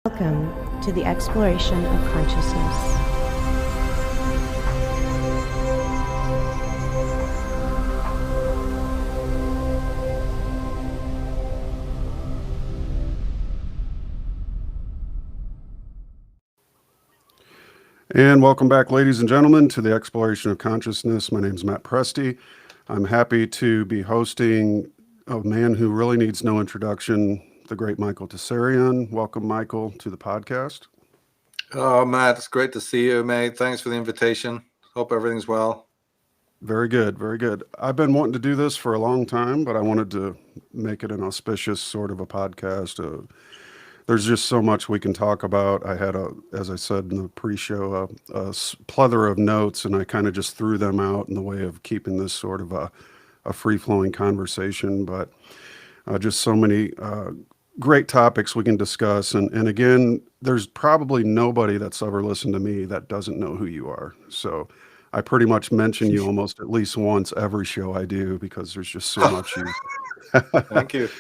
Welcome to the exploration of consciousness. And welcome back, ladies and gentlemen, to the exploration of consciousness. My name is Matt Presti. I'm happy to be hosting a man who really needs no introduction, the great Michael Tsarion. Welcome, Michael, to the podcast. Oh, Matt, it's great to see you, mate. Thanks for the invitation. Hope everything's well. Very good, very good. I've been wanting to do this for a long time, but I wanted to make it an auspicious sort of a podcast. There's just so much we can talk about. I had, as I said in the pre-show, a plethora of notes, and I kind of just threw them out in the way of keeping this sort of a free-flowing conversation. But just so many great topics we can discuss. And again, there's probably nobody that's ever listened to me that doesn't know who you are. So I pretty much mention you almost at least once every show I do because there's just so much. Thank you.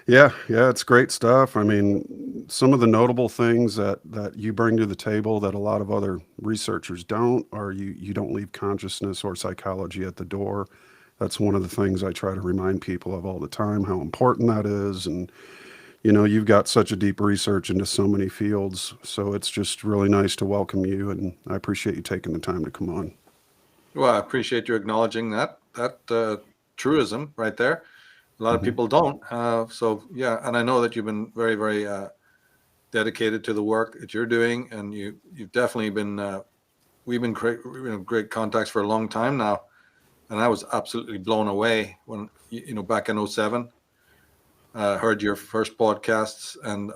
Yeah, it's great stuff. I mean, some of the notable things that you bring to the table that a lot of other researchers don't are you don't leave consciousness or psychology at the door. That's one of the things I try to remind people of all the time, how important that is. And, you know, you've got such a deep research into so many fields. So it's just really nice to welcome you. And I appreciate you taking the time to come on. Well, I appreciate you acknowledging that truism right there. A lot of people don't. So, yeah, and I know that you've been very, very dedicated to the work that you're doing. And you've definitely been, we've been great contacts for a long time now. And I was absolutely blown away when, back in 2007, heard your first podcasts. And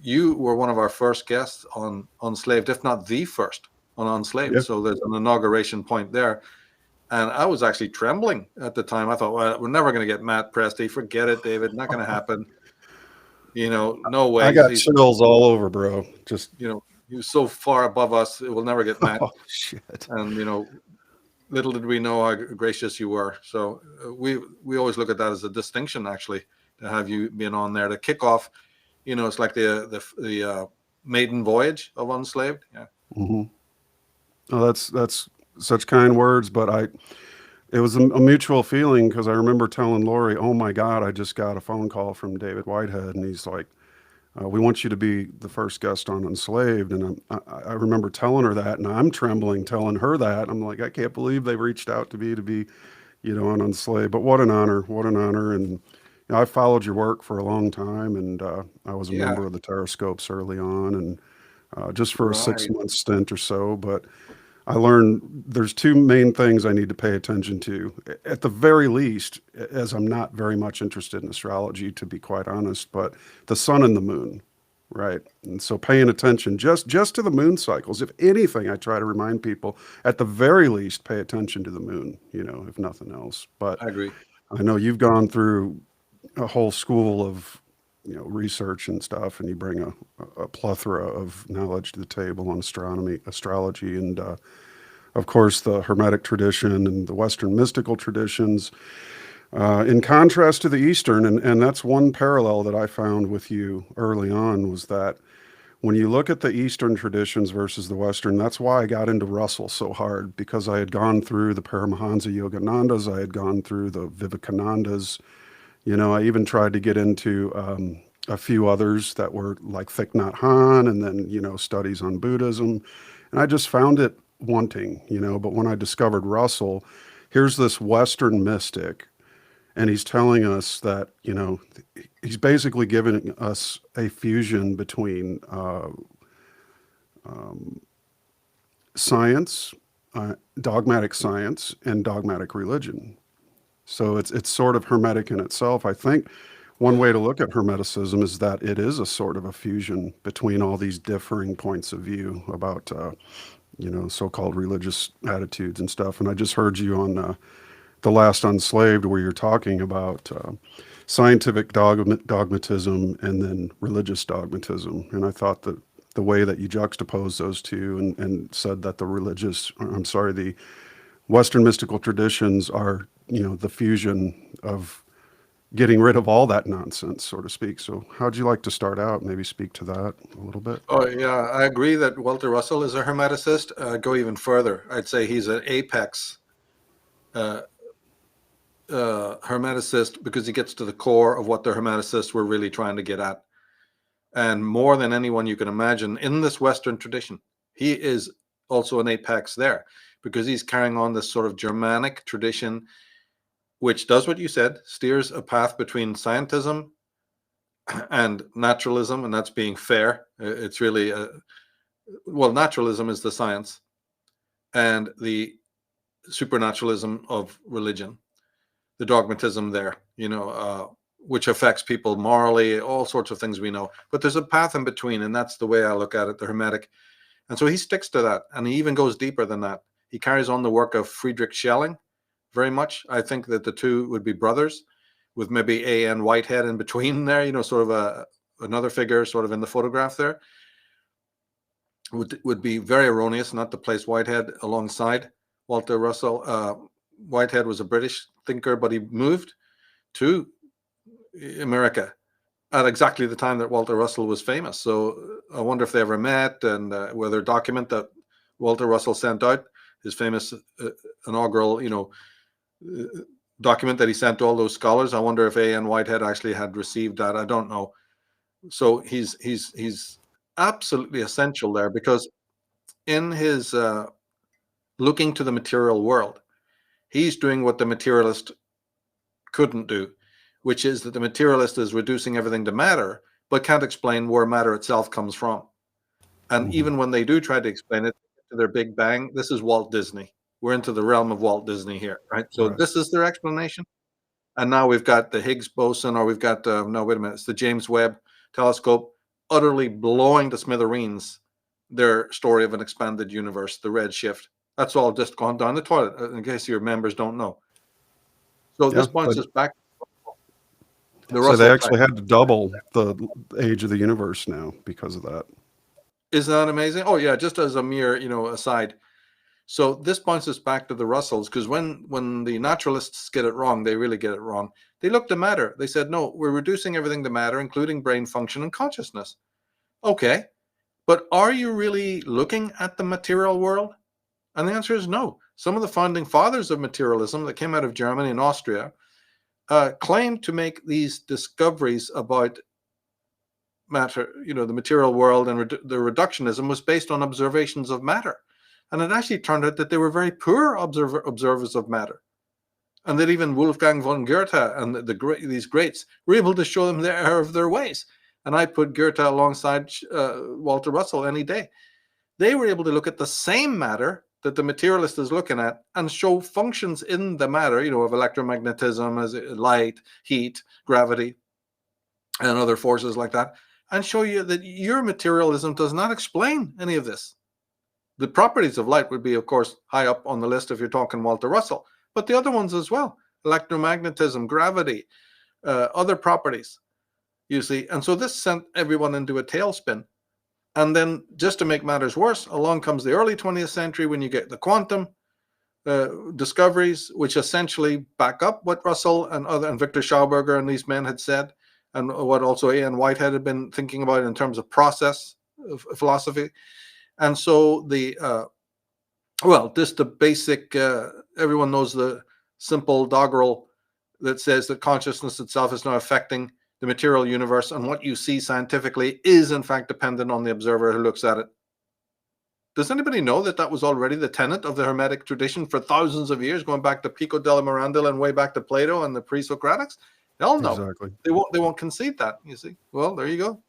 you were one of our first guests on Unslaved, if not the first on Unslaved. Yeah. So there's an inauguration point there. And I was actually trembling at the time. I thought, well, we're never going to get Matt Presti. Forget it, David. Not going to happen. No way. I got chills all over, bro. Just, he was so far above us. It will never get Matt. Oh, shit. And, little did we know how gracious you were. So we always look at that as a distinction, actually, to have you been on there to kick off. It's like the maiden voyage of Unslaved. Yeah. Mm-hmm. Oh, that's such kind words, but it was a mutual feeling because I remember telling Lori, oh my God, I just got a phone call from David Whitehead, and he's like, we want you to be the first guest on Enslaved. And I remember telling her that, and I'm trembling telling her that. I'm like, I can't believe they reached out to me to be, on Enslaved. But what an honor. And I followed your work for a long time, and I was a member of the Terrascopes early on, and just for a 6-month stint or so. But I learned there's two main things I need to pay attention to. At the very least, as I'm not very much interested in astrology, to be quite honest, but the sun and the moon, right? And so paying attention just to the moon cycles. If anything, I try to remind people, at the very least, pay attention to the moon, if nothing else. But I agree. I know you've gone through a whole school of research and stuff, and you bring a plethora of knowledge to the table on astrology, and of course the Hermetic tradition and the Western mystical traditions, in contrast to the Eastern. And that's one parallel that I found with you early on, was that when you look at the Eastern traditions versus the Western, that's why I got into Russell so hard, because I had gone through the Paramahansa Yoganandas, I had gone through the Vivekanandas. I even tried to get into a few others that were like Thich Nhat Hanh, and then, studies on Buddhism. And I just found it wanting, but when I discovered Russell, here's this Western mystic, and he's telling us that, he's basically giving us a fusion between science, dogmatic science, and dogmatic religion. So it's sort of hermetic in itself. I think one way to look at Hermeticism is that it is a sort of a fusion between all these differing points of view about, so-called religious attitudes and stuff. And I just heard you on the last Unslaved, where you're talking about scientific dogmatism and then religious dogmatism. And I thought that the way that you juxtaposed those two and said that the Western mystical traditions are, the fusion of getting rid of all that nonsense, so to speak. So how'd you like to start out? Maybe speak to that a little bit. Oh, yeah, I agree that Walter Russell is a hermeticist. Go even further. I'd say he's an apex uh, hermeticist because he gets to the core of what the hermeticists were really trying to get at. And more than anyone you can imagine in this Western tradition, he is also an apex there because he's carrying on this sort of Germanic tradition, which does what you said, steers a path between scientism and naturalism, and that's being fair. It's really, well, naturalism is the science and the supernaturalism of religion, the dogmatism there, which affects people morally, all sorts of things we know. But there's a path in between, and that's the way I look at it, the Hermetic. And so he sticks to that, and he even goes deeper than that. He carries on the work of Friedrich Schelling very much. I think that the two would be brothers, with maybe A.N. Whitehead in between there, sort of another figure sort of in the photograph there. Would be very erroneous not to place Whitehead alongside Walter Russell. Whitehead was a British thinker, but he moved to America at exactly the time that Walter Russell was famous. So I wonder if they ever met, and whether a document that Walter Russell sent out, his famous inaugural, document that he sent to all those scholars, I wonder if A.N. Whitehead actually had received that. I don't know. So he's absolutely essential there, because in his looking to the material world, he's doing what the materialist couldn't do, which is that the materialist is reducing everything to matter, but can't explain where matter itself comes from. And even when they do try to explain it to their big bang, this is Walt Disney. We're into the realm of Walt Disney here, right? So this is their explanation. And now we've got the Higgs boson, or we've got, no, wait a minute, it's the James Webb telescope utterly blowing to smithereens their story of an expanded universe, the red shift. That's all just gone down the toilet, in case your members don't know. So this points us back. So they actually had to double the age of the universe now because of that. Isn't that amazing? Oh yeah, just as a mere, aside. So this points us back to the Russells, because when the naturalists get it wrong, they really get it wrong. They looked at matter. They said, no, we're reducing everything to matter, including brain function and consciousness. Okay, but are you really looking at the material world? And the answer is no. Some of the founding fathers of materialism that came out of Germany and Austria claimed to make these discoveries about matter, the material world, and the reductionism was based on observations of matter. And it actually turned out that they were very poor observers of matter. And that even Wolfgang von Goethe and these greats were able to show them the error of their ways. And I put Goethe alongside Walter Russell any day. They were able to look at the same matter that the materialist is looking at and show functions in the matter, of electromagnetism, as light, heat, gravity, and other forces like that, and show you that your materialism does not explain any of this. The properties of light would be, of course, high up on the list if you're talking Walter Russell, but the other ones as well, electromagnetism, gravity, other properties, you see. And so this sent everyone into a tailspin. And then, just to make matters worse, along comes the early 20th century, when you get the quantum discoveries, which essentially back up what Russell and Victor Schauberger and these men had said, and what also A.N. Whitehead had been thinking about in terms of process of philosophy. And so just the basic, everyone knows the simple doggerel that says that consciousness itself is not affecting the material universe, and what you see scientifically is in fact dependent on the observer who looks at it. Does anybody know that that was already the tenet of the Hermetic tradition for thousands of years, going back to Pico della Mirandola and way back to Plato and the pre-Socratics? Hell no. Exactly. They won't concede that, you see. Well, there you go.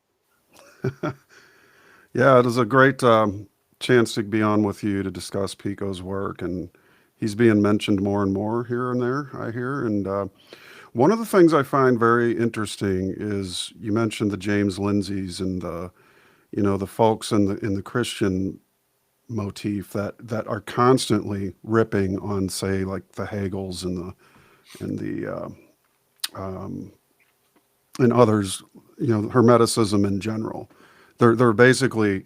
Yeah, it is a great chance to be on with you to discuss Pico's work, and he's being mentioned more and more here and there, I hear. And one of the things I find very interesting is you mentioned the James Lindsays and the folks in the Christian motif that are constantly ripping on, say, like the Hegels and others, Hermeticism in general. They're basically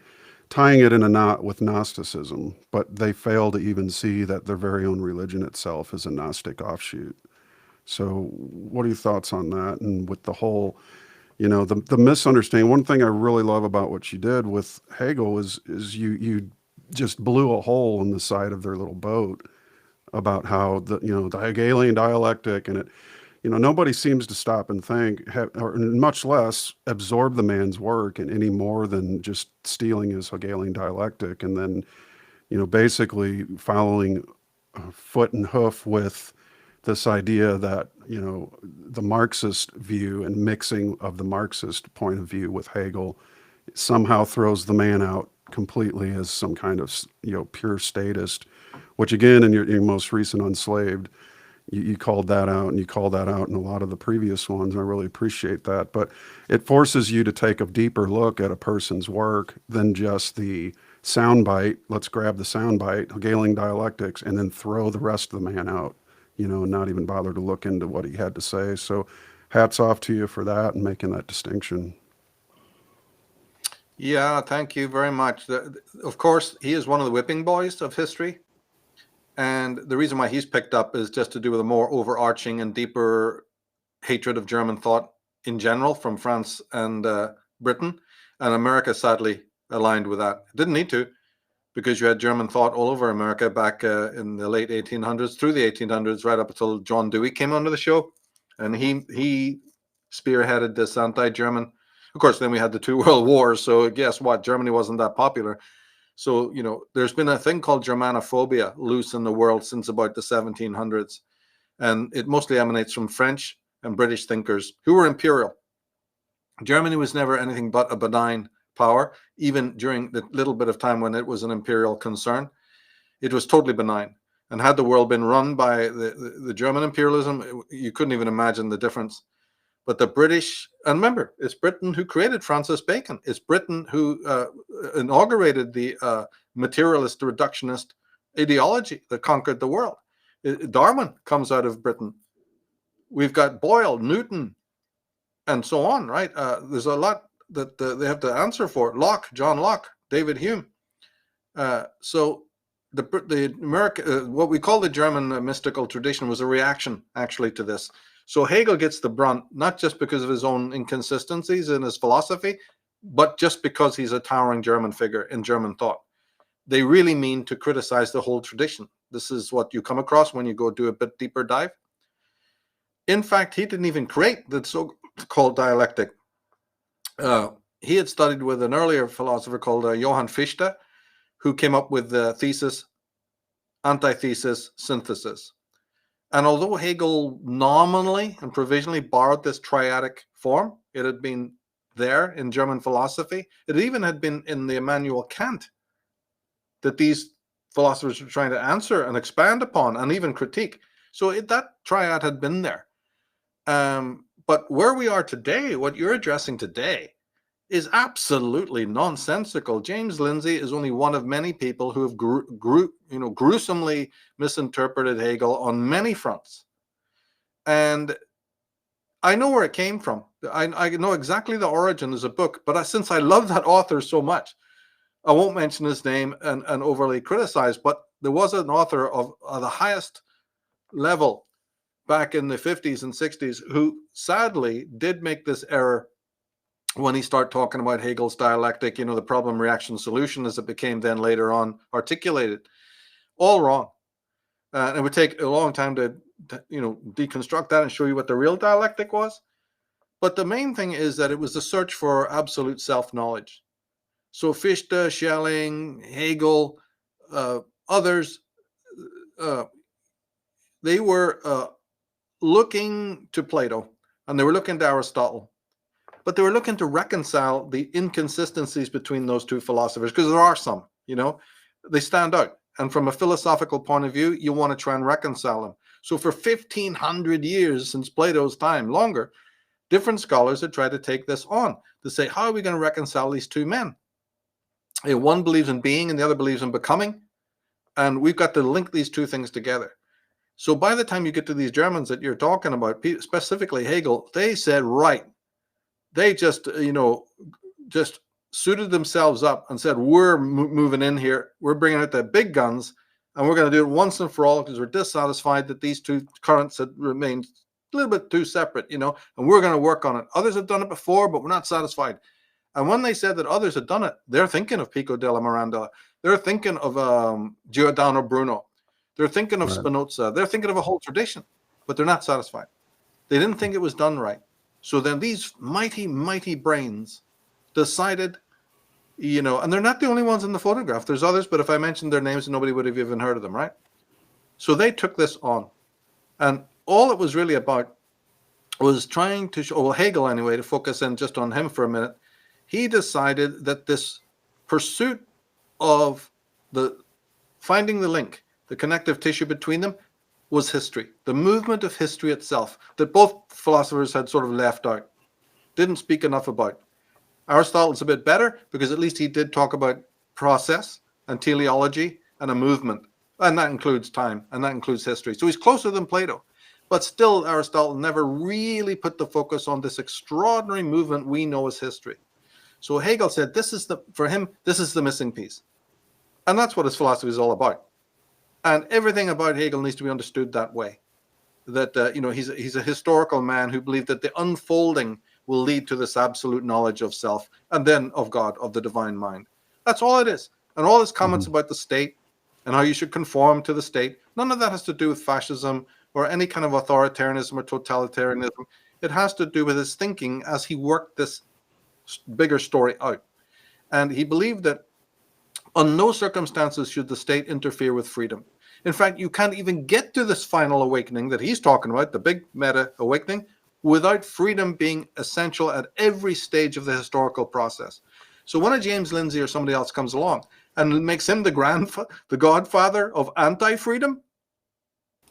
tying it in a knot with Gnosticism, but they fail to even see that their very own religion itself is a Gnostic offshoot. So what are your thoughts on that? And with the whole, the misunderstanding, one thing I really love about what you did with Hegel is you just blew a hole in the side of their little boat about how the Hegelian dialectic, and it, nobody seems to stop and think, or much less absorb the man's work in any more than just stealing his Hegelian dialectic and then, basically following foot and hoof with this idea that, the Marxist view and mixing of the Marxist point of view with Hegel somehow throws the man out completely as some kind of, pure statist, which again, in your most recent Unslaved, you called that out, and you called that out in a lot of the previous ones. And I really appreciate that. But it forces you to take a deeper look at a person's work than just the soundbite. Let's grab the soundbite, Hegelian dialectics, and then throw the rest of the man out, and not even bother to look into what he had to say. So hats off to you for that and making that distinction. Yeah, thank you very much. Of course, he is one of the whipping boys of history. And the reason why he's picked up is just to do with a more overarching and deeper hatred of German thought in general from France and Britain. And America sadly aligned with that. It didn't need to, because you had German thought all over America back in the late 1800s, through the 1800s, right up until John Dewey came onto the show. And he spearheaded this anti-German. Of course, then we had the two world wars. So guess what? Germany wasn't that popular. So, there's been a thing called Germanophobia loose in the world since about the 1700s. And it mostly emanates from French and British thinkers who were imperial. Germany was never anything but a benign power, even during the little bit of time when it was an imperial concern. It was totally benign. And had the world been run by the German imperialism, you couldn't even imagine the difference. But the British, and remember, it's Britain who created Francis Bacon. It's Britain who inaugurated the materialist reductionist ideology that conquered the world. Darwin comes out of Britain. We've got Boyle, Newton, and so on, right? There's a lot that they have to answer for. Locke, John Locke, David Hume. So the American, what we call the German mystical tradition was a reaction actually to this. So Hegel gets the brunt, not just because of his own inconsistencies in his philosophy, but just because he's a towering German figure in German thought. They really mean to criticize the whole tradition. This is what you come across when you go do a bit deeper dive. In fact, he didn't even create the so-called dialectic. He had studied with an earlier philosopher called Johann Fichte, who came up with the thesis, antithesis, synthesis. And although Hegel nominally and provisionally borrowed this triadic form, it had been there in German philosophy. It even had been in the Immanuel Kant that these philosophers were trying to answer and expand upon and even critique. So that triad had been there. But where we are today, what you're addressing today, is absolutely nonsensical. James Lindsay is only one of many people who have gruesomely misinterpreted Hegel on many fronts. And I know where it came from. I know exactly the origin as a book, but since I love that author so much, I won't mention his name and overly criticize, but there was an author of the highest level back in the 50s and 60s who sadly did make this error when he started talking about Hegel's dialectic, the problem, reaction, solution, as it became then later on articulated. All wrong. And it would take a long time to deconstruct that and show you what the real dialectic was. But the main thing is that it was the search for absolute self-knowledge. So Fichte, Schelling, Hegel, others, they were looking to Plato, and they were looking to Aristotle. But they were looking to reconcile the inconsistencies between those two philosophers, because there are some, they stand out. And from a philosophical point of view, you want to try and reconcile them. So for 1,500 years since Plato's time, longer, different scholars have tried to take this on to say, how are we going to reconcile these two men? One believes in being and the other believes in becoming. And we've got to link these two things together. So by the time you get to these Germans that you're talking about, specifically Hegel, they said, right. They just, just suited themselves up and said, we're moving in here. We're bringing out the big guns, and we're going to do it once and for all because we're dissatisfied that these two currents had remained a little bit too separate, and we're going to work on it. Others have done it before, but we're not satisfied. And when they said that others had done it, they're thinking of Pico della Mirandola. They're thinking of Giordano Bruno. They're thinking of Spinoza. They're thinking of a whole tradition, but they're not satisfied. They didn't think it was done right. So then these mighty, mighty brains decided, and they're not the only ones in the photograph. There's others, but if I mentioned their names, nobody would have even heard of them, right? So they took this on. And all it was really about was trying to show, well, Hegel anyway, to focus in just on him for a minute, he decided that this pursuit of finding the link, the connective tissue between them, was history, the movement of history itself, that both philosophers had sort of left out, didn't speak enough about. Aristotle's a bit better because at least he did talk about process and teleology and a movement, and that includes time, and that includes history. So he's closer than Plato. But still, Aristotle never really put the focus on this extraordinary movement we know as history. So Hegel said, for him, this is the missing piece. And that's what his philosophy is all about. And everything about Hegel needs to be understood that way. That, he's a historical man who believed that the unfolding will lead to this absolute knowledge of self, and then of God, of the divine mind. That's all it is. And all his comments about the state and how you should conform to the state, none of that has to do with fascism or any kind of authoritarianism or totalitarianism. It has to do with his thinking as he worked this bigger story out. And he believed that on no circumstances should the state interfere with freedom. In fact, you can't even get to this final awakening that he's talking about, the big meta awakening, without freedom being essential at every stage of the historical process. So when a James Lindsay or somebody else comes along and makes him the godfather of anti-freedom,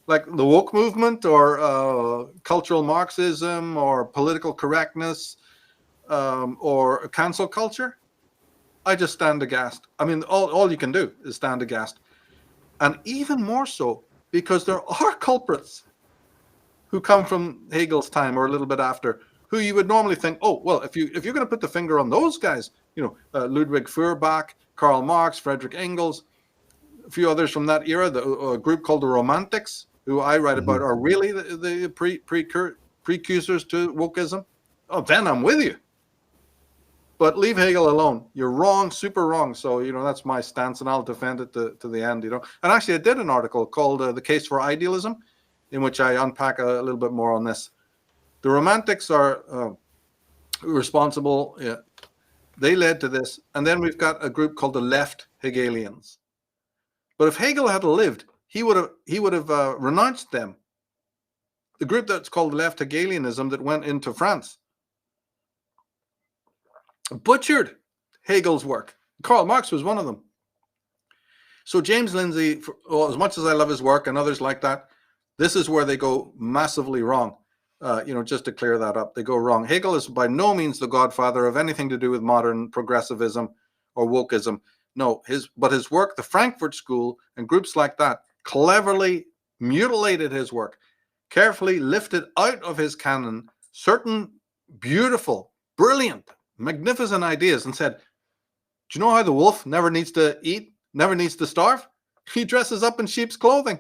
like the woke movement or cultural Marxism or political correctness or cancel culture, I just stand aghast. I mean, all you can do is stand aghast. And even more so because there are culprits who come from Hegel's time or a little bit after, who you would normally think, oh, well, if you're going to put the finger on those guys, Ludwig Feuerbach, Karl Marx, Friedrich Engels, a few others from that era, a group called the Romantics, who I write about, are really the precursors to wokeism. Oh, then I'm with you. But leave Hegel alone. You're wrong, super wrong. So, that's my stance, and I'll defend it to the end, And actually, I did an article called The Case for Idealism, in which I unpack a little bit more on this. The Romantics are responsible. Yeah, they led to this. And then we've got a group called the Left Hegelians. But if Hegel had lived, he would have renounced them. The group that's called Left Hegelianism that went into France butchered Hegel's work. Karl Marx was one of them. So James Lindsay, as much as I love his work and others like that, this is where they go massively wrong. Just to clear that up, they go wrong. Hegel is by no means the godfather of anything to do with modern progressivism or wokeism. No, his work, the Frankfurt School and groups like that, cleverly mutilated his work, carefully lifted out of his canon certain beautiful, brilliant, magnificent ideas and said, do you know how the wolf never needs to eat, never needs to starve? He dresses up in sheep's clothing.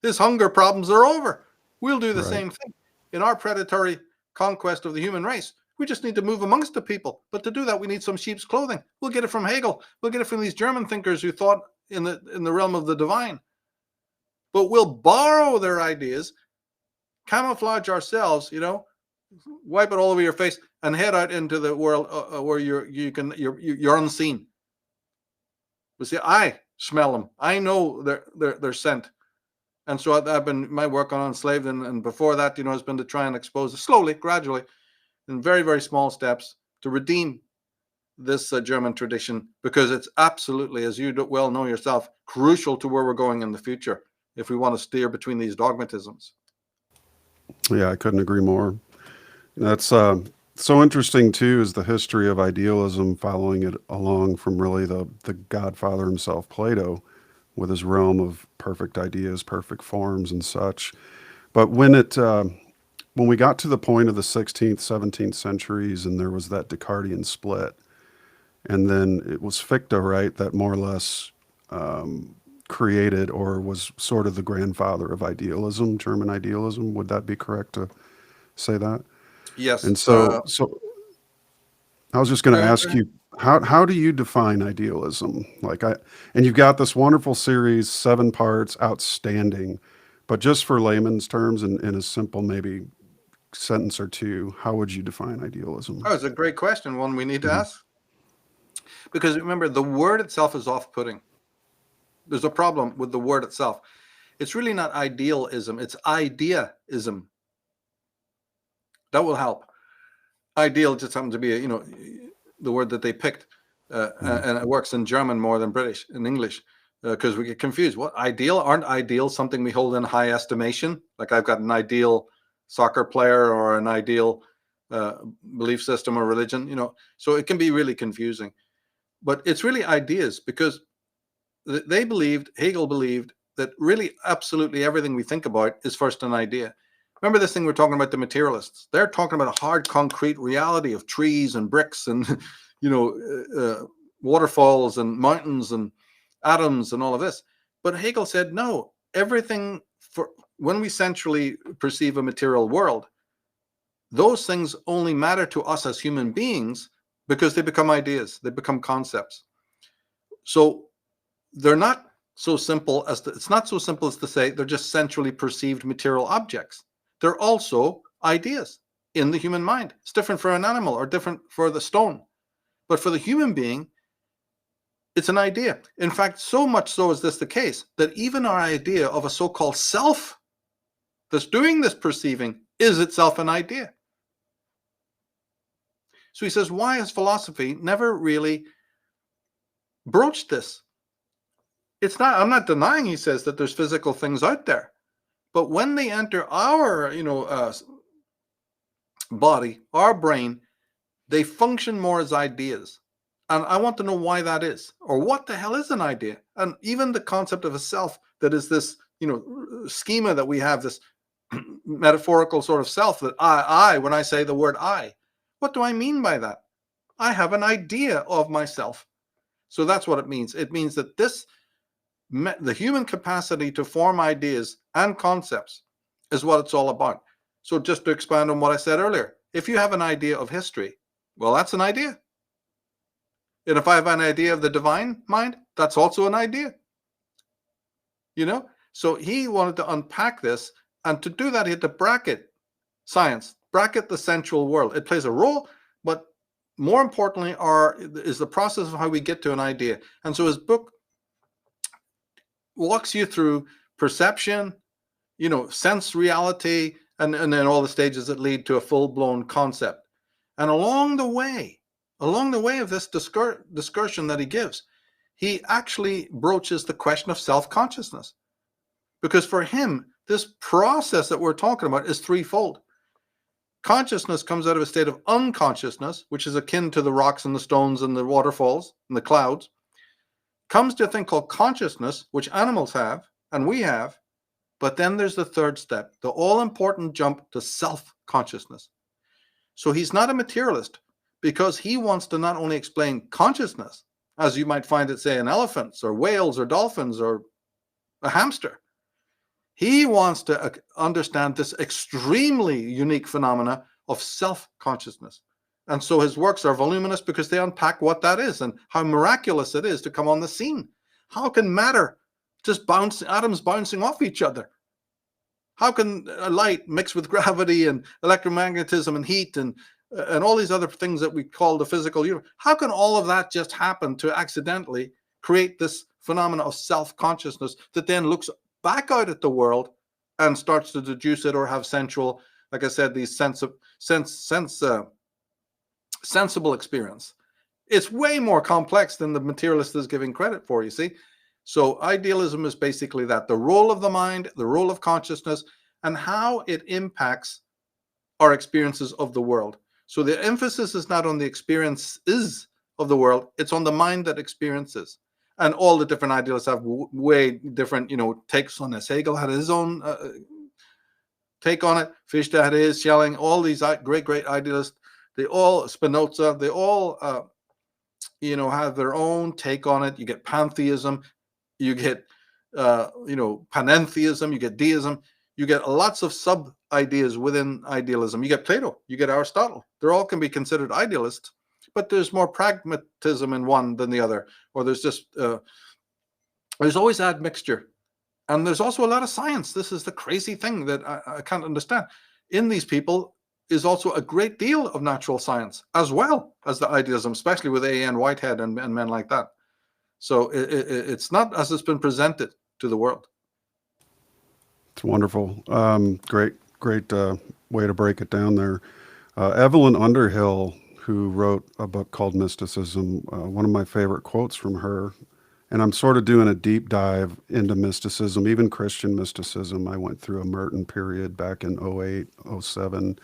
His hunger problems are over. We'll do the same thing. In our predatory conquest of the human race, we just need to move amongst the people. But to do that, we need some sheep's clothing. We'll get it from Hegel. We'll get it from these German thinkers who thought in the realm of the divine. But we'll borrow their ideas, camouflage ourselves, wipe it all over your face, and head out into the world where you're unseen. But see, I smell them. I know their scent. And so I've been, my work on Enslaved, and before that, has been to try and expose it slowly, gradually, in very, very small steps to redeem this German tradition, because it's absolutely, as you well know yourself, crucial to where we're going in the future if we want to steer between these dogmatisms. Yeah, I couldn't agree more. That's so interesting, too, is the history of idealism, following it along from really the godfather himself, Plato, with his realm of perfect ideas, perfect forms and such. But when we got to the point of the 16th, 17th centuries, and there was that Descartesian split, and then it was Fichte, right, that more or less created or was sort of the grandfather of idealism, German idealism. Would that be correct to say that? Yes. And so I was just going to ask you, how do you define idealism? And you've got this wonderful series, 7 parts, outstanding, but just for layman's terms, in a simple maybe sentence or two, how would you define idealism? Oh, it's a great question, one we need to ask. Because remember, the word itself is off-putting. There's a problem with the word itself. It's really not idealism, it's ideaism. That will help. Ideal just happens to be, the word that they picked. And it works in German more than British, in English, because we get confused. What, ideal? Aren't ideals something we hold in high estimation? Like I've got an ideal soccer player or an ideal belief system or religion, so it can be really confusing. But it's really ideas, because Hegel believed that really absolutely everything we think about is first an idea. Remember this thing we're talking about, the materialists. They're talking about a hard, concrete reality of trees and bricks and, waterfalls and mountains and atoms and all of this. But Hegel said, no, everything, when we centrally perceive a material world, those things only matter to us as human beings because they become ideas, they become concepts. So they're not so simple as it's not so simple as to say they're just centrally perceived material objects. They're also ideas in the human mind. It's different for an animal or different for the stone. But for the human being, it's an idea. In fact, so much so is this the case that even our idea of a so-called self that's doing this perceiving is itself an idea. So he says, why has philosophy never really broached this? It's not, I'm not denying, he says, that there's physical things out there. But when they enter our, body, our brain, they function more as ideas. And I want to know why that is, or what the hell is an idea? And even the concept of a self that is this, schema that we have, this metaphorical sort of self that I, when I say the word I, what do I mean by that? I have an idea of myself. So that's what it means. It means that the human capacity to form ideas and concepts is what it's all about. So just to expand on what I said earlier, if you have an idea of history, well, that's an idea. And if I have an idea of the divine mind, that's also an idea. So he wanted to unpack this, and to do that, he had to bracket science, bracket the sensual world. It plays a role, but more importantly is the process of how we get to an idea. And so his book walks you through perception, sense reality, and then all the stages that lead to a full-blown concept. And along the way of this discussion that he gives, he actually broaches the question of self-consciousness. Because for him, this process that we're talking about is threefold. Consciousness comes out of a state of unconsciousness, which is akin to the rocks and the stones and the waterfalls and the clouds. Comes to a thing called consciousness, which animals have and we have. But then there's the third step, the all-important jump to self-consciousness. So he's not a materialist, because he wants to not only explain consciousness, as you might find it, say, in elephants or whales or dolphins or a hamster. He wants to understand this extremely unique phenomena of self-consciousness. And so his works are voluminous because they unpack what that is and how miraculous it is to come on the scene. How can matter just atoms bouncing off each other? How can light mix with gravity and electromagnetism and heat and all these other things that we call the physical universe? How can all of that just happen to accidentally create this phenomena of self-consciousness that then looks back out at the world and starts to deduce it or have sensual, like I said, these sensible experience? It's way more complex than the materialist is giving credit for, you see. So idealism is basically that, the role of the mind, the role of consciousness, and how it impacts our experiences of the world. So the emphasis is not on the experiences of the world, it's on the mind that experiences. And all the different idealists have way different, takes on this. Hegel had his own take on it. Fichte had his, Schelling, all these great idealists, Spinoza, they all, have their own take on it. You get pantheism, you get panentheism, you get deism, you get lots of sub ideas within idealism. You get Plato, you get Aristotle. They all can be considered idealists, but there's more pragmatism in one than the other, or there's always admixture. And there's also a lot of science. This is the crazy thing that I can't understand. In these people is also a great deal of natural science, as well as the idealism, especially with A.N. Whitehead and men like that. So it's not as it's been presented to the world. It's wonderful. Great way to break it down there. Evelyn Underhill, who wrote a book called Mysticism, one of my favorite quotes from her, and I'm sort of doing a deep dive into mysticism, even Christian mysticism. I went through a Merton period back in 08, 07.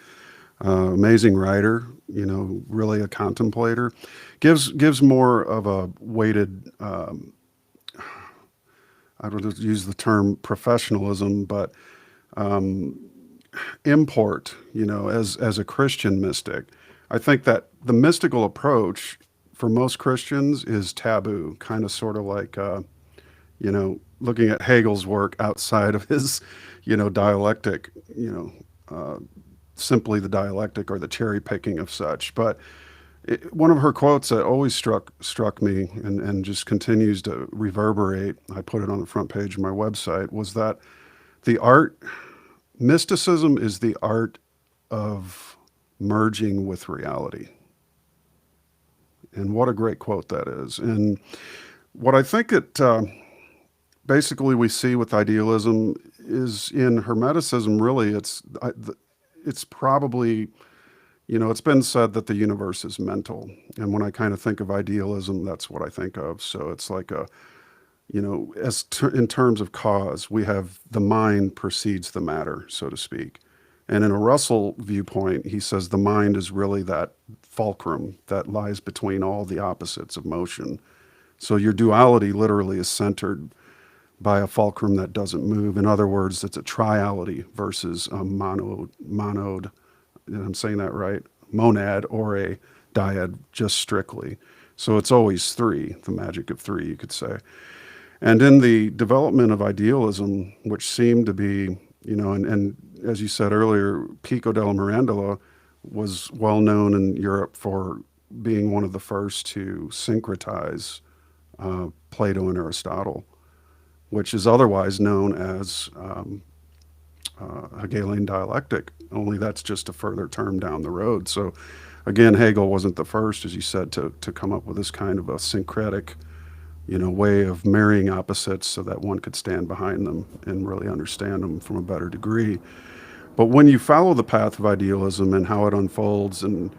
Amazing writer, really a contemplator. Gives more of a weighted, I don't use the term professionalism, but import, as a Christian mystic. I think that the mystical approach for most Christians is taboo, kind of sort of like, looking at Hegel's work outside of his, dialectic, simply the dialectic or the cherry picking of such. But one of her quotes that always struck me and just continues to reverberate, I put it on the front page of my website, was that mysticism is the art of merging with reality. And what a great quote that is. And what I think basically we see with idealism is in Hermeticism, really, it's probably, it's been said that the universe is mental. And when I kind of think of idealism, that's what I think of. So it's like in terms of cause, we have the mind precedes the matter, so to speak. And in a Russell viewpoint, he says the mind is really that fulcrum that lies between all the opposites of motion. So your duality literally is centered by a fulcrum that doesn't move. In other words, it's a triality versus a monad, and I'm saying that right, monad, or a dyad, just strictly. So it's always three, the magic of three, you could say. And in the development of idealism, which seemed to be, and as you said earlier, Pico della Mirandola was well known in Europe for being one of the first to syncretize Plato and Aristotle, which is otherwise known as Hegelian dialectic, only that's just a further term down the road. So again, Hegel wasn't the first, as you said, to come up with this kind of a syncretic way of marrying opposites so that one could stand behind them and really understand them from a better degree. But when you follow the path of idealism and how it unfolds, and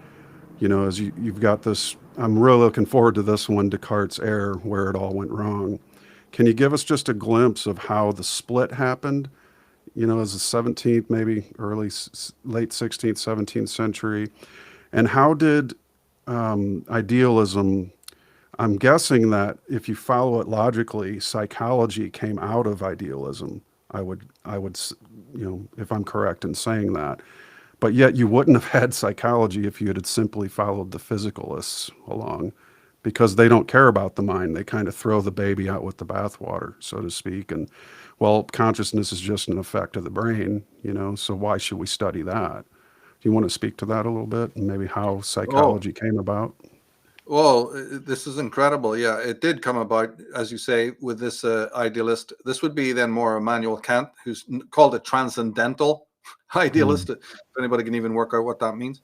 as you've got this, I'm really looking forward to this one, Descartes' error, where it all went wrong. Can you give us just a glimpse of how the split happened, as the 17th, maybe late 16th, 17th century, and how did idealism, I'm guessing that if you follow it logically, psychology came out of idealism. I would, if I'm correct in saying that. But yet you wouldn't have had psychology if you had simply followed the physicalists along, because they don't care about the mind. They kind of throw the baby out with the bathwater, so to speak. And, well, consciousness is just an effect of the brain, so why should we study that? Do you want to speak to that a little bit, and maybe how psychology came about? Well, this is incredible. Yeah, it did come about, as you say, with this idealist. This would be then more Immanuel Kant, who's called a transcendental idealist. If anybody can even work out what that means.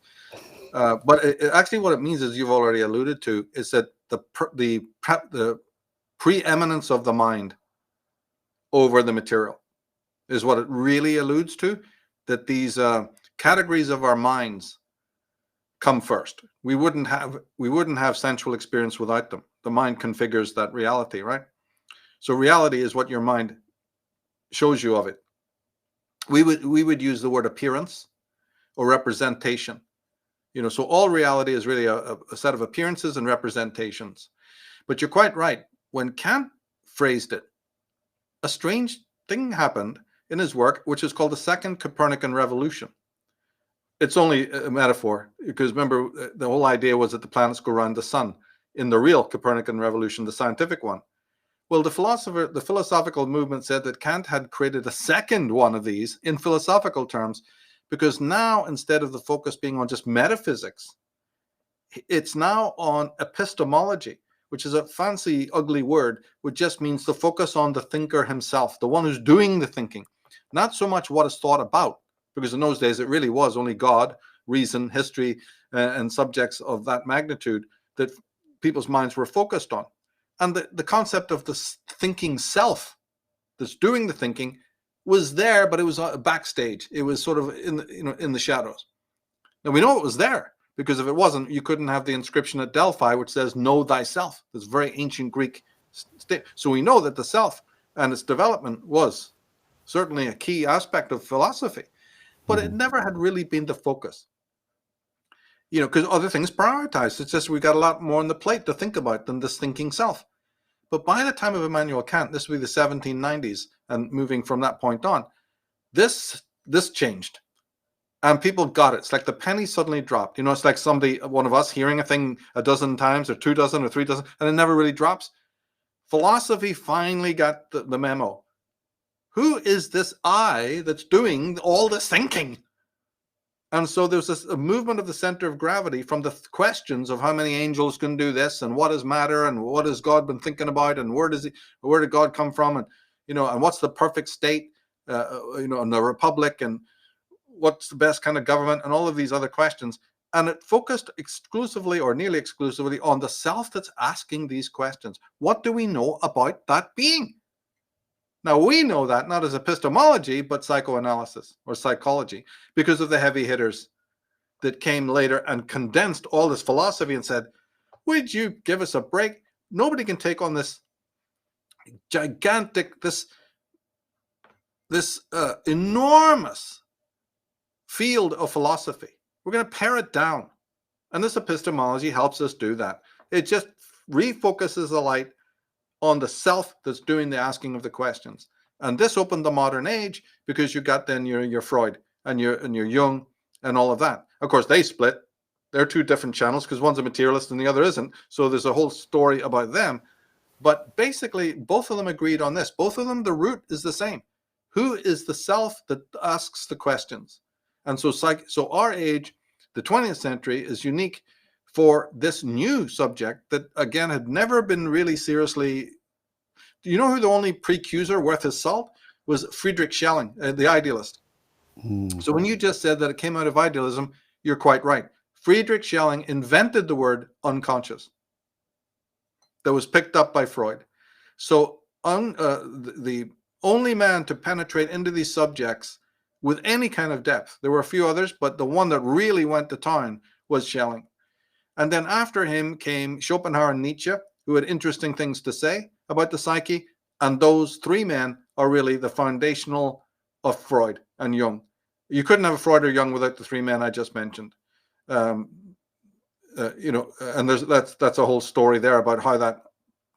But actually what it means, as you've already alluded to, is that the preeminence of the mind over the material is what it really alludes to, that these categories of our minds come first. We wouldn't have sensual experience without them. The mind configures that reality, right? So reality is what your mind shows you of it. We would use the word appearance or representation. So all reality is really a set of appearances and representations. But you're quite right. When Kant phrased it, a strange thing happened in his work, which is called the Second Copernican Revolution. It's only a metaphor, because remember, the whole idea was that the planets go around the sun in the real Copernican revolution, the scientific one. Well, the philosophical movement said that Kant had created a second one of these in philosophical terms, because now, instead of the focus being on just metaphysics, it's now on epistemology, which is a fancy, ugly word, which just means the focus on the thinker himself, the one who's doing the thinking, not so much what is thought about, because in those days it really was only God, reason, history, and subjects of that magnitude that people's minds were focused on. And the concept of the thinking self that's doing the thinking was there, but it was backstage. It was sort of in the shadows. Now we know it was there, because if it wasn't, you couldn't have the inscription at Delphi, which says, know thyself. This very ancient Greek state. So we know that the self and its development was certainly a key aspect of philosophy, but it never had really been the focus. Because other things prioritized. It's just we got a lot more on the plate to think about than this thinking self. But by the time of Immanuel Kant, this would be the 1790s, and moving from that point on, this changed. And people got it. It's like the penny suddenly dropped. It's like one of us hearing a thing a dozen times or 2 dozen or 3 dozen, and it never really drops. Philosophy finally got the memo. Who is this I that's doing all this thinking? And so there's a movement of the center of gravity from the questions of how many angels can do this, and what is matter, and what has God been thinking about, and where did God come from, and and what's the perfect state, and the republic, and what's the best kind of government, and all of these other questions. And it focused exclusively or nearly exclusively on the self that's asking these questions. What do we know about that being? Now, we know that not as epistemology, but psychoanalysis or psychology, because of the heavy hitters that came later and condensed all this philosophy and said, would you give us a break? Nobody can take on this gigantic, this enormous field of philosophy. We're going to pare it down. And this epistemology helps us do that. It just refocuses the light on the self that's doing the asking of the questions. And this opened the modern age, because you got then your Freud and your Jung and all of that. Of course, they split. They're 2 different channels, because one's a materialist and the other isn't. So there's a whole story about them. But basically, both of them agreed on this. Both of them, the root is the same. Who is the self that asks the questions? And so our age, the 20th century, is unique for this new subject that, again, had never been really seriously. Do you know who the only precursor worth his salt was? Friedrich Schelling, the idealist. So when you just said that it came out of idealism, you're quite right. Friedrich Schelling invented the word unconscious that was picked up by Freud. So the only man to penetrate into these subjects with any kind of depth, there were a few others, but the one that really went to town was Schelling. And then after him came Schopenhauer and Nietzsche, who had interesting things to say about the psyche. And those 3 men are really the foundational of Freud and Jung. You couldn't have a Freud or Jung without the 3 men I just mentioned. And that's a whole story there about how that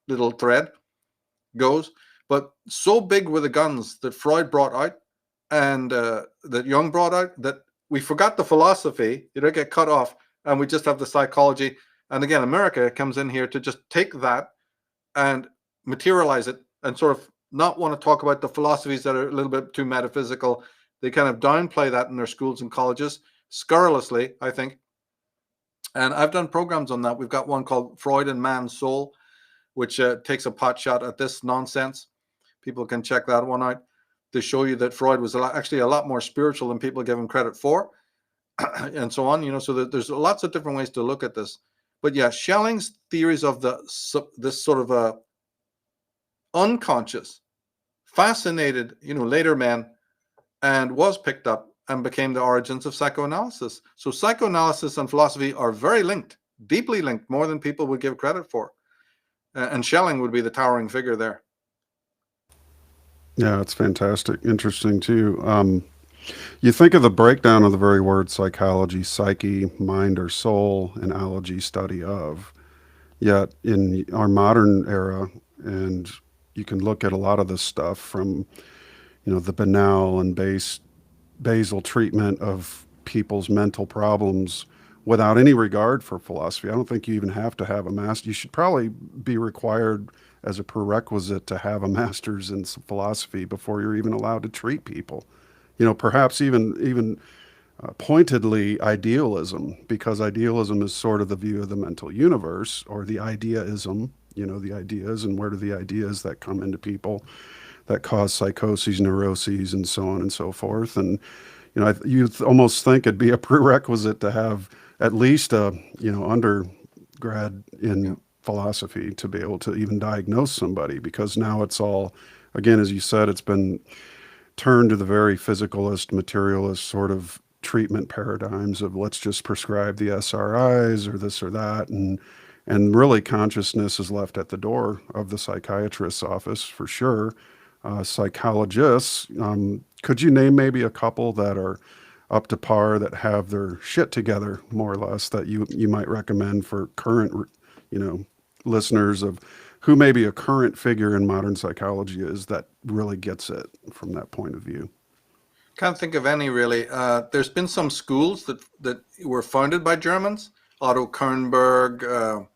little thread goes. But so big were the guns that Freud brought out and that Jung brought out that we forgot the philosophy. You don't get cut off, and we just have the psychology. And again, America comes in here to just take that and materialize it, and sort of not want to talk about the philosophies that are a little bit too metaphysical. They kind of downplay that in their schools and colleges, scurrilously, I think. And I've done programs on that. We've got one called Freud and Man's Soul, which takes a pot shot at this nonsense. People can check that one out to show you that Freud was actually a lot more spiritual than people give him credit for, and so on. So that there's lots of different ways to look at this. But yeah, Schelling's theories of this sort of unconscious fascinated, later men, and was picked up and became the origins of psychoanalysis. So psychoanalysis and philosophy are very linked, deeply linked, more than people would give credit for. And Schelling would be the towering figure there. Yeah, it's fantastic. Interesting, too. You think of the breakdown of the very word psychology, psyche, mind or soul, and ology, study of. Yet in our modern era, and you can look at a lot of this stuff from, the banal and basal treatment of people's mental problems without any regard for philosophy. I don't think you even have to have a master. You should probably be required as a prerequisite to have a master's in philosophy before you're even allowed to treat people. Perhaps even pointedly idealism, because idealism is sort of the view of the mental universe, or the ideaism, the ideas, and where do the ideas that come into people that cause psychoses, neuroses, and so on and so forth. And, you almost think it'd be a prerequisite to have at least a, undergrad in philosophy to be able to even diagnose somebody, because now it's all, again, as you said, it's been turned to the very physicalist, materialist sort of treatment paradigms of let's just prescribe the SRIs or this or that, and really consciousness is left at the door of the psychiatrist's office for sure. Psychologists, could you name maybe a couple that are up to par, that have their shit together more or less, that you might recommend for current listeners, of who maybe a current figure in modern psychology is that really gets it from that point of view? Can't think of any really. There's been some schools that were founded by Germans, Otto Kernberg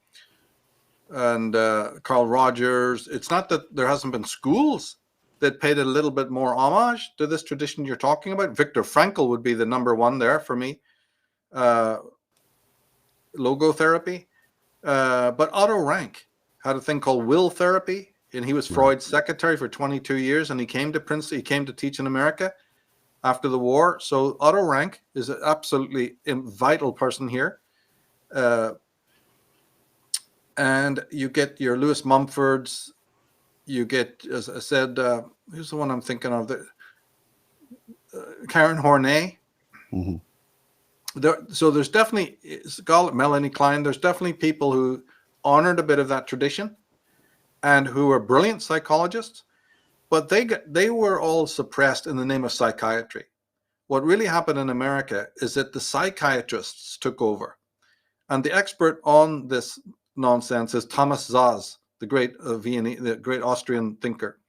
and Carl Rogers. It's not that there hasn't been schools that paid a little bit more homage to this tradition you're talking about. Viktor Frankl would be the number one there for me. Logotherapy. But Otto Rank had a thing called will therapy, and he was Freud's secretary for 22 years, and he came to Princeton. He came to teach in America after the war. So Otto Rank is an absolutely vital person here. And you get your Lewis Mumfords. You get, as I said, who's the one I'm thinking of? Karen Horney. Mm-hmm. So there's definitely Melanie Klein. There's definitely people who honored a bit of that tradition and who are brilliant psychologists, but they were all suppressed in the name of psychiatry. What really happened in America is that the psychiatrists took over, and the expert on this nonsense is Thomas Szasz, the great the great Austrian thinker,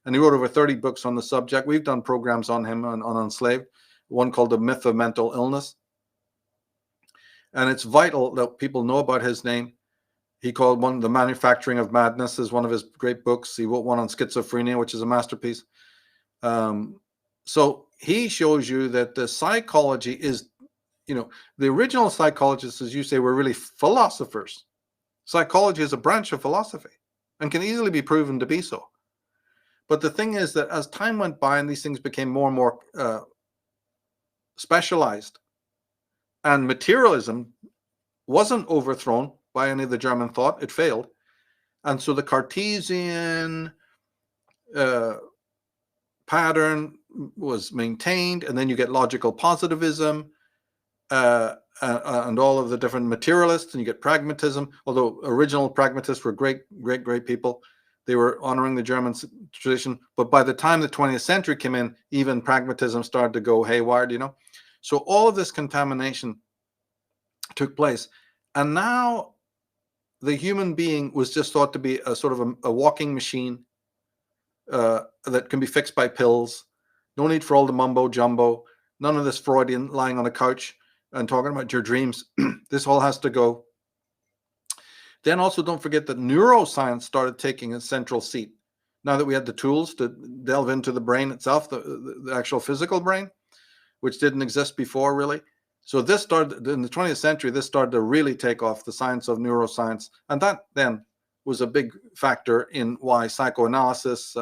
and he wrote over 30 books on the subject. We've done programs on him on Enslaved, one called The Myth of Mental Illness. And it's vital that people know about his name. He called one The Manufacturing of Madness is one of his great books. He wrote one on schizophrenia, which is a masterpiece. So he shows you that the psychology is, the original psychologists, as you say, were really philosophers. Psychology is a branch of philosophy and can easily be proven to be so. But the thing is that as time went by and these things became more and more specialized, and materialism wasn't overthrown by any of the German thought, it failed. And so the Cartesian pattern was maintained, and then you get logical positivism and all of the different materialists, and you get pragmatism. Although original pragmatists were great people, they were honoring the German tradition. But by the time the 20th century came in, even pragmatism started to go haywire, So all of this contamination took place. And now the human being was just thought to be a sort of a walking machine that can be fixed by pills. No need for all the mumbo jumbo. None of this Freudian lying on a couch and talking about your dreams. This all has to go. Then also don't forget that neuroscience started taking a central seat. Now that we had the tools to delve into the brain itself, the actual physical brain, which didn't exist before really. So this started in the 20th century, this started to really take off, the science of neuroscience. And that then was a big factor in why psychoanalysis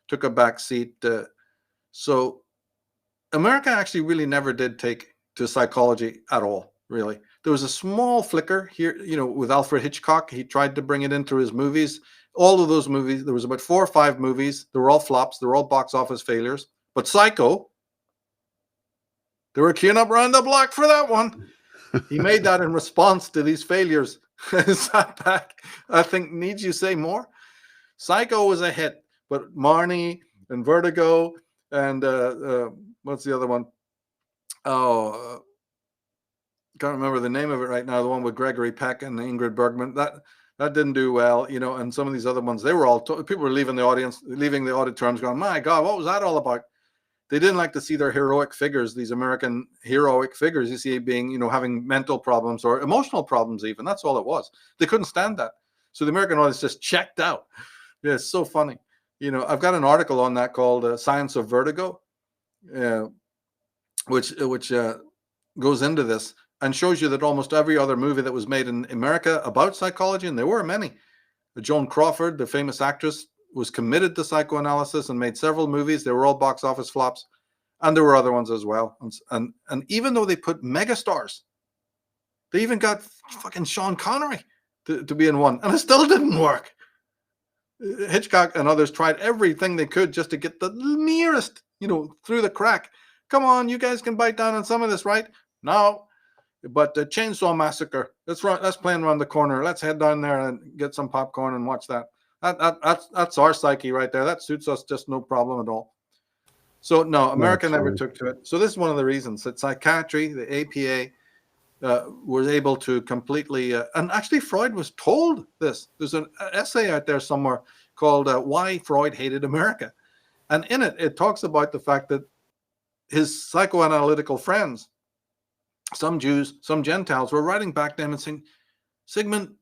took a back seat. So America actually really never did take to psychology at all, really. There was a small flicker here, with Alfred Hitchcock. He tried to bring it in through his movies. All of those movies, there was about 4 or 5 movies. They were all flops. They were all box office failures. But Psycho, they were queuing up around the block for that one. He made that in response to these failures. Sat back. I think, need you say more? Psycho was a hit, but Marnie and Vertigo and what's the other one? Oh, can't remember the name of it right now. The one with Gregory Peck and Ingrid Bergman. That didn't do well, and some of these other ones, they were all people were leaving the auditoriums going, my God, what was that all about? They didn't like to see their heroic figures, these American heroic figures, you see, being, having mental problems or emotional problems even. That's all it was. They couldn't stand that. So the American audience just checked out. Yeah, it's so funny. I've got an article on that called Science of Vertigo, which goes into this and shows you that almost every other movie that was made in America about psychology, and there were many. Joan Crawford, the famous actress, was committed to psychoanalysis and made several movies. They were all box office flops, and there were other ones as well. And even though they put megastars, they even got fucking Sean Connery to be in one, and it still didn't work. Hitchcock and others tried everything they could just to get the nearest, through the crack. Come on, you guys can bite down on some of this, right? No. But the Chainsaw Massacre, that's playing around the corner. Let's head down there and get some popcorn and watch that. That's our psyche right there. That suits us just no problem at all. So no, America never took to it. So this is one of the reasons that psychiatry, the APA, was able to completely, and actually Freud was told this. There's an essay out there somewhere called Why Freud Hated America. And in it, it talks about the fact that his psychoanalytical friends, some Jews, some Gentiles, were writing back to him and saying, Sigmund,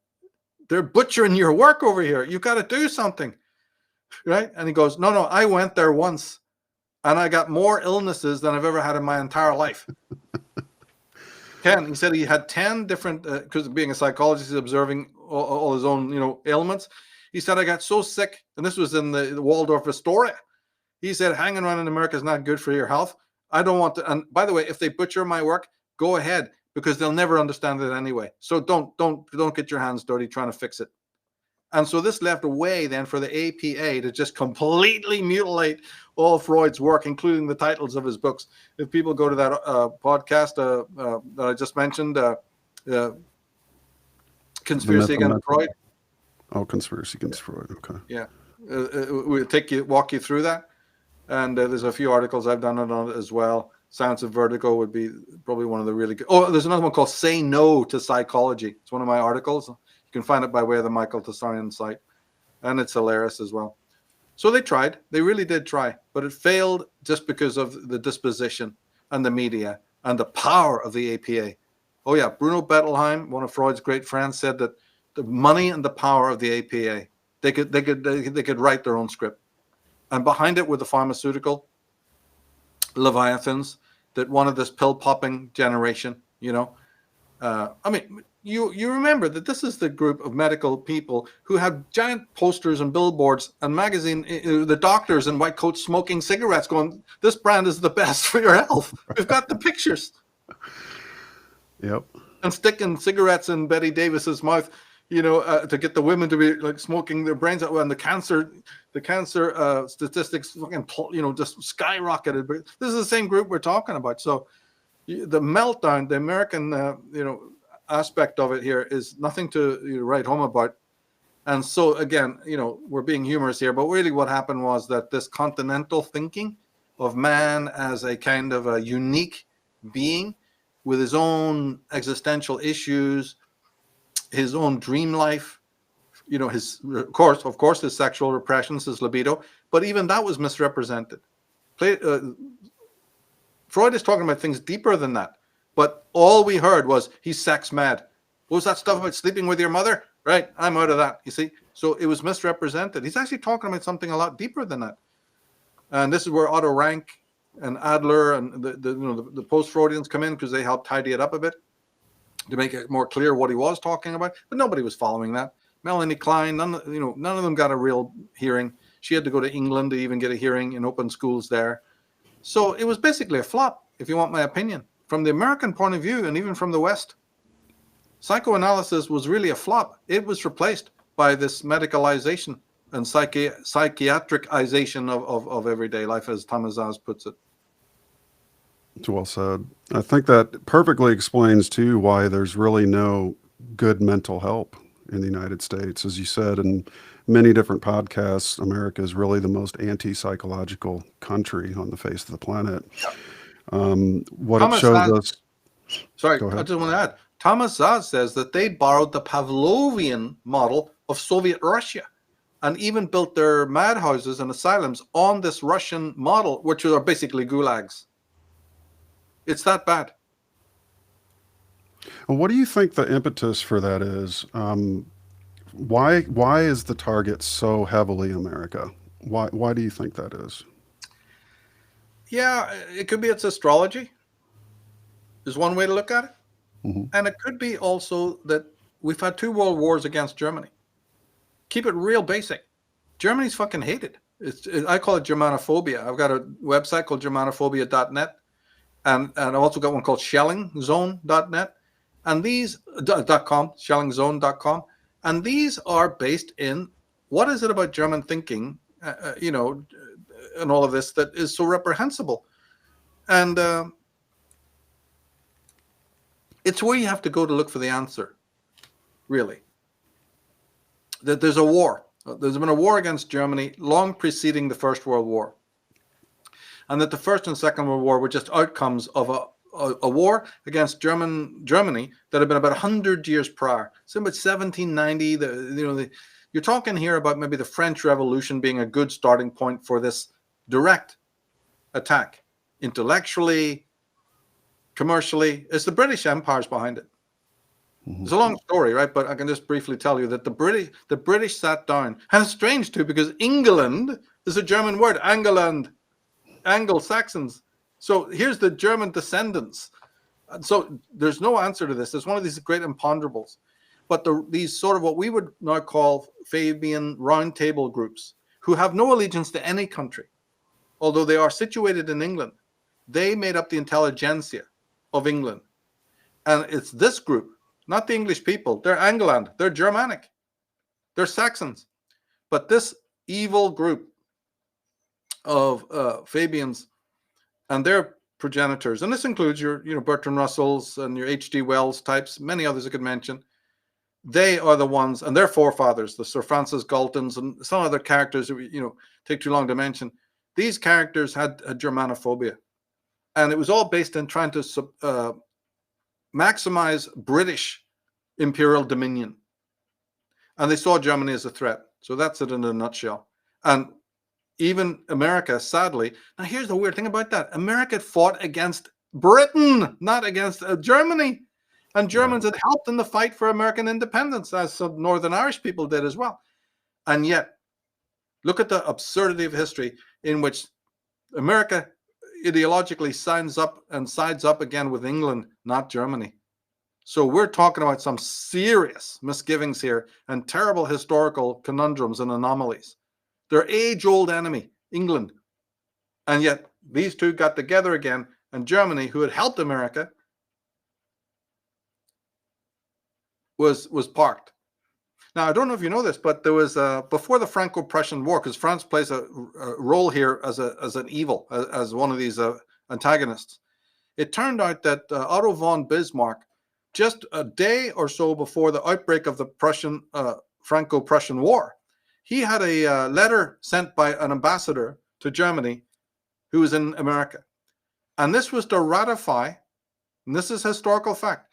they're butchering your work over here. You got to do something, right? And he goes, no, I went there once and I got more illnesses than I've ever had in my entire life. Ken, he said he had 10 different, because being a psychologist, he's observing all his own, ailments. He said, I got so sick, and this was in the Waldorf Astoria. He said, hanging around in America is not good for your health. I don't want to, and by the way, if they butcher my work, go ahead, because they'll never understand it anyway. So don't get your hands dirty trying to fix it. And so this left a way then for the APA to just completely mutilate all Freud's work, including the titles of his books. If people go to that podcast that I just mentioned, Conspiracy Against Freud. Oh, Conspiracy Against Freud. Okay. Yeah, we'll walk you through that. And there's a few articles I've done on it as well. Science of Vertigo would be probably one of the really good. Oh, there's another one called Say No to Psychology. It's one of my articles. You can find it by way of the Michael Tsarion site. And it's hilarious as well. So they tried. They really did try. But it failed just because of the disposition and the media and the power of the APA. Oh, yeah. Bruno Bettelheim, one of Freud's great friends, said that the money and the power of the APA, they could write their own script. And behind it were the pharmaceutical leviathans that wanted this pill-popping generation, I mean, you remember that this is the group of medical people who have giant posters and billboards and magazine, the doctors in white coats smoking cigarettes going, this brand is the best for your health. We've got the pictures. Yep. And sticking cigarettes in Betty Davis's mouth, to get the women to be like smoking their brains out, and the cancer statistics fucking, just skyrocketed. But this is the same group we're talking about. So the meltdown, the American, aspect of it here is nothing to write home about. And so again, we're being humorous here, but really what happened was that this continental thinking of man as a kind of a unique being with his own existential issues, his own dream life, his of course his sexual repressions, his libido, but even that was misrepresented. Freud is talking about things deeper than that, but all we heard was he's sex mad. What was that stuff about sleeping with your mother? Right, I'm out of that. You see, so it was misrepresented. He's actually talking about something a lot deeper than that, and this is where Otto Rank and Adler and the post-Freudians come in, because they helped tidy it up a bit to make it more clear what he was talking about, but nobody was following that. Melanie Klein, none of them got a real hearing. She had to go to England to even get a hearing in open schools there. So it was basically a flop, if you want my opinion, from the American point of view and even from the West. Psychoanalysis was really a flop. It was replaced by this medicalization and psychiatricization of everyday life, as Thomas Szasz puts it. It's well said. I think that perfectly explains, too, why there's really no good mental help in the United States. As you said in many different podcasts, America is really the most anti-psychological country on the face of the planet. What Thomas it shows Szasz, us... Sorry, I just want to add. Thomas Szasz says that they borrowed the Pavlovian model of Soviet Russia and even built their madhouses and asylums on this Russian model, which are basically gulags. It's that bad. Well, what do you think the impetus for that is? Why is the target so heavily America? Why do you think that is? Yeah, it could be it's astrology is one way to look at it. Hmm. And it could be also that we've had 2 world wars against Germany. Keep it real basic. Germany's fucking hated. I call it Germanophobia. I've got a website called germanophobia.net. And I've also got one called shellingzone.net. And these, .com, shellingzone.com. And these are based in what is it about German thinking, and all of this that is so reprehensible. And it's where you have to go to look for the answer, really. That there's a war. There's been a war against Germany long preceding the First World War. And that the First and Second World War were just outcomes of a war against Germany that had been about 100 years prior. So about 1790, you're talking here about maybe the French Revolution being a good starting point for this direct attack, intellectually, commercially. It's the British Empire's behind it. It's a long story, right? But I can just briefly tell you that the British sat down, and it's strange too, because England is a German word, England, Anglo-Saxons. So here's the German descendants. And so there's no answer to this. It's one of these great imponderables. But these sort of what we would now call Fabian roundtable groups, who have no allegiance to any country, although they are situated in England, they made up the intelligentsia of England. And it's this group, not the English people. They're Angland. They're Germanic. They're Saxons. But this evil group of Fabians and their progenitors, and this includes your Bertrand Russells and your H.G. Wells types, many others I could mention. They are the ones, and their forefathers, the Sir Francis Galtons and some other characters that take too long to mention. These characters had a Germanophobia, and it was all based in trying to maximize British imperial dominion, and they saw Germany as a threat. So that's it in a nutshell. And even America, sadly, now here's the weird thing about that: America fought against Britain, not against Germany. And Germans had helped in the fight for American independence, as some Northern Irish people did as well. And yet, look at the absurdity of history in which America ideologically sides up again with England, not Germany. So we're talking about some serious misgivings here and terrible historical conundrums and anomalies. Their age-old enemy, England. And yet, these two got together again, and Germany, who had helped America, was parked. Now, I don't know if you know this, but there was before the Franco-Prussian War, because France plays a role here as an evil, as one of these antagonists. It turned out that Otto von Bismarck, just a day or so before the outbreak of the Franco-Prussian War, he had a letter sent by an ambassador to Germany who was in America. And this was to ratify, and this is historical fact,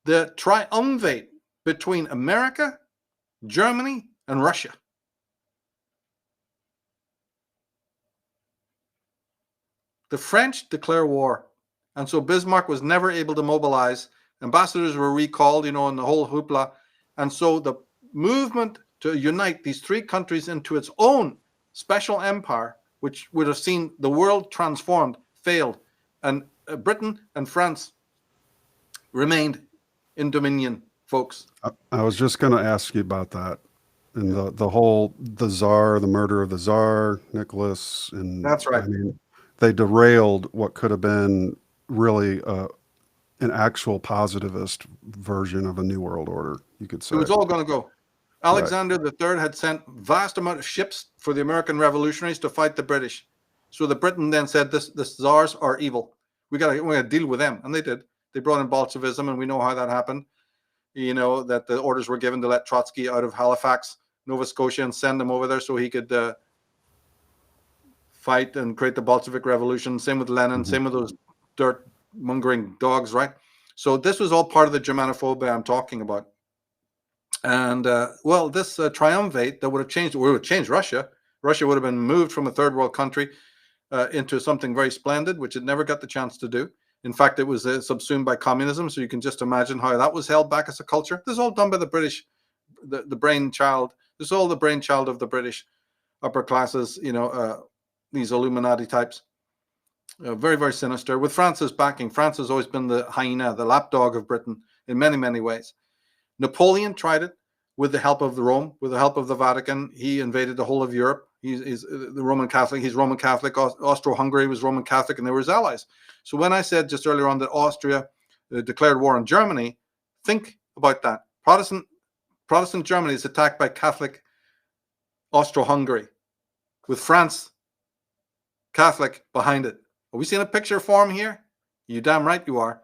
the triumvirate between America, Germany, and Russia. The French declare war. And so Bismarck was never able to mobilize. Ambassadors were recalled, and the whole hoopla. And so the movement to unite these three countries into its own special empire, which would have seen the world transformed, failed. And Britain and France remained in dominion, folks. I was just going to ask you about that, and the Tsar, the murder of the Tsar, Nicholas, and that's right. I mean, they derailed what could have been really an actual positivist version of a new world order, you could say. It was all going to go. Alexander III had sent vast amount of ships for the American revolutionaries to fight the British. So the Britain then said, the Tsars are evil. We got to deal with them, and they did. They brought in Bolshevism, and we know how that happened. That the orders were given to let Trotsky out of Halifax, Nova Scotia, and send him over there so he could fight and create the Bolshevik Revolution. Same with Lenin, same with those dirt-mongering dogs, right? So this was all part of the Germanophobia I'm talking about. And, this triumvirate that would have changed Russia. Russia would have been moved from a third world country into something very splendid, which it never got the chance to do. In fact, it was subsumed by communism, so you can just imagine how that was held back as a culture. This is all done by the British the brainchild. This is all the brainchild of the British upper classes, these Illuminati types. Very, very sinister. With France's backing, France has always been the hyena, the lapdog of Britain in many, many ways. Napoleon tried it with the help of Rome, with the help of the Vatican. He invaded the whole of Europe. He's the Roman Catholic. He's Roman Catholic. Austro-Hungary was Roman Catholic, and they were his allies. So when I said just earlier on that Austria declared war on Germany, think about that. Protestant Germany is attacked by Catholic Austro-Hungary, with France Catholic behind it. Are we seeing a picture form here? You damn right you are.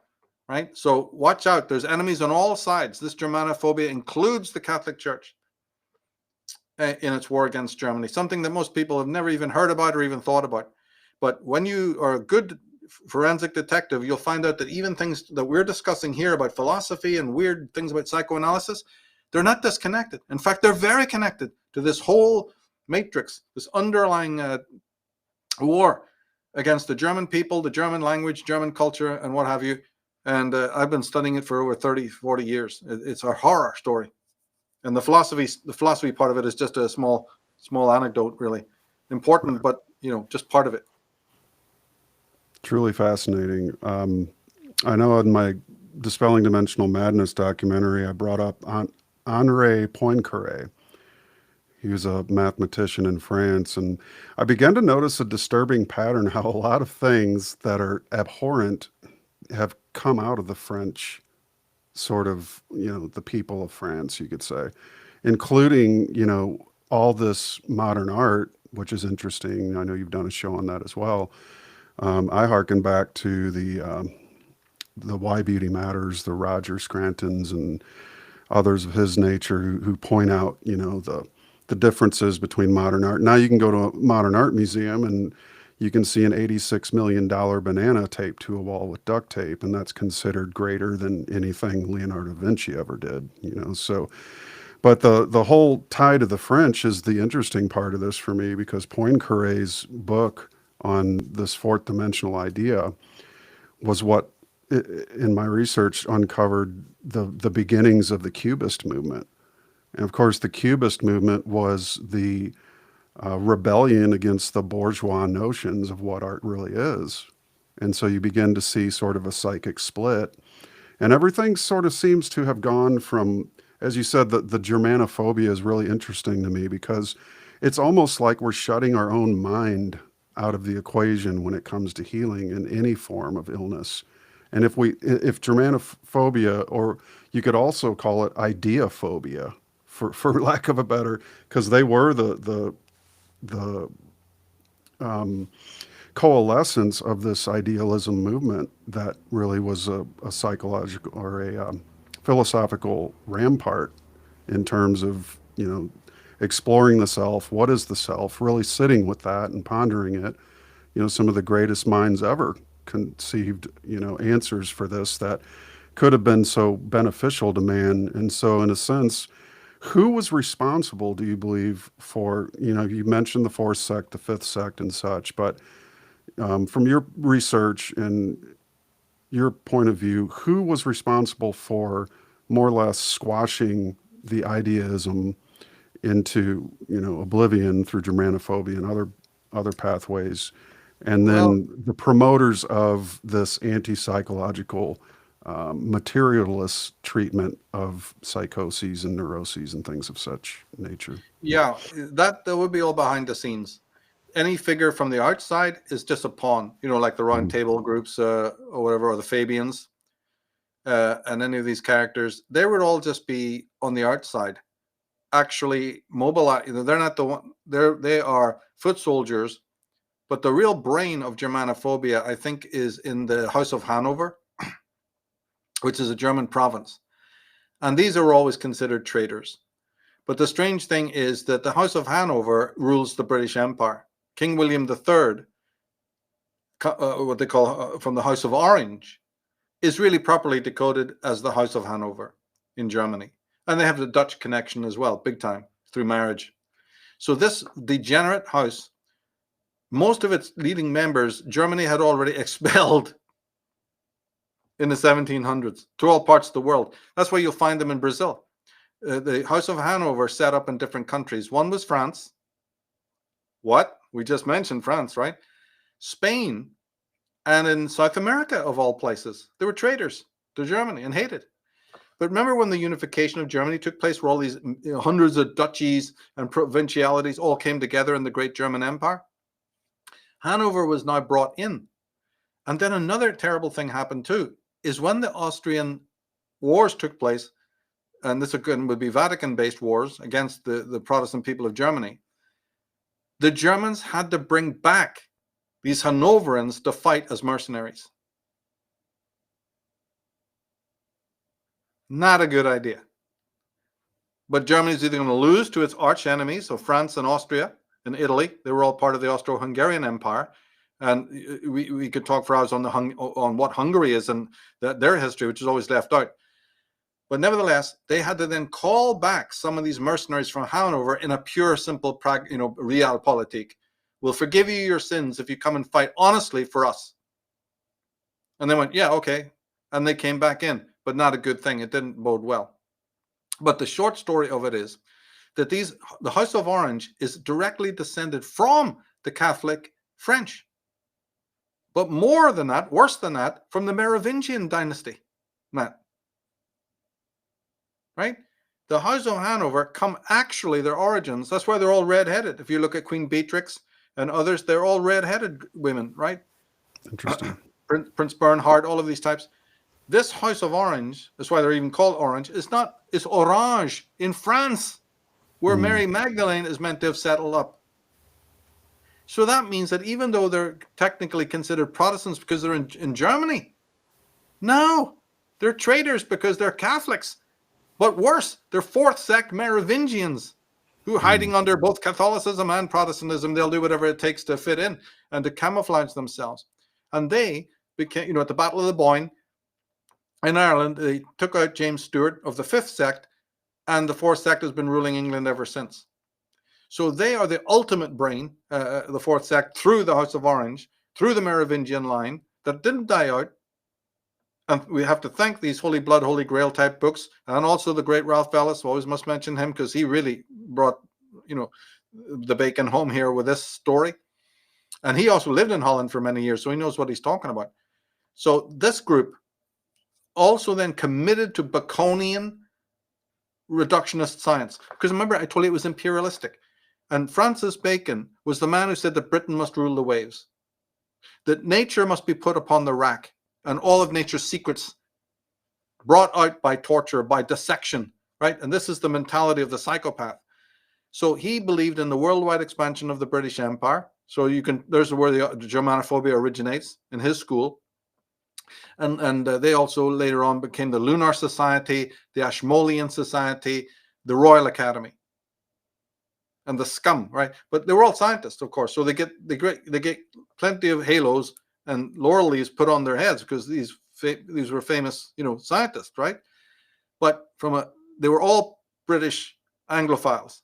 Right? So watch out. There's enemies on all sides. This Germanophobia includes the Catholic Church in its war against Germany, something that most people have never even heard about or even thought about. But when you are a good forensic detective, you'll find out that even things that we're discussing here about philosophy and weird things about psychoanalysis, they're not disconnected. In fact, they're very connected to this whole matrix, this underlying war against the German people, the German language, German culture, and what have you. And I've been studying it for over 30, 40 years. It's a horror story. And the philosophy part of it is just a small anecdote, really. Important, but, just part of it. Truly fascinating. I know in my Dispelling Dimensional Madness documentary, I brought up Henri Poincaré. He was a mathematician in France, and I began to notice a disturbing pattern, how a lot of things that are abhorrent have come out of the French sort of, the people of France, you could say, including, all this modern art, which is interesting. I know you've done a show on that as well. I hearken back to the Why Beauty Matters, the Roger Scrantons and others of his nature who point out, the differences between modern art. Now you can go to a modern art museum and you can see an $86 million banana taped to a wall with duct tape, and that's considered greater than anything Leonardo da Vinci ever did, so. But the whole tie to the French is the interesting part of this for me, because Poincaré's book on this fourth dimensional idea was what, in my research, uncovered the beginnings of the Cubist movement. And of course, the Cubist movement was the rebellion against the bourgeois notions of what art really is. And so you begin to see sort of a psychic split. And everything sort of seems to have gone from, as you said, the Germanophobia is really interesting to me, because it's almost like we're shutting our own mind out of the equation when it comes to healing in any form of illness. And if Germanophobia, or you could also call it ideaphobia, for lack of a better, because they were the coalescence of this idealism movement that really was a psychological or a philosophical rampart in terms of, exploring the self. What is the self? Really sitting with that and pondering it. Some of the greatest minds ever conceived, answers for this that could have been so beneficial to man. And so in a sense, who was responsible, do you believe, for, you mentioned the fourth sect, the fifth sect and such, but from your research and your point of view, who was responsible for more or less squashing the idealism into, oblivion through Germanophobia and other pathways? And then the promoters of this anti-psychological materialist treatment of psychoses and neuroses and things of such nature. Yeah, that would be all behind the scenes. Any figure from the outside is just a pawn, like the Round Table groups or whatever, or the Fabians, and any of these characters. They would all just be on the outside, actually mobilized. They're not the one. They are foot soldiers, but the real brain of Germanophobia, I think, is in the House of Hanover, which is a German province. And these are always considered traitors. But the strange thing is that the House of Hanover rules the British Empire. King William III, what they call from the House of Orange, is really properly decoded as the House of Hanover in Germany. And they have the Dutch connection as well, big time, through marriage. So this degenerate house, most of its leading members, Germany had already expelled in the 1700s to all parts of the world. That's why you'll find them in Brazil. the House of Hanover set up in different countries. One was France. What? We just mentioned France, right? Spain, and in South America, of all places. They were traitors to Germany and hated. But remember when the unification of Germany took place, where all these hundreds of duchies and provincialities all came together in the great German Empire? Hanover was now brought in. And then another terrible thing happened too, is when the Austrian wars took place, and this again would be Vatican-based wars against the Protestant people of Germany, the Germans had to bring back these Hanoverians to fight as mercenaries. Not a good idea. But Germany's either going to lose to its arch enemies, so France and Austria and Italy. They were all part of the Austro-Hungarian Empire. And we could talk for hours on what Hungary is and their history, which is always left out. But nevertheless, they had to then call back some of these mercenaries from Hanover in a pure, simple, realpolitik. We'll forgive you your sins if you come and fight honestly for us. And they went, yeah, okay. And they came back in, but not a good thing. It didn't bode well. But the short story of it is that the House of Orange is directly descended from the Catholic French. But more than that, worse than that, from the Merovingian dynasty, Matt. Right? The House of Hanover their origins, that's why they're all red-headed. If you look at Queen Beatrix and others, they're all red-headed women, right? Interesting. Prince Bernhard, all of these types. This House of Orange, that's why they're even called Orange, it's Orange in France, where Mary Magdalene is meant to have settled up. So that means that even though they're technically considered Protestants because they're in Germany, no, they're traitors because they're Catholics. But worse, they're fourth sect Merovingians who are hiding under both Catholicism and Protestantism. They'll do whatever it takes to fit in and to camouflage themselves. And they became, at the Battle of the Boyne in Ireland, they took out James Stewart of the fifth sect, and the fourth sect has been ruling England ever since. So they are the ultimate brain, the fourth sect, through the House of Orange, through the Merovingian line that didn't die out. And we have to thank these Holy Blood, Holy Grail type books, and also the great Ralph Bellis. Always must mention him because he really brought, the bacon home here with this story. And he also lived in Holland for many years, so he knows what he's talking about. So this group also then committed to Baconian reductionist science. Because remember, I told you it was imperialistic. And Francis Bacon was the man who said that Britain must rule the waves, that nature must be put upon the rack, and all of nature's secrets brought out by torture, by dissection, right? And this is the mentality of the psychopath. So he believed in the worldwide expansion of the British Empire. So there's where the Germanophobia originates, in his school. And they also later on became the Lunar Society, the Ashmolean Society, the Royal Academy, and the scum, right? But they were all scientists, of course. So they get plenty of halos and laurel leaves put on their heads because these were famous, scientists, right? But they were all British Anglophiles,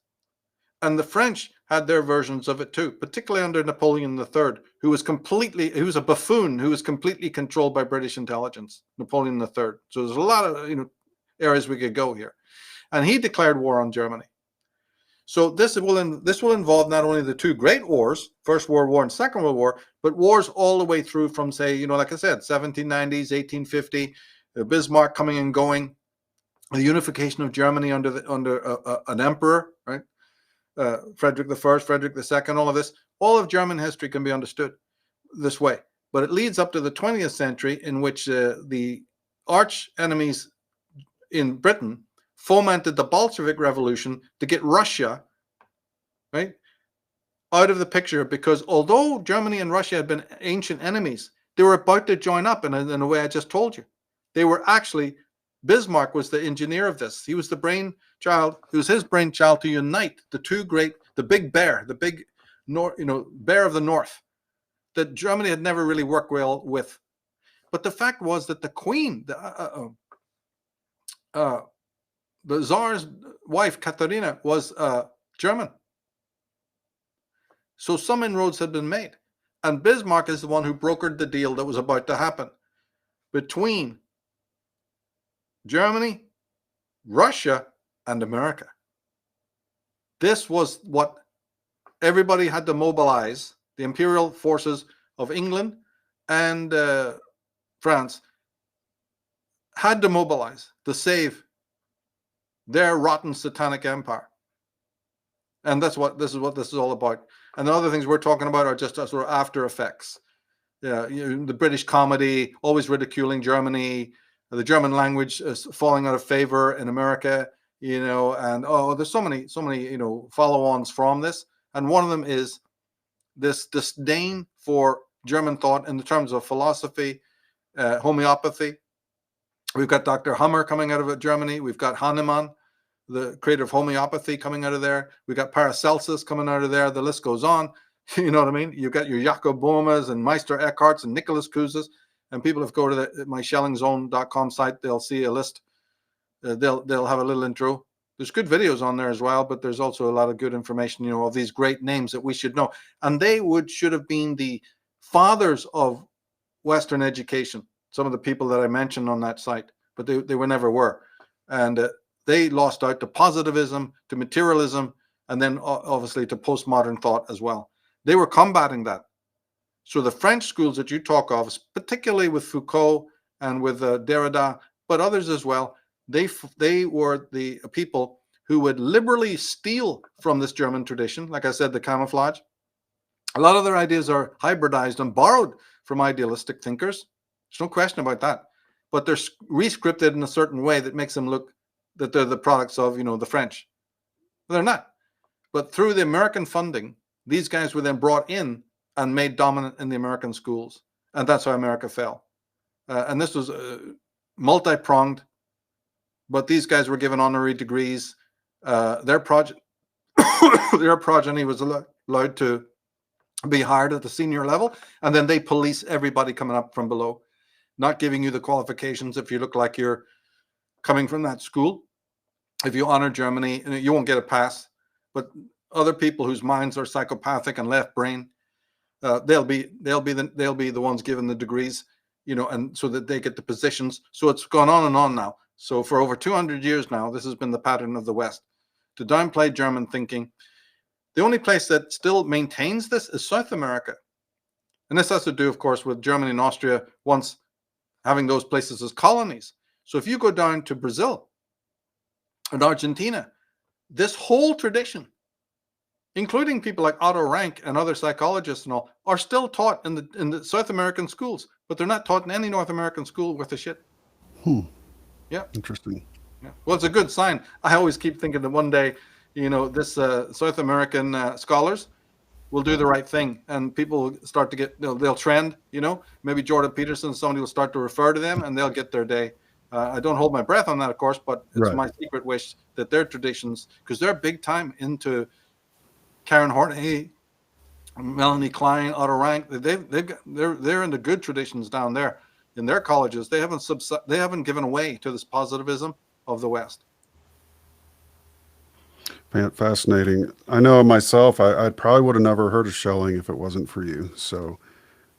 and the French had their versions of it too, particularly under Napoleon III, who was a buffoon who was completely controlled by British intelligence. Napoleon III. So there's a lot of areas we could go here, and he declared war on Germany. So this will involve not only the two great wars, First World War and Second World War, but wars all the way through from, say, like I said, 1790s, 1850, Bismarck coming and going, the unification of Germany under an emperor, right? Frederick I, Frederick II, all of German history can be understood this way. But it leads up to the 20th century, in which the arch enemies in Britain fomented the Bolshevik Revolution to get Russia, right, out of the picture, because although Germany and Russia had been ancient enemies, they were about to join up in a way I just told you. They were actually, Bismarck was the engineer of this. He was the brainchild, it was his brainchild to unite the big bear, the big bear of the North, that Germany had never really worked well with. But the fact was that the Queen, the Tsar's wife, Katharina, was German. So some inroads had been made. And Bismarck is the one who brokered the deal that was about to happen between Germany, Russia, and America. This was what everybody had to mobilize, the imperial forces of England and France had to mobilize to save their rotten satanic empire. And this is what this is all about. And the other things we're talking about are just sort of after effects. Yeah, the British comedy, always ridiculing Germany, the German language is falling out of favor in America, and there's so many, follow-ons from this. And one of them is this disdain for German thought in the terms of philosophy, homeopathy. We've got Dr. Hummer coming out of Germany. We've got Hahnemann, the creator of homeopathy, coming out of there. We've got Paracelsus coming out of there. The list goes on. You know what I mean? You've got your Jakob Boehmers and Meister Eckharts and Nicholas Kuzes. And people, if go to my schellingzone.com site, they'll see a list. They'll have a little intro. There's good videos on there as well, but there's also a lot of good information, of these great names that we should know. And they should have been the fathers of Western education, some of the people that I mentioned on that site, but they were never were. And they lost out to positivism, to materialism, and then obviously to postmodern thought as well. They were combating that. So the French schools that you talk of, particularly with Foucault and with Derrida, but others as well, they were the people who would liberally steal from this German tradition. Like I said, the camouflage. A lot of their ideas are hybridized and borrowed from idealistic thinkers. There's no question about that. But they're re-scripted in a certain way that makes them look that they're the products of, the French. They're not. But through the American funding, these guys were then brought in and made dominant in the American schools. And that's how America fell. And this was multi-pronged, but these guys were given honorary degrees. Their progeny was allowed to be hired at the senior level, and then they police everybody coming up from below, not giving you the qualifications if you look like you're coming from that school. If you honor Germany, you won't get a pass. But other people whose minds are psychopathic and left brain, they'll be the ones given the degrees, and so that they get the positions. So it's gone on and on now. So for over 200 years now, this has been the pattern of the West to downplay German thinking. The only place that still maintains this is South America. And this has to do, of course, with Germany and Austria once having those places as colonies. So if you go down to Brazil and Argentina, this whole tradition, including people like Otto Rank and other psychologists and all, are still taught in the South American schools, but they're not taught in any North American school worth a shit. Yeah. Interesting. Yeah. Well, it's a good sign. I always keep thinking that one day, this South American scholars will do the right thing, and people will start to get, they'll trend, maybe Jordan Peterson, somebody will start to refer to them and they'll get their day. I don't hold my breath on that, of course, but it's my secret wish that their traditions, because they're big time into Karen Horney, Melanie Klein, Otto Rank. They're into good traditions down there in their colleges. They haven't given away to this positivism of the West. Fascinating. I know myself, I probably would have never heard of Schelling if it wasn't for you. So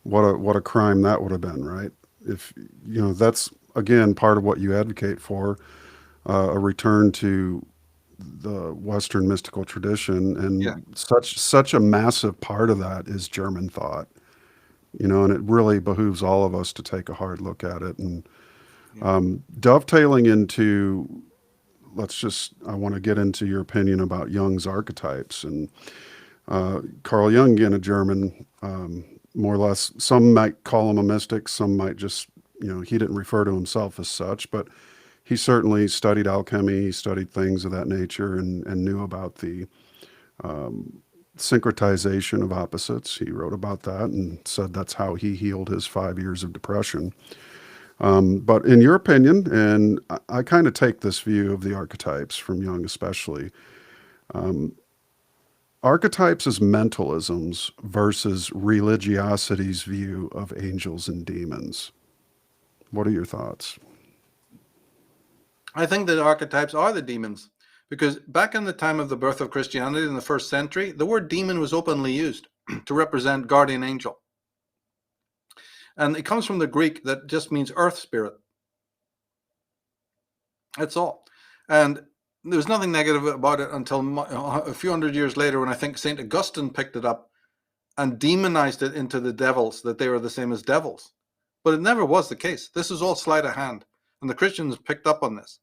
what a crime that would have been, right? If, that's, again, part of what you advocate for, a return to the Western mystical tradition. And such a massive part of that is German thought, and it really behooves all of us to take a hard look at it. And dovetailing into, I want to get into your opinion about Jung's archetypes. And Carl Jung, again, a German, more or less, some might call him a mystic, some might just, he didn't refer to himself as such, but he certainly studied alchemy, he studied things of that nature, and knew about the syncretization of opposites. He wrote about that and said that's how he healed his 5 years of depression. But in your opinion, and I kind of take this view of the archetypes from Jung especially, archetypes as mentalisms versus religiosity's view of angels and demons. What are your thoughts? I think that archetypes are the demons, because back in the time of the birth of Christianity in the 1st century, the word demon was openly used to represent guardian angel. And it comes from the Greek that just means earth spirit. That's all. And there was nothing negative about it until a few hundred years later, when I think St. Augustine picked it up and demonized it into the devils, that they were the same as devils. But it never was the case. This is all sleight of hand, and the Christians picked up on this.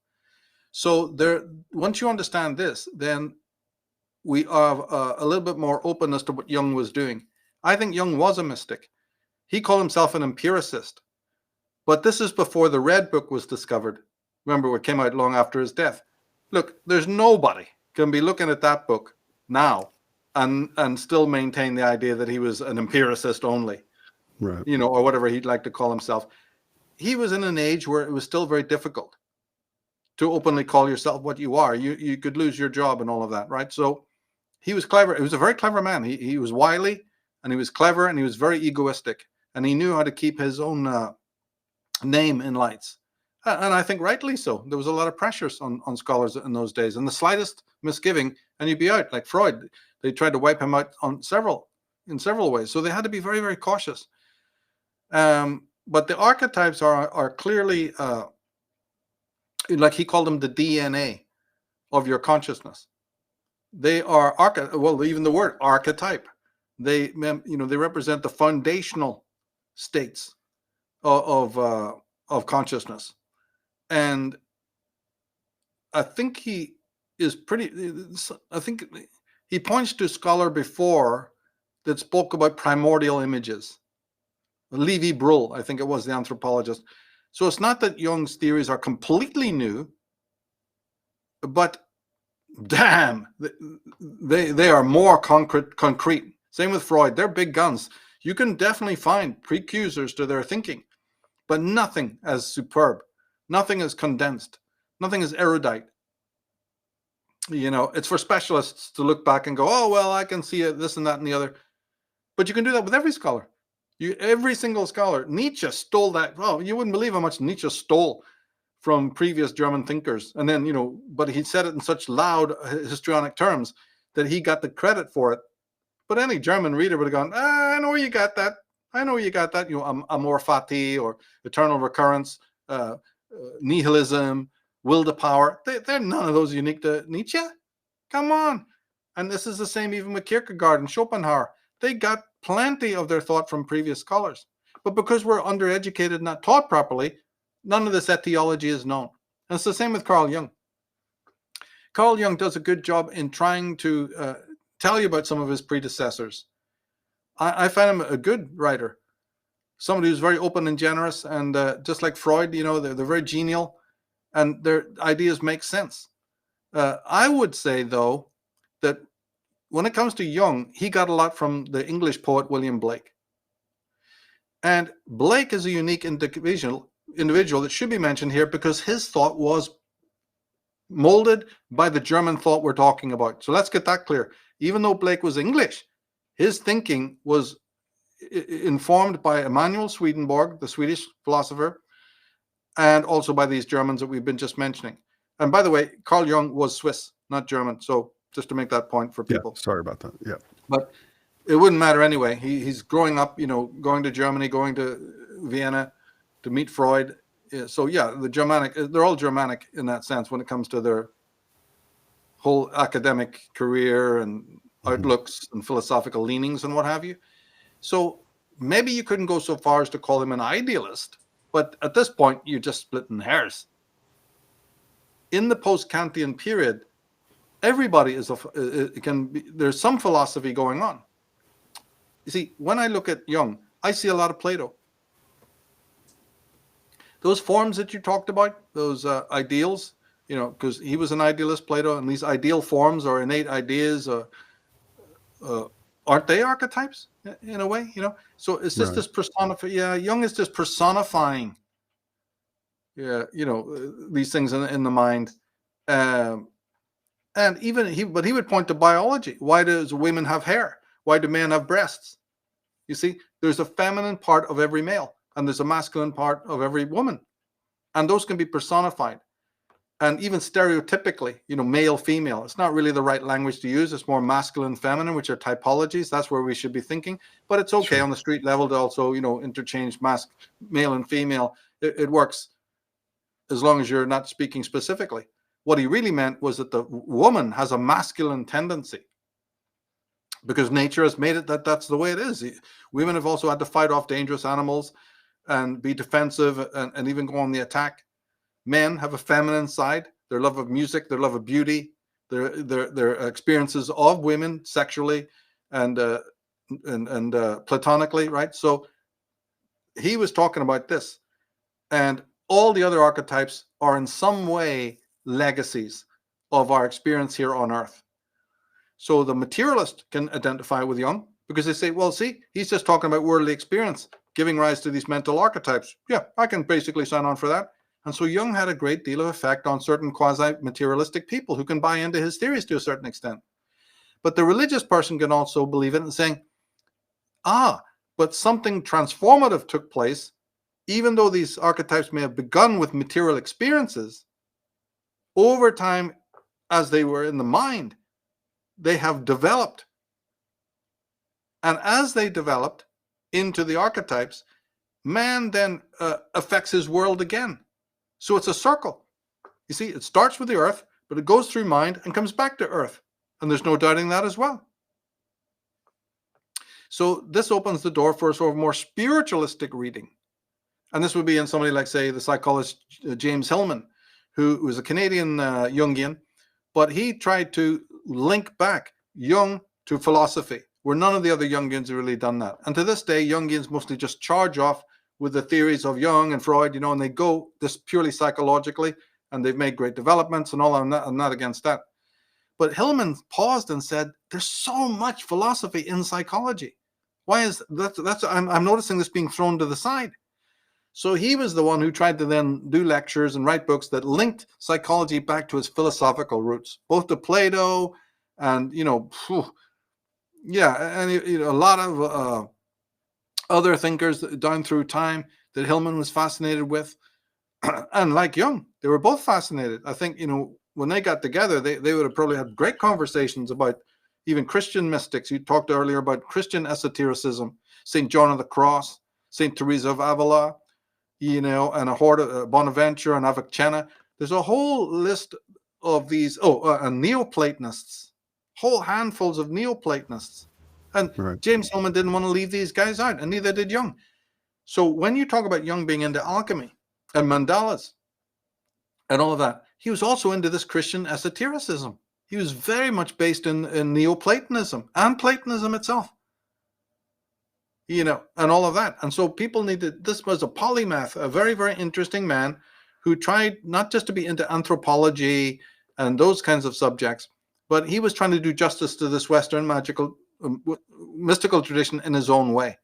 So there, once you understand this, then we have a little bit more openness to what Jung was doing. I think Jung was a mystic. He called himself an empiricist. But this is before the Red Book was discovered. Remember, what came out long after his death. Look, there's nobody can be looking at that book now and still maintain the idea that he was an empiricist only, Right. you know, or whatever he'd like to call himself. He was in an age where it was still very difficult to openly call yourself what you are. You could lose your job and all of that, right? So he was clever. He was a very clever man. He was wily, and he was clever, and he was very egoistic, and he knew how to keep his own name in lights. And I think rightly so. There was a lot of pressures on scholars in those days, and the slightest misgiving and you'd be out. Like Freud, they tried to wipe him out in several ways. So they had to be very, very cautious. But the archetypes are clearly, like he called them, the DNA of your consciousness. They are well, even the word archetype. They represent the foundational states of consciousness. And I think he points to a scholar before that spoke about primordial images. Levi Bruhl, I think it was, the anthropologist. So it's not that Jung's theories are completely new, but damn, they are more concrete. Same with Freud. They're big guns. You can definitely find precursors to their thinking, but nothing as superb, nothing as condensed, nothing as erudite. You know, it's for specialists to look back and go, oh, well, I can see this and that and the other. But you can do that with every scholar. Every single scholar. Nietzsche stole that. Oh, you wouldn't believe how much Nietzsche stole from previous German thinkers. And then, but he said it in such loud histrionic terms that he got the credit for it. But any German reader would have gone, I know you got that. I know you got that. Amor fati, or eternal recurrence, nihilism, will to power. They're none of those unique to Nietzsche. Come on. And this is the same even with Kierkegaard and Schopenhauer. They got plenty of their thought from previous scholars. But because we're undereducated, not taught properly, none of this etiology is known. And it's the same with Carl Jung. Carl Jung does a good job in trying to tell you about some of his predecessors. I find him a good writer, somebody who's very open and generous, and just like Freud, they're very genial, and their ideas make sense. I would say, though, that when it comes to Jung, he got a lot from the English poet William Blake. And Blake is a unique individual that should be mentioned here because his thought was molded by the German thought we're talking about. So let's get that clear. Even though Blake was English, his thinking was informed by Emanuel Swedenborg, the Swedish philosopher, and also by these Germans that we've been just mentioning. And by the way, Carl Jung was Swiss, not German. So just to make that point for people. Yeah, sorry about that. Yeah. But it wouldn't matter anyway. He's growing up, going to Germany, going to Vienna to meet Freud. So yeah, they're all Germanic in that sense when it comes to their whole academic career and outlooks and philosophical leanings and what have you. So maybe you couldn't go so far as to call him an idealist, but at this point, you're just splitting hairs. In the post-Kantian period, everybody there's some philosophy going on. You see, when I look at Jung, I see a lot of Plato. Those forms that you talked about, those ideals, because he was an idealist, Plato, and these ideal forms or innate ideas, aren't they archetypes in a way? So it's just this personification. Yeah, Jung is just personifying. Yeah, these things in the mind. And even he would point to biology. Why does women have hair? Why do men have breasts? You see, there's a feminine part of every male, and there's a masculine part of every woman, and those can be personified. And even stereotypically, male, female. It's not really the right language to use. It's more masculine, feminine, which are typologies. That's where we should be thinking. But it's okay on the street level to also, interchange male and female. It works as long as you're not speaking specifically. What he really meant was that the woman has a masculine tendency, because nature has made it that that's the way it is. Women have also had to fight off dangerous animals and be defensive and even go on the attack. Men have a feminine side, their love of music, their love of beauty, their experiences of women sexually and platonically, right? So he was talking about this, and all the other archetypes are in some way legacies of our experience here on Earth. So the materialist can identify with Jung because they say, well, see, he's just talking about worldly experience, giving rise to these mental archetypes. Yeah, I can basically sign on for that. And so Jung had a great deal of effect on certain quasi-materialistic people who can buy into his theories to a certain extent. But the religious person can also believe it and saying, but something transformative took place. Even though these archetypes may have begun with material experiences, over time, as they were in the mind, they have developed. And as they developed into the archetypes, man then affects his world again. So it's a circle. You see, it starts with the earth, but it goes through mind and comes back to earth. And there's no doubting that as well. So this opens the door for a sort of more spiritualistic reading. And this would be in somebody like, say, the psychologist James Hillman, who was a Canadian Jungian, but he tried to link back Jung to philosophy, where none of the other Jungians have really done that. And to this day, Jungians mostly just charge off with the theories of Jung and Freud, and they go this purely psychologically, and they've made great developments and all. I'm not against that. But Hillman paused and said, there's so much philosophy in psychology. Why is that? I'm noticing this being thrown to the side. So he was the one who tried to then do lectures and write books that linked psychology back to its philosophical roots, both to Plato and, and a lot of other thinkers down through time that Hillman was fascinated with. And like Jung, they were both fascinated. I think, when they got together, they would have probably had great conversations about even Christian mystics. You talked earlier about Christian esotericism, St. John of the Cross, St. Teresa of Avila, and a horde of Bonaventure and Avicenna. There's a whole list of these, and Neoplatonists, whole handfuls of Neoplatonists. And right. James Hillman didn't want to leave these guys out, and neither did Jung. So when you talk about Jung being into alchemy and mandalas and all of that, he was also into this Christian esotericism. He was very much based in Neoplatonism and Platonism itself. And all of that. And so people this was a polymath, a very, very interesting man who tried not just to be into anthropology and those kinds of subjects, but he was trying to do justice to this Western mystical tradition in his own way.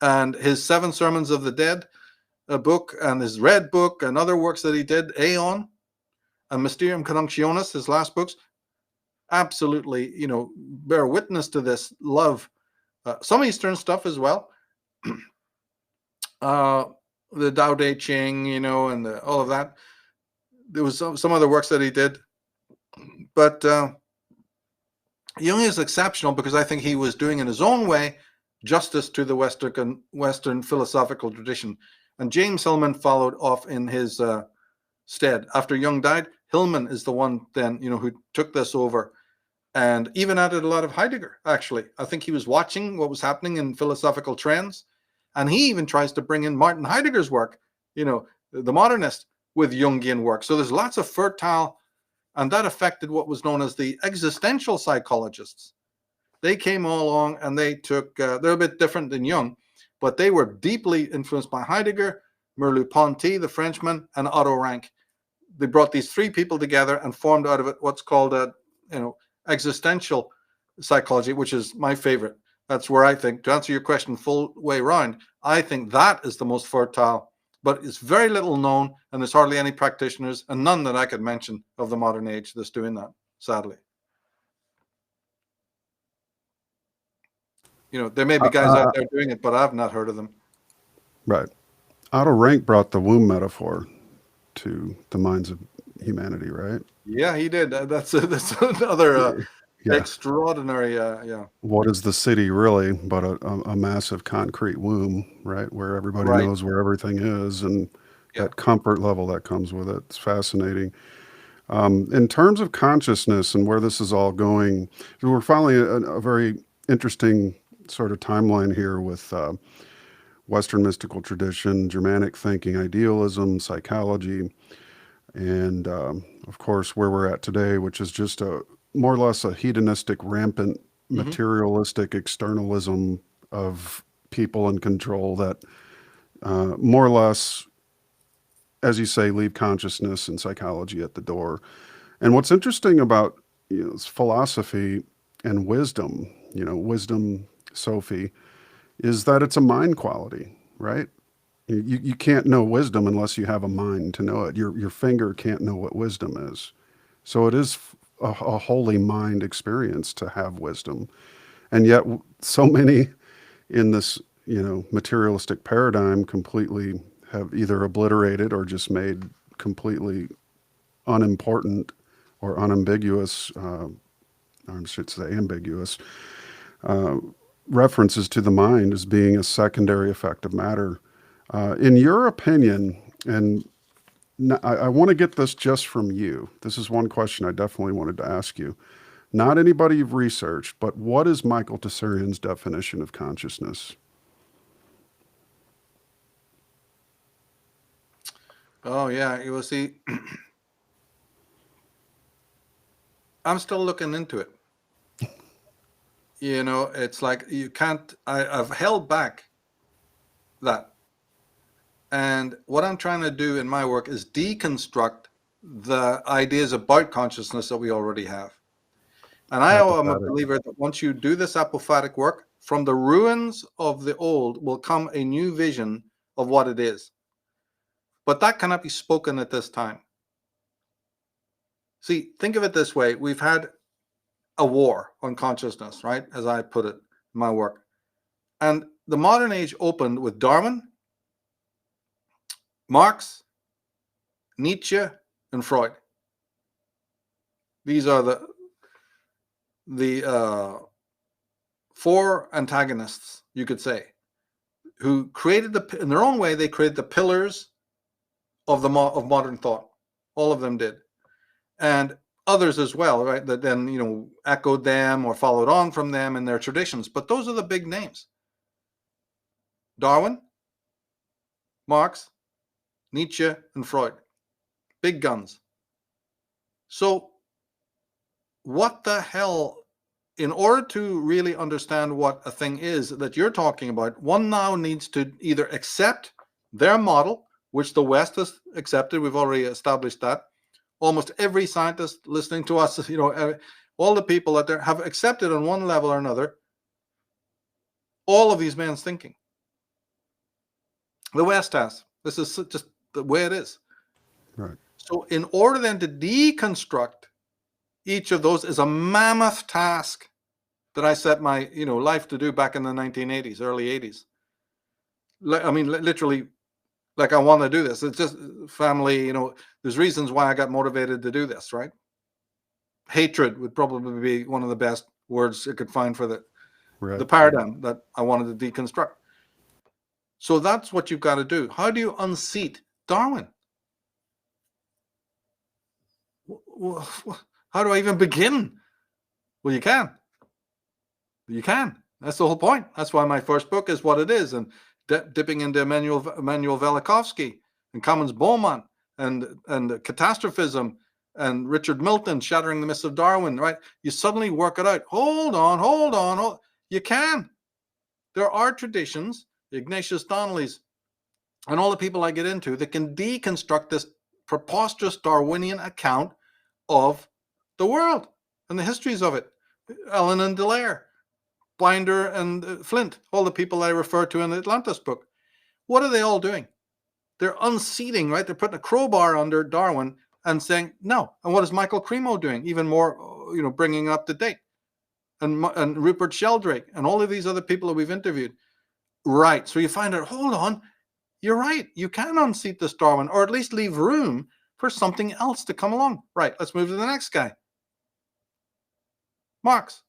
And his 7 Sermons of the Dead book and his Red Book and other works that he did, Aeon and Mysterium Conjunctionis, his last books, absolutely, bear witness to this love. Some Eastern stuff as well. The Tao Te Ching, and all of that. There was some other works that he did. But Jung is exceptional because I think he was doing in his own way justice to the Western philosophical tradition. And James Hillman followed off in his stead. After Jung died, Hillman is the one then, who took this over. And even added a lot of Heidegger, actually. I think he was watching what was happening in philosophical trends. And he even tries to bring in Martin Heidegger's work, the modernist, with Jungian work. So there's lots of fertile, and that affected what was known as the existential psychologists. They came all along and they took, they're a bit different than Jung, but they were deeply influenced by Heidegger, Merleau-Ponty, the Frenchman, and Otto Rank. They brought these 3 people together and formed out of it what's called existential psychology, which is my favorite. That's where I think, to answer your question full way round, I think that is the most fertile, but it's very little known, and there's hardly any practitioners, and none that I could mention of the modern age that's doing that, sadly. There may be guys out there doing it, but I've not heard of them. Right. Otto Rank brought the womb metaphor to the minds of humanity, right? Yeah, he did. That's another extraordinary. What is the city really but a massive concrete womb, right? Where everybody knows where everything is, and that comfort level that comes with it. It's fascinating. In terms of consciousness and where this is all going, we're following a very interesting sort of timeline here with Western mystical tradition, Germanic thinking, idealism, psychology, and of course where we're at today, which is just a more or less a hedonistic, rampant, materialistic externalism of people in control that more or less, as you say, leave consciousness and psychology at the door. And what's interesting about philosophy and wisdom, wisdom, Sophie, is that it's a mind quality, right? You can't know wisdom unless you have a mind to know it. Your finger can't know what wisdom is. So it is a wholly mind experience to have wisdom. And yet so many in this, materialistic paradigm completely have either obliterated or just made completely unimportant or unambiguous, or I should say ambiguous, references to the mind as being a secondary effect of matter. In your opinion, and I want to get this just from you. This is one question I definitely wanted to ask you. Not anybody you've researched, but what is Michael Tsarion's definition of consciousness? Oh, yeah. You will see, I'm still looking into it. It's like you can't, I've held back that. And what I'm trying to do in my work is deconstruct the ideas about consciousness that we already have. And I am a believer that once you do this apophatic work, from the ruins of the old will come a new vision of what it is. But that cannot be spoken at this time. See, think of it this way. We've had a war on consciousness, right? As I put it in my work. And the modern age opened with Darwin, Marx, Nietzsche, and Freud. These are the four antagonists, you could say, who created in their own way, they created the pillars of modern thought. All of them did. And others as well, right? That then, echoed them or followed on from them in their traditions. But those are the big names. Darwin, Marx, Nietzsche, and Freud. Big guns. So what the hell, in order to really understand what a thing is that you're talking about, one now needs to either accept their model, which the West has accepted. We've already established that. Almost every scientist listening to us, all the people out there have accepted on one level or another all of these men's thinking. The West has. This is just the way it is. Right. So in order then to deconstruct each of those is a mammoth task that I set my life to do back in the 1980s, early 80s. I mean, literally, like I want to do this. It's just family, there's reasons why I got motivated to do this, right? Hatred would probably be one of the best words I could find for the paradigm that I wanted to deconstruct. So that's what you've got to do. How do you unseat Darwin? How do I even begin? Well, you can. You can. That's the whole point. That's why my first book is what it is, and dipping into Emmanuel Velikovsky and Commons Beaumont and catastrophism and Richard Milton, Shattering the Myths of Darwin, right? You suddenly work it out. Hold on. You can. There are traditions, Ignatius Donnelly's, and all the people I get into that can deconstruct this preposterous Darwinian account of the world and the histories of it. Ellen and Dallaire, Binder and Flint, all the people I refer to in the Atlantis book. What are they all doing? They're unseating, right? They're putting a crowbar under Darwin and saying no. And what is Michael Cremo doing? Even more, bringing up to date. And Rupert Sheldrake and all of these other people that we've interviewed. Right. So you find out, hold on, you're right. You can unseat this Darwin, or at least leave room for something else to come along. Right. Let's move to the next guy. Marx.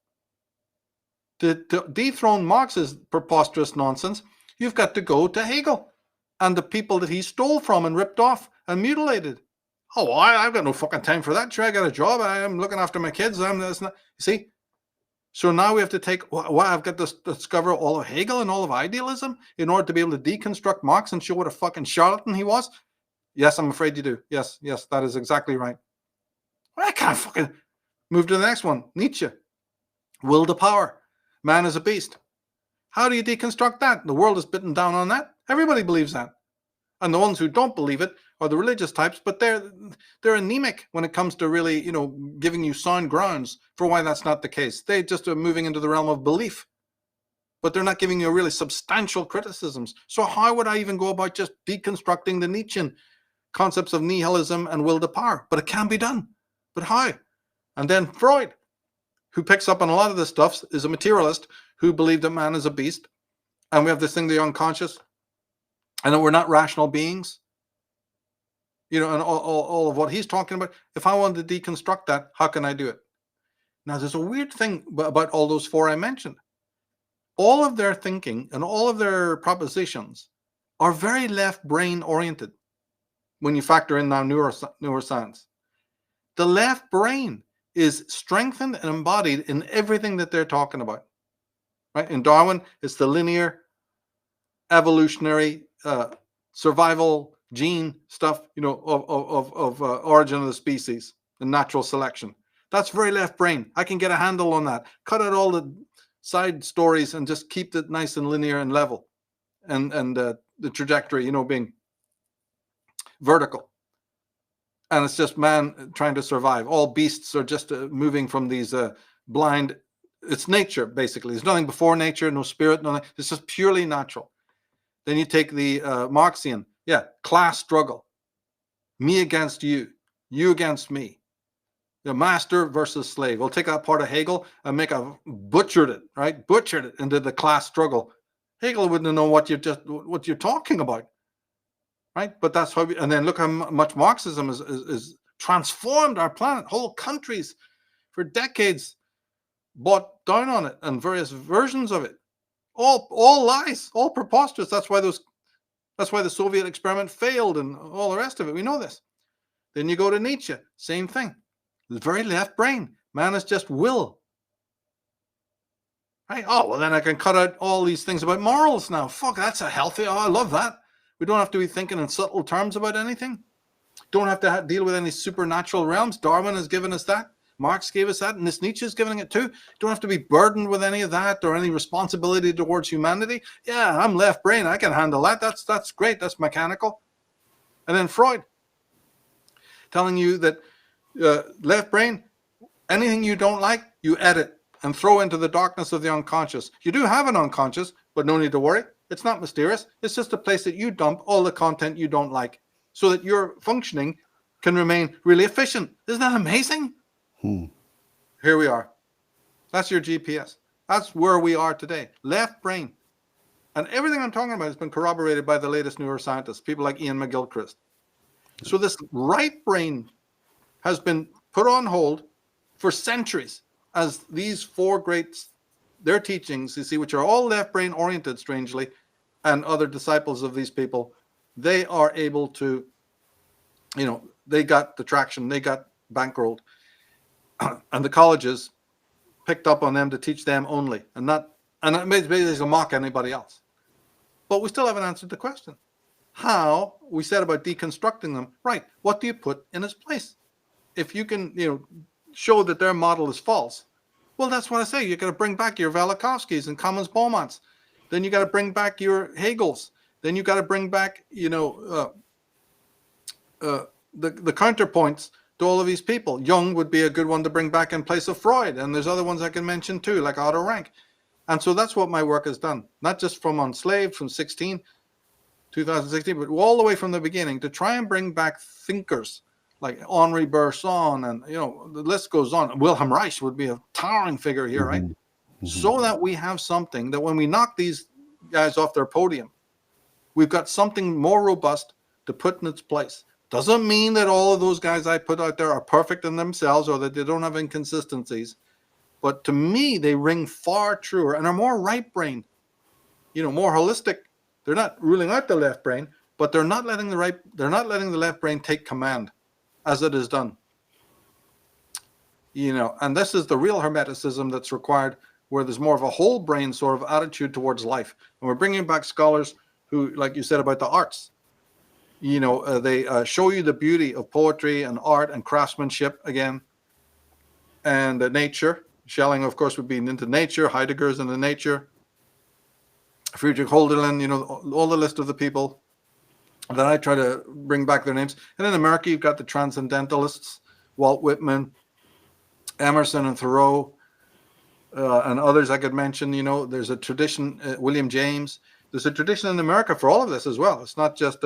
To dethrone Marx's preposterous nonsense, you've got to go to Hegel and the people that he stole from and ripped off and mutilated. Oh, well, I've got no fucking time for that. Sure, I got a job. I'm looking after my kids. That's not, you see? So now we have to take, well, I've got to discover all of Hegel and all of idealism in order to be able to deconstruct Marx and show what a fucking charlatan he was. Yes, I'm afraid you do. Yes, that is exactly right. I can't fucking move to the next one. Nietzsche. Will to power. Man is a beast. How do you deconstruct that? The world is bitten down on that. Everybody believes that. And the ones who don't believe it are the religious types, but they're anemic when it comes to really, giving you sound grounds for why that's not the case. They just are moving into the realm of belief, but they're not giving you really substantial criticisms. So how would I even go about just deconstructing the Nietzschean concepts of nihilism and will to power? But it can be done. But how? And then Freud, who picks up on a lot of this stuff, is a materialist who believed that man is a beast. And we have this thing, the unconscious, and that we're not rational beings. And all of what he's talking about. If I wanted to deconstruct that, how can I do it? Now, there's a weird thing about all those four I mentioned. All of their thinking and all of their propositions are very left brain oriented when you factor in now neuroscience. The left brain is strengthened and embodied in everything that they're talking about. Right? In Darwin, it's the linear, evolutionary, survival gene stuff, of origin of the species and natural selection. That's very left brain. I can get a handle on that. Cut out all the side stories and just keep it nice and linear and level, and the trajectory, being vertical. And it's just man trying to survive. All beasts are just moving from these blind. It's nature, basically. There's nothing before nature, no spirit, nothing. It's just purely natural. Then you take the Marxian, class struggle. Me against you, you against me. The master versus slave. We'll take that part of Hegel and butchered it into the class struggle. Hegel wouldn't know what you're talking about. Right? But that's how and then look how much Marxism is transformed our planet. Whole countries for decades bought down on it and various versions of it. All lies, all preposterous. That's why the Soviet experiment failed and all the rest of it. We know this. Then you go to Nietzsche, same thing. The very left brain. Man is just will. Right? Oh, well, then I can cut out all these things about morals now. Fuck, that's a healthy. Oh, I love that. We don't have to be thinking in subtle terms about anything. Don't have to deal with any supernatural realms. Darwin has given us that. Marx gave us that, and this Nietzsche is giving it too. Don't have to be burdened with any of that or any responsibility towards humanity. Yeah, I'm left brain. I can handle that. That's great. That's mechanical. And then Freud telling you that left brain, anything you don't like, you edit and throw into the darkness of the unconscious. You do have an unconscious, but no need to worry. It's not mysterious. It's just a place that you dump all the content you don't like so that your functioning can remain really efficient. Isn't that amazing? Here we are. That's your GPS. That's where we are today. Left brain. And everything I'm talking about has been corroborated by the latest neuroscientists, people like Ian McGilchrist. So this right brain has been put on hold for centuries as these four greats, their teachings, you see, which are all left brain oriented, strangely, and other disciples of these people, they are able to, they got the traction, they got bankrolled. And the colleges picked up on them to teach them only, and it basically to mock anybody else. But we still haven't answered the question. How we said about deconstructing them, right? What do you put in its place? If you can, show that their model is false, well, that's what I say. You got to bring back your Velikovskys and Commons Beaumonts. Then you got to bring back your Hegels. Then you got to bring back, the counterpoints to all of these people. Jung would be a good one to bring back in place of Freud. And there's other ones I can mention too, like Otto Rank. And so that's what my work has done. Not just from Enslaved from 2016, but all the way from the beginning to try and bring back thinkers like Henri Bergson and, the list goes on. Wilhelm Reich would be a towering figure here, right? Mm-hmm. So that we have something that when we knock these guys off their podium, we've got something more robust to put in its place. Doesn't mean that all of those guys I put out there are perfect in themselves or that they don't have inconsistencies. But to me, they ring far truer and are more right-brained, more holistic. They're not ruling out the left brain, but they're not letting the left brain take command. as it is done. And this is the real hermeticism that's required, where there's more of a whole brain sort of attitude towards life. And we're bringing back scholars who, like you said about the arts, they show you the beauty of poetry and art and craftsmanship again, and nature. Schelling, of course, would be into nature. Heidegger's into nature. Friedrich Hölderlin, all the list of the people that I try to bring back their names. And in America, you've got the transcendentalists, Walt Whitman, Emerson and Thoreau, and others I could mention. There's a tradition, William James. There's a tradition in America for all of this as well. It's not just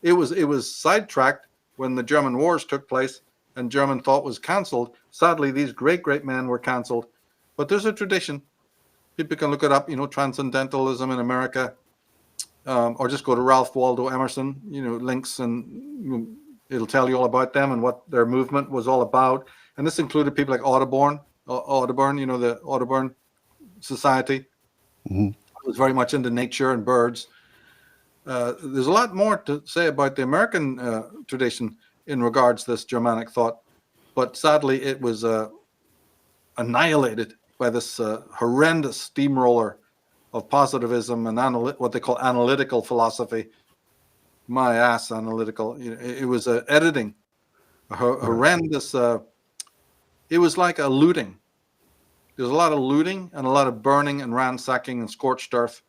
it was sidetracked when the German wars took place and German thought was canceled. Sadly, these great men were canceled. But there's a tradition. People can look it up, transcendentalism in America, or just go to Ralph Waldo Emerson, links, and it'll tell you all about them and what their movement was all about. And this included people like Audubon, the Audubon Society. Mm-hmm. It was very much into nature and birds. There's a lot more to say about the American tradition in regards to this Germanic thought, but sadly it was annihilated by this horrendous steamroller of positivism and what they call analytical philosophy. My ass, analytical. It was editing, a horrendous. It was like a looting. There's a lot of looting and a lot of burning and ransacking and scorched earth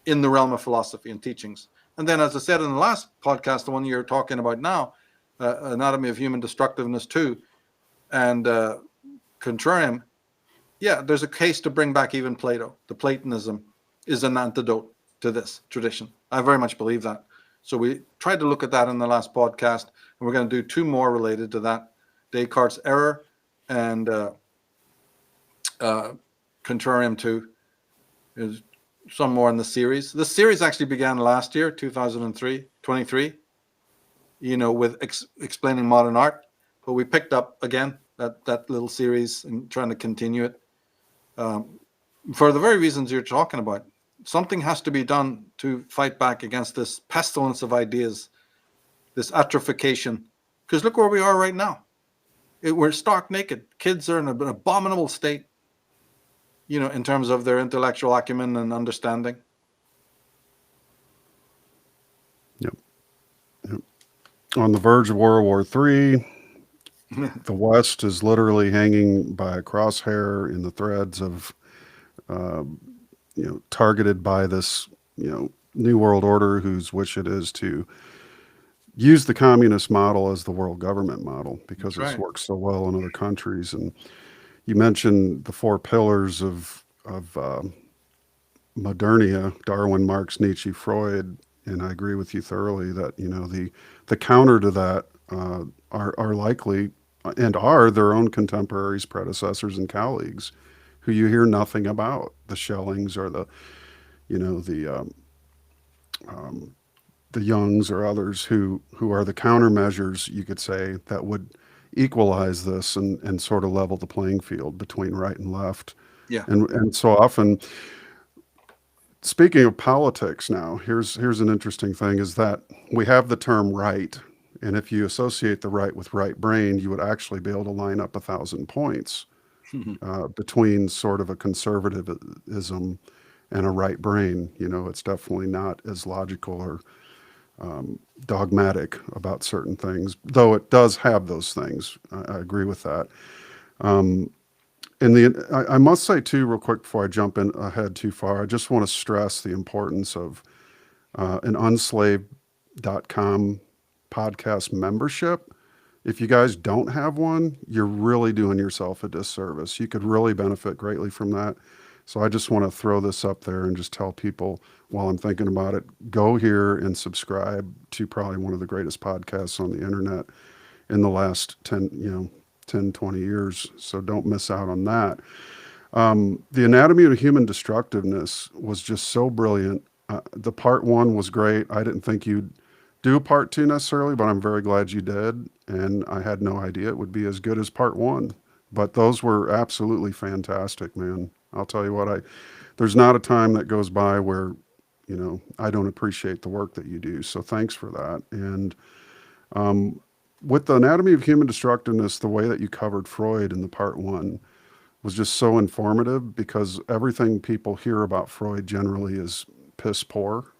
in the realm of philosophy and teachings. And then, as I said in the last podcast, the one you're talking about now, Anatomy of Human Destructiveness 2, and Contrarium, yeah, there's a case to bring back even Plato. The Platonism is an antidote to this tradition. I very much believe that. So we tried to look at that in the last podcast, and we're going to do 2 more related to that: Descartes' error and Contrarium 2. There's some more in the series. This series actually began last year, 2023, with explaining modern art, but we picked up again that little series and trying to continue it for the very reasons you're talking about. Something has to be done to fight back against this pestilence of ideas, this atrophication. Because look where we are right now. We're stark naked. Kids are in an abominable state, in terms of their intellectual acumen and understanding. Yep. On the verge of World War III, the West is literally hanging by a crosshair in the threads of, targeted by this, New World Order, whose wish it is to use the communist model as the world government model, because it's worked so well in other countries. And you mentioned the 4 pillars of modernia: Darwin, Marx, Nietzsche, Freud, and I agree with you thoroughly that the counter to that are likely and are their own contemporaries, predecessors, and colleagues, who you hear nothing about. The Schellings or the Jungs or others who are the countermeasures, you could say, that would equalize this and sort of level the playing field between right and left. Yeah. And so often, speaking of politics now, here's an interesting thing, is that we have the term right. And if you associate the right with right brain, you would actually be able to line up 1,000 points between sort of a conservatism and a right brain. It's definitely not as logical or dogmatic about certain things, though it does have those things. I agree with that. I must say too, real quick, before I jump in ahead too far, I just want to stress the importance of an unslaved.com podcast membership. If you guys don't have one, you're really doing yourself a disservice. You could really benefit greatly from that. So I just want to throw this up there and just tell people, while I'm thinking about it, go here and subscribe to probably one of the greatest podcasts on the internet in the last 10, 20 years. So don't miss out on that. The Anatomy of Human Destructiveness was just so brilliant. The part 1 was great. I didn't think you'd do part 2 necessarily, but I'm very glad you did. And I had no idea it would be as good as part 1. But those were absolutely fantastic, man. I'll tell you what, there's not a time that goes by where, I don't appreciate the work that you do. So thanks for that. And with the Anatomy of Human Destructiveness, the way that you covered Freud in the part one was just so informative, because everything people hear about Freud generally is piss poor.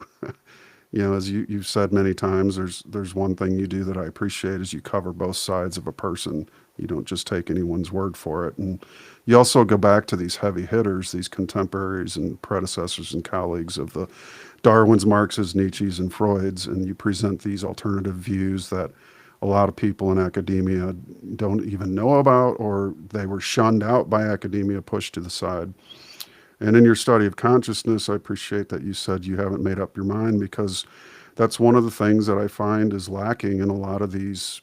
You know, as you've said many times, there's one thing you do that I appreciate, is you cover both sides of a person. You don't just take anyone's word for it. And you also go back to these heavy hitters, these contemporaries and predecessors and colleagues of the Darwin's, Marx's, Nietzsche's, and Freud's, and you present these alternative views that a lot of people in academia don't even know about, or they were shunned out by academia, pushed to the side. And in your study of consciousness, I appreciate that you said you haven't made up your mind, because that's one of the things that I find is lacking in a lot of these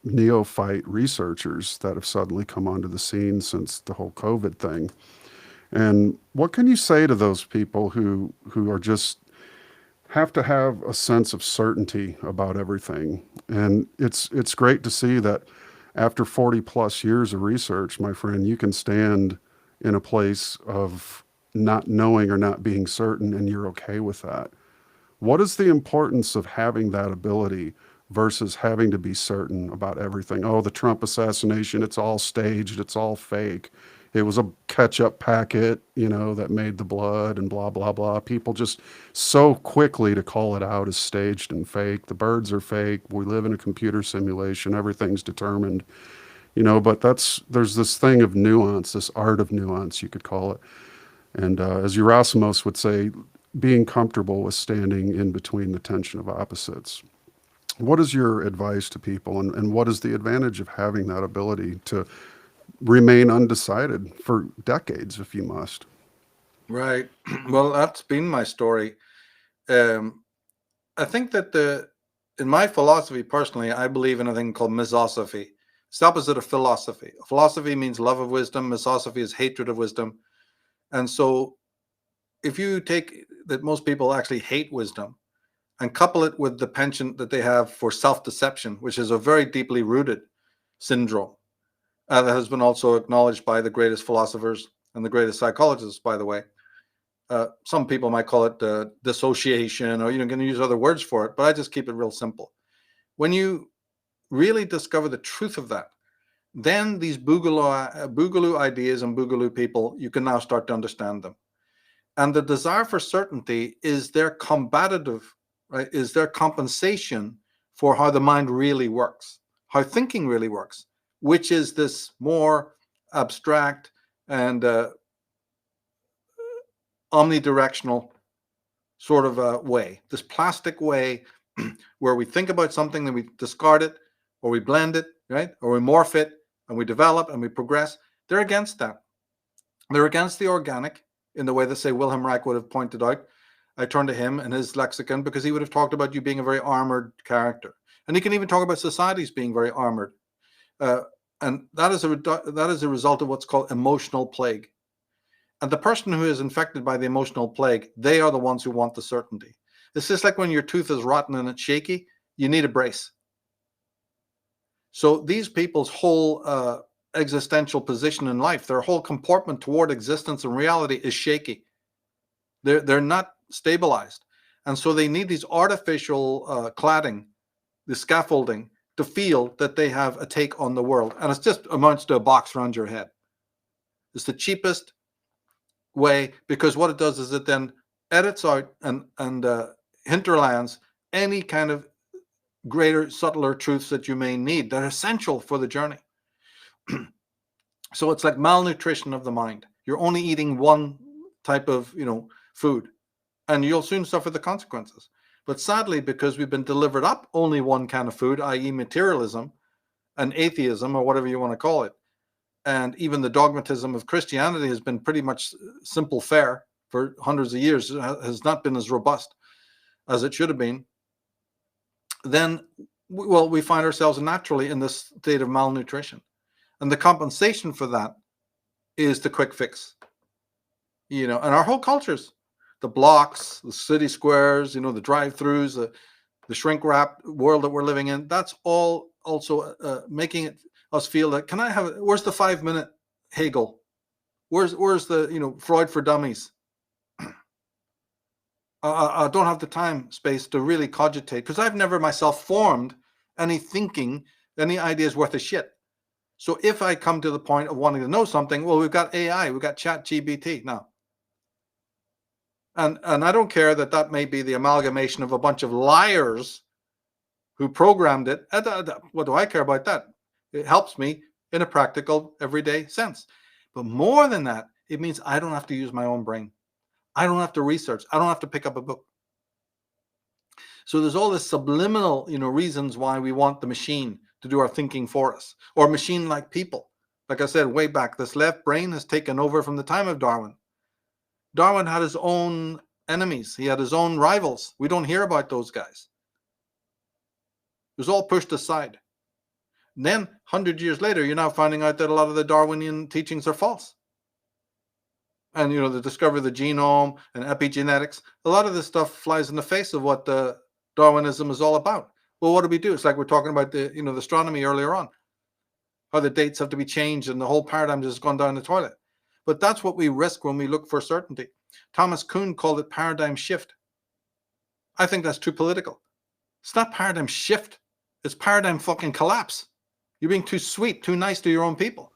neophyte researchers that have suddenly come onto the scene since the whole COVID thing. And what can you say to those people who are just have to have a sense of certainty about everything? And it's great to see that after 40 plus years of research, my friend, you can stand in a place of not knowing or not being certain, and you're okay with that. What is the importance of having that ability versus having to be certain about everything? Oh, the Trump assassination, it's all staged, it's all fake. It was a ketchup packet, you know, that made the blood and blah, blah, blah. People just so quickly to call it out as staged and fake. The birds are fake. We live in a computer simulation. Everything's determined, you know, but there's this thing of nuance, this art of nuance, you could call it. And as Erasmus would say, being comfortable with standing in between the tension of opposites. What is your advice to people, and what is the advantage of having that ability to remain undecided for decades if you must? Right. Well, that's been my story. I think that in my philosophy, personally, I believe in a thing called misosophy. It's the opposite of philosophy. Philosophy means love of wisdom. Misosophy is hatred of wisdom. And so if you take that most people actually hate wisdom and couple it with the penchant that they have for self-deception, which is a very deeply rooted syndrome, that has been also acknowledged by the greatest philosophers and the greatest psychologists, by the way. Some people might call it dissociation, or going to use other words for it, but I just keep it real simple. When you really discover the truth of that, then these boogaloo ideas and boogaloo people, you can now start to understand them. And the desire for certainty is their combative, right? Is their compensation for how the mind really works, how thinking really works, which is this more abstract and omnidirectional sort of a way, this plastic way where we think about something and we discard it, or we blend it, right? Or we morph it and we develop and we progress. They're against that. They're against the organic in the way that, say, Wilhelm Reich would have pointed out. I turn to him and his lexicon, because he would have talked about you being a very armored character. And he can even talk about societies being very armored. And that is a result of what's called emotional plague. And the person who is infected by the emotional plague, they are the ones who want the certainty. It's just like when your tooth is rotten and it's shaky, you need a brace. So these people's whole existential position in life, their whole comportment toward existence and reality is shaky. They're not stabilized. And so they need these artificial cladding, the scaffolding, to feel that they have a take on the world. And it just amounts to a box around your head. It's the cheapest way, because what it does is it then edits out and hinterlands any kind of greater, subtler truths that you may need that are essential for the journey. So it's like malnutrition of the mind. You're only eating one type of, food, and you'll soon suffer the consequences. But sadly, because we've been delivered up only one kind of food, i.e. materialism and atheism, or whatever you want to call it, and even the dogmatism of Christianity has been pretty much simple fare for hundreds of years, it has not been as robust as it should have been, then, well, we find ourselves naturally in this state of malnutrition. And the compensation for that is the quick fix. And our whole cultures, the blocks, the city squares, the drive-throughs, the shrink-wrapped world that we're living in, that's all also making us feel that, where's the 5-minute Hegel? Where's the, Freud for dummies? I don't have the time space to really cogitate, because I've never myself formed any thinking, any idea is worth a shit. So if I come to the point of wanting to know something, well, we've got AI, we've got ChatGPT now. And I don't care that may be the amalgamation of a bunch of liars who programmed it. What do I care about that? It helps me in a practical, everyday sense. But more than that, it means I don't have to use my own brain. I don't have to research. I don't have to pick up a book. So there's all this subliminal, reasons why we want the machine to do our thinking for us, or machine-like people. Like I said, way back, this left brain has taken over from the time of Darwin. Darwin had his own enemies. He had his own rivals. We don't hear about those guys. It was all pushed aside. And then, 100 years later, you're now finding out that a lot of the Darwinian teachings are false. And, the discovery of the genome and epigenetics, a lot of this stuff flies in the face of what the Darwinism is all about. Well, what do we do? It's like we're talking about the astronomy earlier on, how the dates have to be changed and the whole paradigm just gone down the toilet. But that's what we risk when we look for certainty. Thomas Kuhn called it paradigm shift. I think that's too political. It's not paradigm shift. It's paradigm fucking collapse. You're being too sweet, too nice to your own people.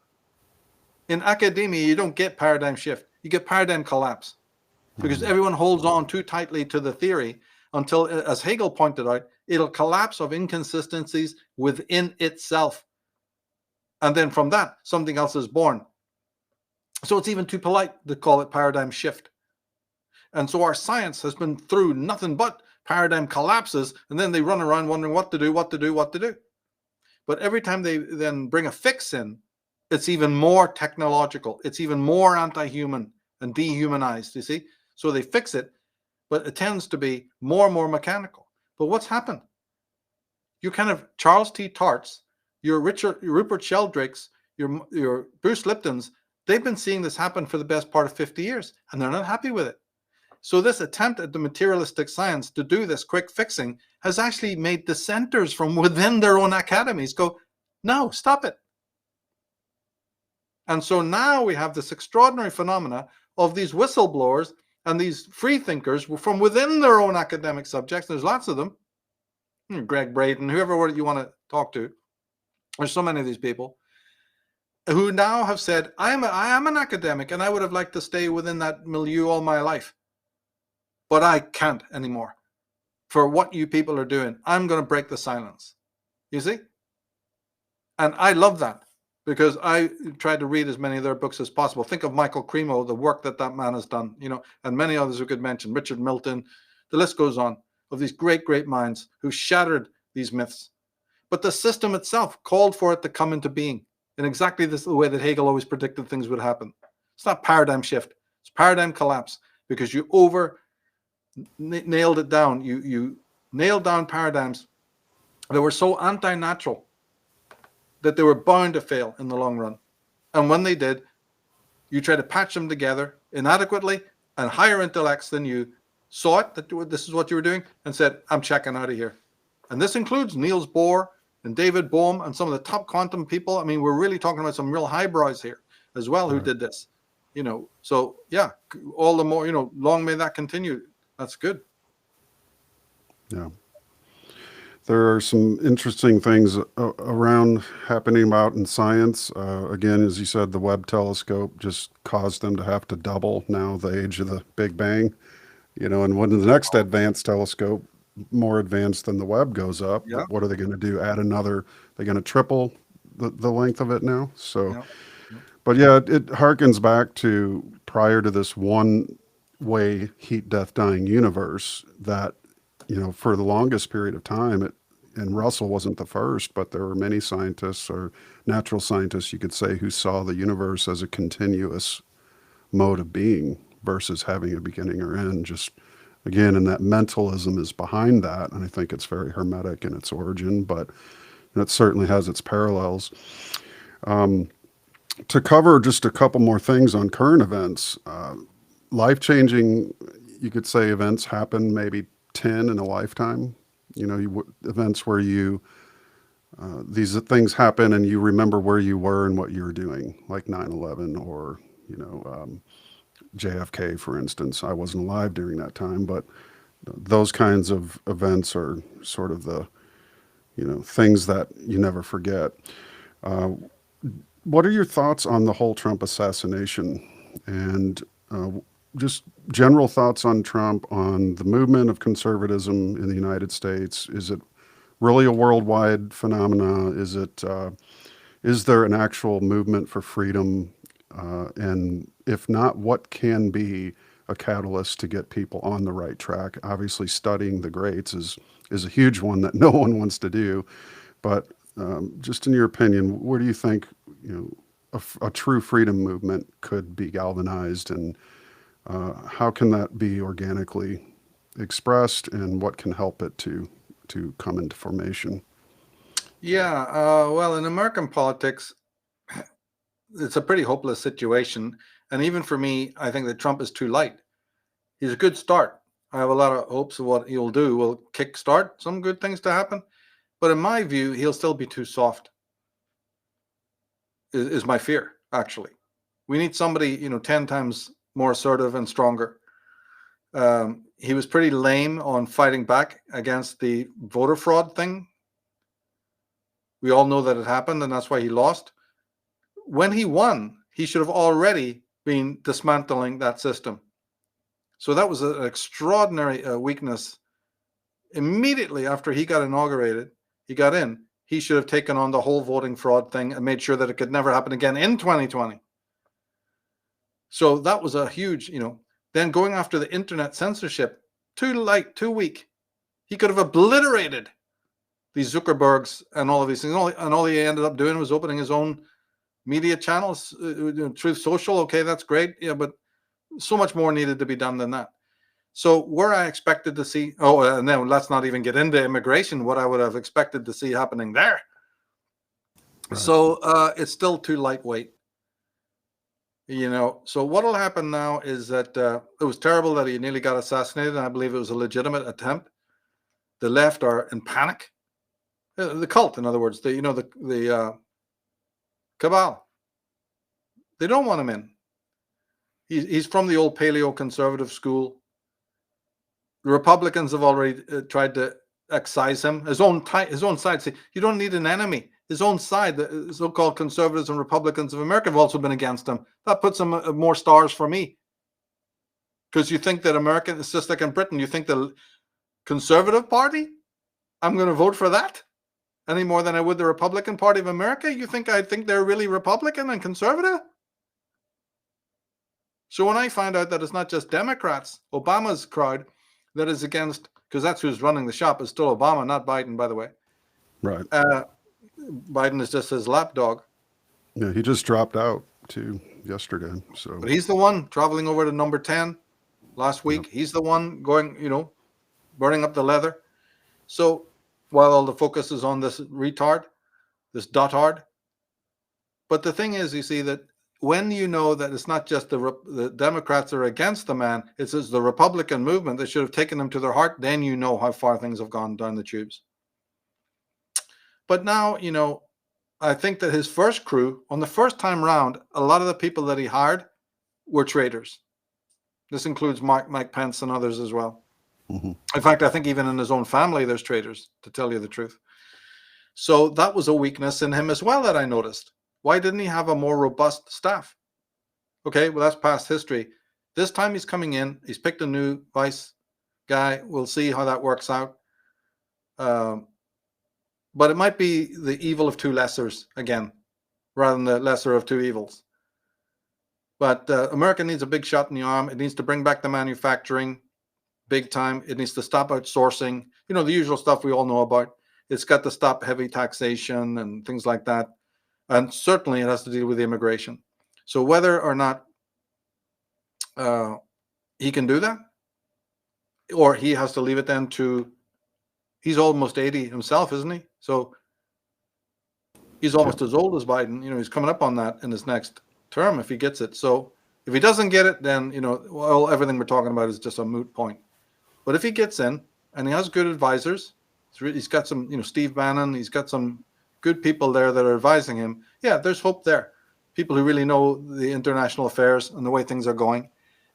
In academia, you don't get paradigm shift. You get paradigm collapse because everyone holds on too tightly to the theory until, as Hegel pointed out, it'll collapse of inconsistencies within itself. And then from that, something else is born. So it's even too polite to call it paradigm shift. And so our science has been through nothing but paradigm collapses, and then they run around wondering what to do. But every time they then bring a fix in, it's even more technological. It's even more anti-human and dehumanized, you see? So they fix it, but it tends to be more and more mechanical. But what's happened? You kind of Charles T. Tarts, your Rupert Sheldrake's, your Bruce Lipton's, they've been seeing this happen for the best part of 50 years, and they're not happy with it. So this attempt at the materialistic science to do this quick fixing has actually made dissenters from within their own academies go, no, stop it. And so now we have this extraordinary phenomena of these whistleblowers and these free thinkers from within their own academic subjects. There's lots of them. Greg Braden, whoever you want to talk to. There's so many of these people who now have said, I am an academic and I would have liked to stay within that milieu all my life. But I can't anymore. For what you people are doing, I'm going to break the silence. You see? And I love that because I try to read as many of their books as possible. Think of Michael Cremo, the work that man has done, and many others who could mention, Richard Milton, the list goes on, of these great, great minds who shattered these myths. But the system itself called for it to come into being in exactly the way that Hegel always predicted things would happen. It's not paradigm shift. It's paradigm collapse because you nailed it down. You nailed down paradigms that were so anti-natural that they were bound to fail in the long run. And when they did, you try to patch them together inadequately, and higher intellects than you saw it, that this is what you were doing, and said, I'm checking out of here. And this includes Niels Bohr and David Bohm and some of the top quantum people. I mean, we're really talking about some real highbrows here as well who did this. So yeah, all the more, long may that continue. That's good. Yeah. There are some interesting things around happening out in science. Again, as you said, the Webb telescope just caused them to have to double now the age of the Big Bang. And when the next advanced telescope, more advanced than the Webb, goes up, what are they going to do? Add another? They're going to triple the length of it now. So, but yeah, it harkens back to prior to this one-way heat, death, dying universe that, for the longest period of time, and Russell wasn't the first, but there were many scientists or natural scientists, you could say, who saw the universe as a continuous mode of being versus having a beginning or end. Just, again, and that mentalism is behind that, and I think it's very hermetic in its origin, but it certainly has its parallels. To cover just a couple more things on current events, life-changing, you could say, events happen maybe 10 in a lifetime. Events where these things happen and you remember where you were and what you were doing, like 9/11 or, JFK, for instance. I wasn't alive during that time, but those kinds of events are sort of the things that you never forget. What are your thoughts on the whole Trump assassination, and just general thoughts on Trump, on the movement of conservatism in the United States? Is it really a worldwide phenomena? Is there an actual movement for freedom? And if not, what can be a catalyst to get people on the right track? Obviously, studying the greats is a huge one that no one wants to do. But just in your opinion, where do you think a true freedom movement could be galvanized, and how can that be organically expressed, and what can help it to come into formation? Yeah, well, in American politics, it's a pretty hopeless situation. And even for me, I think that Trump is too light. He's a good start. I have a lot of hopes of what he'll do. Will kickstart some good things to happen. But in my view, he'll still be too soft, is my fear, actually. We need somebody, 10 times more assertive and stronger. He was pretty lame on fighting back against the voter fraud thing. We all know that it happened, and that's why he lost. When he won, he should have already been dismantling that system. So that was an extraordinary weakness. Immediately after he got inaugurated, he got in, he should have taken on the whole voting fraud thing and made sure that it could never happen again in 2020. So that was a huge, then going after the internet censorship, too light, too weak. He could have obliterated these Zuckerbergs and all of these things. And all he ended up doing was opening his own media channels, Truth Social. Okay, that's great. Yeah, but so much more needed to be done than that. So where I expected to see, and then let's not even get into immigration, what I would have expected to see happening there. Right. So it's still too lightweight. So what will happen now is that it was terrible that he nearly got assassinated, and I believe it was a legitimate attempt. The left are in panic. The cult, in other words, the cabal. They don't want him in. He's from the old paleo-conservative school. The Republicans have already tried to excise him. His own side. See, you don't need an enemy. His own side, the so-called conservatives and Republicans of America, have also been against him. That puts him more stars for me. Because you think that America, it's just like in Britain, you think the Conservative Party, I'm going to vote for that any more than I would the Republican Party of America? You think I think they're really Republican and conservative? So when I find out that it's not just Democrats, Obama's crowd, that is against, because that's who's running the shop, is still Obama, not Biden, by the way. Right. Biden is just his lapdog. Yeah, he just dropped out too yesterday. So, but he's the one traveling over to number 10 last week. Yep. He's the one going, burning up the leather. So while all the focus is on this retard, this dotard. But the thing is, you see that when you know that it's not just the Democrats are against the man, it's the Republican movement that should have taken him to their heart, then you know how far things have gone down the tubes. But now, I think that his first crew, on the first time round, a lot of the people that he hired were traitors. This includes Mike Pence and others as well. Mm-hmm. In fact, I think even in his own family, there's traitors, to tell you the truth. So that was a weakness in him as well that I noticed. Why didn't he have a more robust staff? Okay, well, that's past history. This time he's coming in. He's picked a new vice guy. We'll see how that works out. But it might be the evil of two lessers again, rather than the lesser of two evils. But America needs a big shot in the arm. It needs to bring back the manufacturing big time. It needs to stop outsourcing. The usual stuff we all know about. It's got to stop heavy taxation and things like that. And certainly it has to deal with immigration. So whether or not he can do that, or he has to leave it then to, he's almost 80 himself, isn't he? So he's almost as old as Biden. He's coming up on that in his next term if he gets it. So if he doesn't get it, then, everything we're talking about is just a moot point. But if he gets in and he has good advisors, he's got some, Steve Bannon, he's got some good people there that are advising him. Yeah, there's hope there. People who really know the international affairs and the way things are going.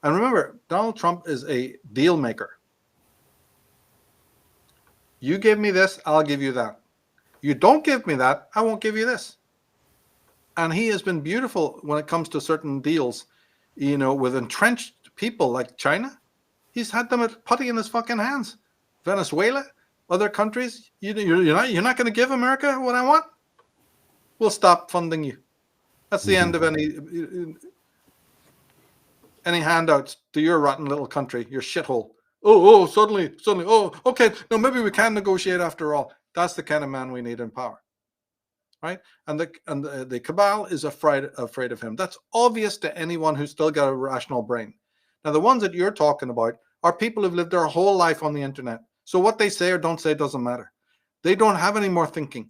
And remember, Donald Trump is a deal maker. You give me this, I'll give you that. You don't give me that, I won't give you this. And he has been beautiful when it comes to certain deals, with entrenched people like China. He's had them at putty in his fucking hands. Venezuela, other countries, you're not going to give America what I want? We'll stop funding you. That's the end of any handouts to your rotten little country, your shithole. Oh, suddenly, oh, okay, no, maybe we can negotiate after all. That's the kind of man we need in power, right? And the cabal is afraid of him. That's obvious to anyone who's still got a rational brain. Now, the ones that you're talking about are people who've lived their whole life on the internet. So what they say or don't say doesn't matter. They don't have any more thinking.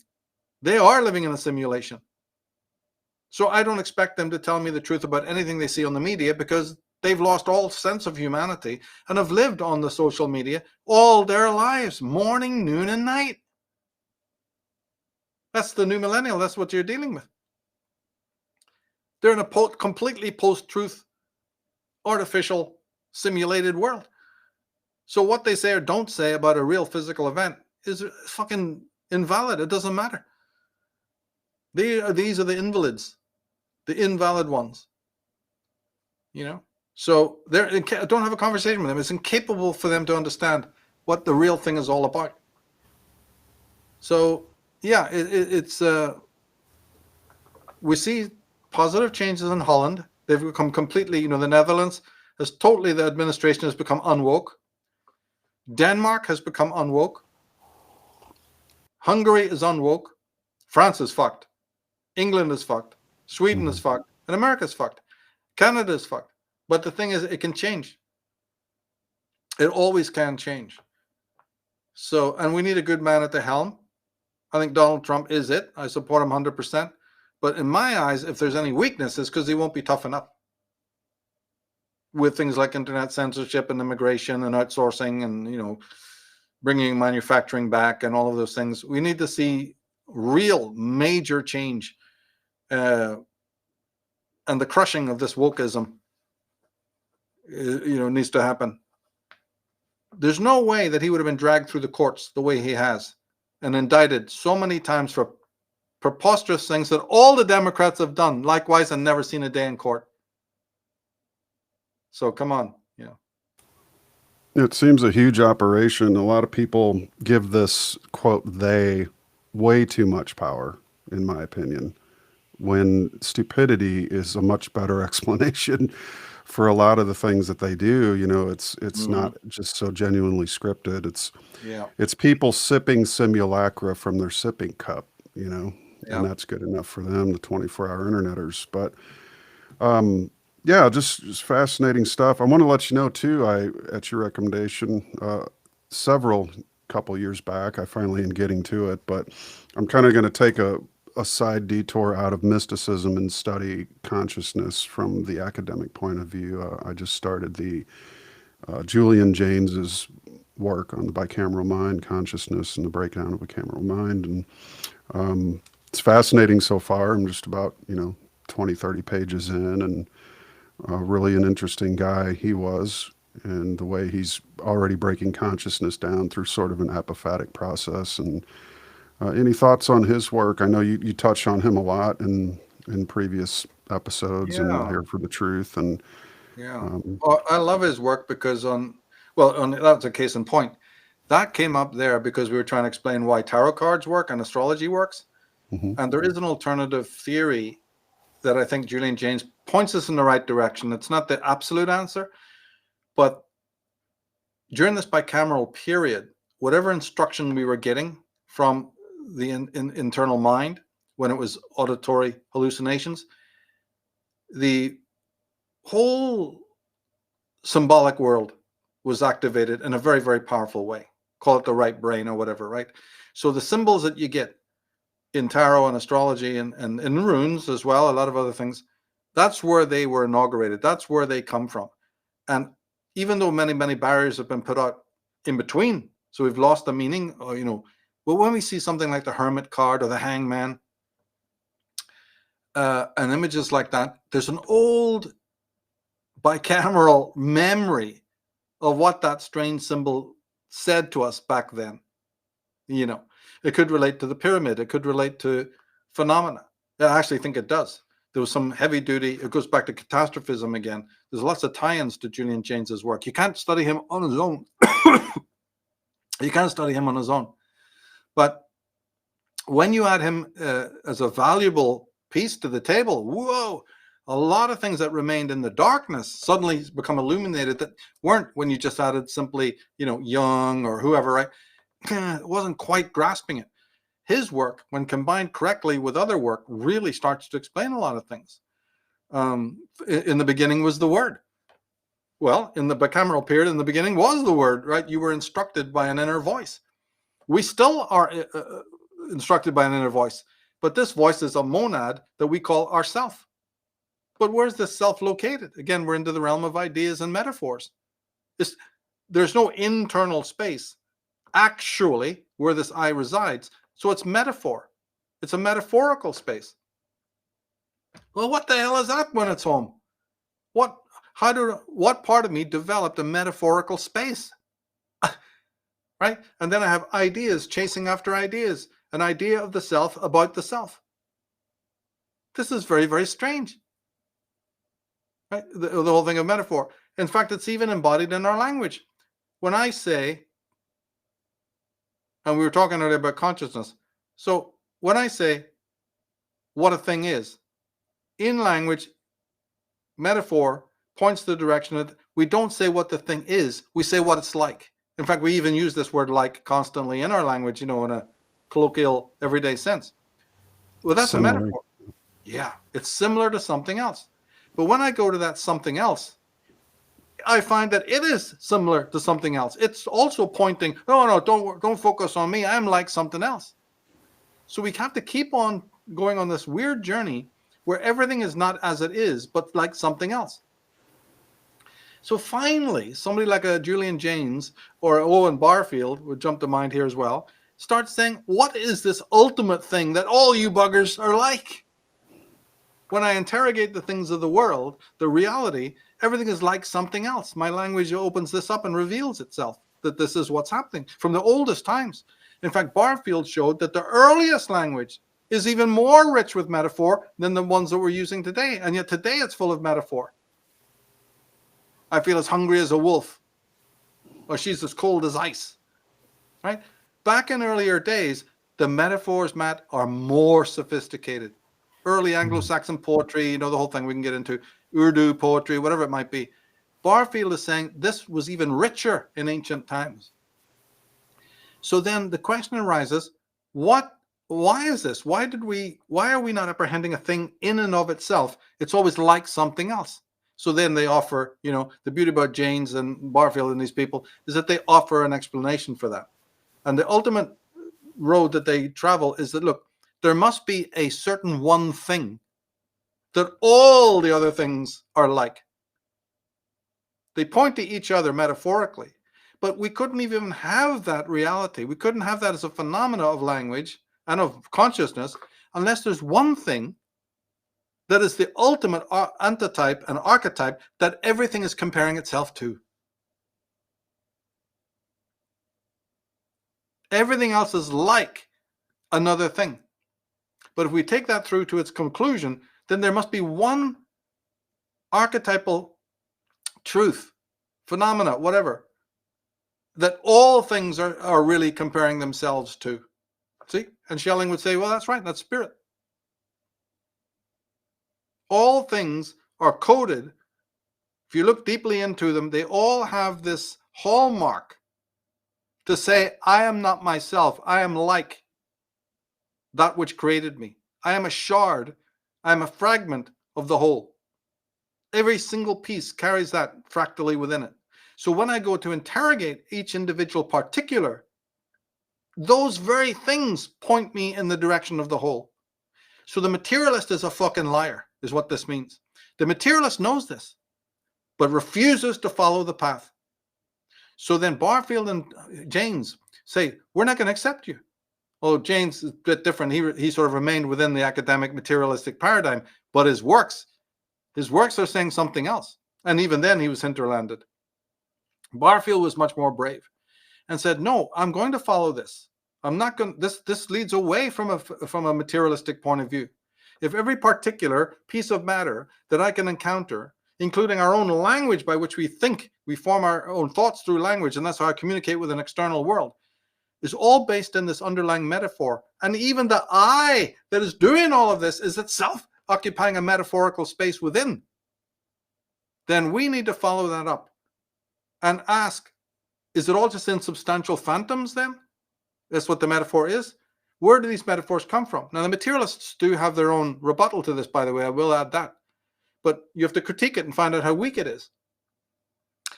They are living in a simulation. So I don't expect them to tell me the truth about anything they see on the media, because they've lost all sense of humanity and have lived on the social media all their lives, morning, noon, and night. That's the new millennial. That's what you're dealing with. They're in a completely post-truth, artificial, simulated world. So what they say or don't say about a real physical event is fucking invalid. It doesn't matter. These are the invalids, the invalid ones. So don't have a conversation with them. It's incapable for them to understand what the real thing is all about. So yeah, it's we see positive changes in Holland. They've become completely, the Netherlands the administration has become unwoke. Denmark has become unwoke. Hungary is unwoke. France is fucked. England is fucked. Sweden is fucked. And America is fucked. Canada is fucked. But the thing is, it can change. It always can change. So, and we need a good man at the helm. I think Donald Trump is it. I support him 100%. But in my eyes, if there's any weakness, it's because he won't be tough enough with things like internet censorship and immigration and outsourcing and, bringing manufacturing back and all of those things. We need to see real major change and the crushing of this wokeism, needs to happen. There's no way that he would have been dragged through the courts the way he has and indicted so many times for preposterous things that all the Democrats have done, likewise, and never seen a day in court. So come on, It seems a huge operation. A lot of people give this, quote, they way too much power, in my opinion, when stupidity is a much better explanation for a lot of the things that they do. It's not just so genuinely scripted. It's people sipping simulacra from their sipping cup, and that's good enough for them, the 24-hour interneters. But yeah, just fascinating stuff. I want to let you know too, at your recommendation, several couple years back, I finally am getting to it, but I'm kind of going to take a side detour out of mysticism and study consciousness from the academic point of view. I just started the Julian James's work on the bicameral mind, consciousness, and the breakdown of a cameral mind. And it's fascinating so far. I'm just about, 20, 30 pages in, and really an interesting guy he was, and the way he's already breaking consciousness down through sort of an apophatic process. And any thoughts on his work? I know you touched on him a lot in previous episodes and Here for the Truth. And well, I love his work because that's a case in point. That came up there because we were trying to explain why tarot cards work and astrology works. And there is an alternative theory that I think Julian James points us in the right direction. It's not the absolute answer, but during this bicameral period, whatever instruction we were getting from the internal mind, when it was auditory hallucinations, the whole symbolic world was activated in a very, very powerful way. Call it the right brain or whatever, right? So the symbols that you get in tarot and astrology and in runes as well, a lot of other things, that's where they were inaugurated. That's where they come from. And even though many, many barriers have been put out in between, so we've lost the meaning, but when we see something like the Hermit card or the Hangman, and images like that, there's an old bicameral memory of what that strange symbol said to us back then, It could relate to the pyramid. It could relate to phenomena. I actually think it does. There was some heavy duty. It goes back to catastrophism again. There's lots of tie-ins to Julian Jaynes's work. You can't study him on his own. You can't study him on his own. But when you add him as a valuable piece to the table, whoa, a lot of things that remained in the darkness suddenly become illuminated that weren't when you just added simply, Jung or whoever, right? It wasn't quite grasping it. His work, when combined correctly with other work, really starts to explain a lot of things. In the beginning was the word. Well, in the bicameral period, in the beginning was the word, right? You were instructed by an inner voice. We still are instructed by an inner voice, but this voice is a monad that we call ourself. But where's this self located? Again, we're into the realm of ideas and metaphors. There's no internal space actually where this I resides. So it's metaphor. It's a metaphorical space. Well, what the hell is that when it's home? What part of me developed a metaphorical space? Right? And then I have ideas chasing after ideas, an idea of the self about the self. This is very, very strange. Right? The whole thing of metaphor. In fact, it's even embodied in our language. When I say, and we were talking earlier about consciousness. So when I say what a thing is, in language, metaphor points the direction that we don't say what the thing is, we say what it's like. In fact, we even use this word like constantly in our language, in a colloquial, everyday sense. Well, that's similar. A metaphor. Yeah, it's similar to something else. But when I go to that something else, I find that it is similar to something else. It's also pointing, no, don't focus on me. I'm like something else. So we have to keep on going on this weird journey where everything is not as it is, but like something else. So finally, somebody like a Julian Jaynes or Owen Barfield would jump to mind here as well, start saying, what is this ultimate thing that all you buggers are like? When I interrogate the things of the world, the reality, everything is like something else. My language opens this up and reveals itself, that this is what's happening from the oldest times. In fact, Barfield showed that the earliest language is even more rich with metaphor than the ones that we're using today. And yet today it's full of metaphor. I feel as hungry as a wolf, or she's as cold as ice, right? Back in earlier days, the metaphors, Matt, are more sophisticated. Early Anglo-Saxon poetry, the whole thing we can get into, Urdu poetry, whatever it might be. Barfield is saying this was even richer in ancient times. So then the question arises, why is this? Why are we not apprehending a thing in and of itself? It's always like something else. So then they offer, the beauty about Jaynes and Barfield and these people is that they offer an explanation for that. And the ultimate road that they travel is that, look, there must be a certain one thing that all the other things are like. They point to each other metaphorically, but we couldn't even have that reality. We couldn't have that as a phenomena of language and of consciousness unless there's one thing that is the ultimate antitype and archetype that everything is comparing itself to. Everything else is like another thing. But if we take that through to its conclusion, then there must be one archetypal truth, phenomena, whatever, that all things are really comparing themselves to. See? And Schelling would say, well, that's right, that's spirit. All things are coded. If you look deeply into them, they all have this hallmark to say, I am not myself. I am like that which created me. I am a shard. I am a fragment of the whole. Every single piece carries that fractally within it. So when I go to interrogate each individual particular, those very things point me in the direction of the whole. So the materialist is a fucking liar, is what this means. The materialist knows this, but refuses to follow the path. So then Barfield and Jaynes say, we're not going to accept you. Oh, Jaynes is a bit different. He sort of remained within the academic materialistic paradigm, but his works are saying something else. And even then he was hinterlanded. Barfield was much more brave and said, no, I'm going to follow this. I'm not going. This leads away from a materialistic point of view. If every particular piece of matter that I can encounter, including our own language by which we think, we form our own thoughts through language, and that's how I communicate with an external world, is all based in this underlying metaphor. And even the I that is doing all of this is itself occupying a metaphorical space within. Then we need to follow that up and ask, is it all just insubstantial phantoms then? That's what the metaphor is. Where do these metaphors come from? Now, the materialists do have their own rebuttal to this, by the way. I will add that. But you have to critique it and find out how weak it is.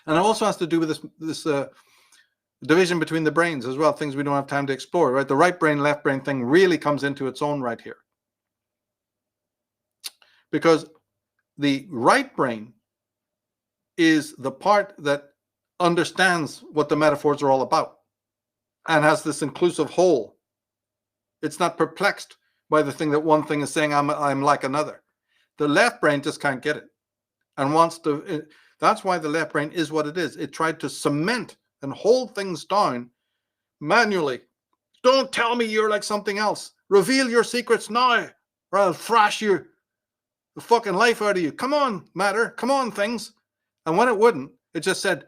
And it also has to do with this division between the brains as well, things we don't have time to explore, right? The right brain, left brain thing really comes into its own right here. Because the right brain is the part that understands what the metaphors are all about and has this inclusive whole. It's not perplexed by the thing that one thing is saying, I'm like another. The left brain just can't get it and wants to. That's why the left brain is what it is. It tried to cement and hold things down manually. Don't tell me you're like something else. Reveal your secrets now, or I'll thrash the fucking life out of you. Come on, matter. Come on, things. And when it wouldn't, it just said,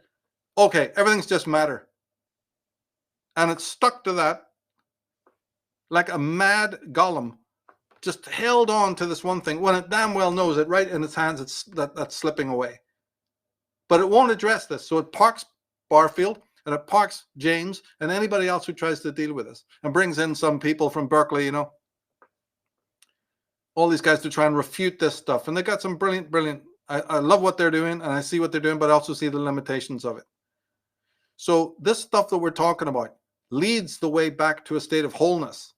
okay, everything's just matter. And it stuck to that like a mad golem, just held on to this one thing when it damn well knows it right in its hands, that's slipping away. But it won't address this. So it parks Barfield and it parks James and anybody else who tries to deal with this, and brings in some people from Berkeley, all these guys to try and refute this stuff. And they got some brilliant. I love what they're doing, and I see what they're doing, but I also see the limitations of it. So this stuff that we're talking about leads the way back to a state of wholeness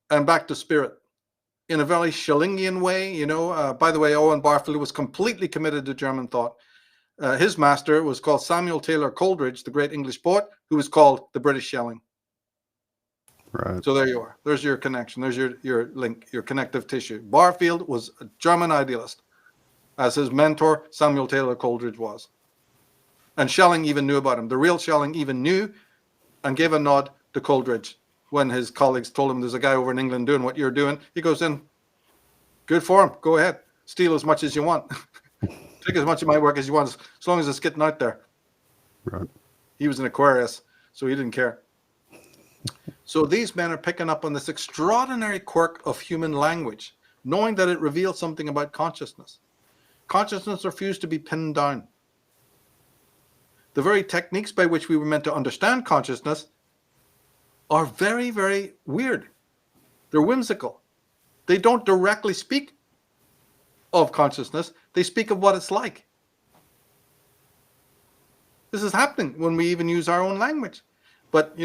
and back to spirit in a very Schellingian way. By the way, Owen Barfield was completely committed to German thought. His master was called Samuel Taylor Coleridge, the great English poet, who was called the British Schelling. Right. So there you are. There's your connection. There's your link, your connective tissue. Barfield was a German idealist, as his mentor, Samuel Taylor Coleridge, was. And Schelling even knew about him. The real Schelling even knew and gave a nod to Coleridge when his colleagues told him there's a guy over in England doing what you're doing. He goes in, good for him. Go ahead. Steal as much as you want. Take as much of my work as you want, as long as it's getting out there. Right. He was an Aquarius, so he didn't care. So these men are picking up on this extraordinary quirk of human language, knowing that it reveals something about consciousness. Consciousness refused to be pinned down. The very techniques by which we were meant to understand consciousness are very, very weird. They're whimsical. They don't directly speak of consciousness. They speak of what it's like. This is happening when we even use our own language. But,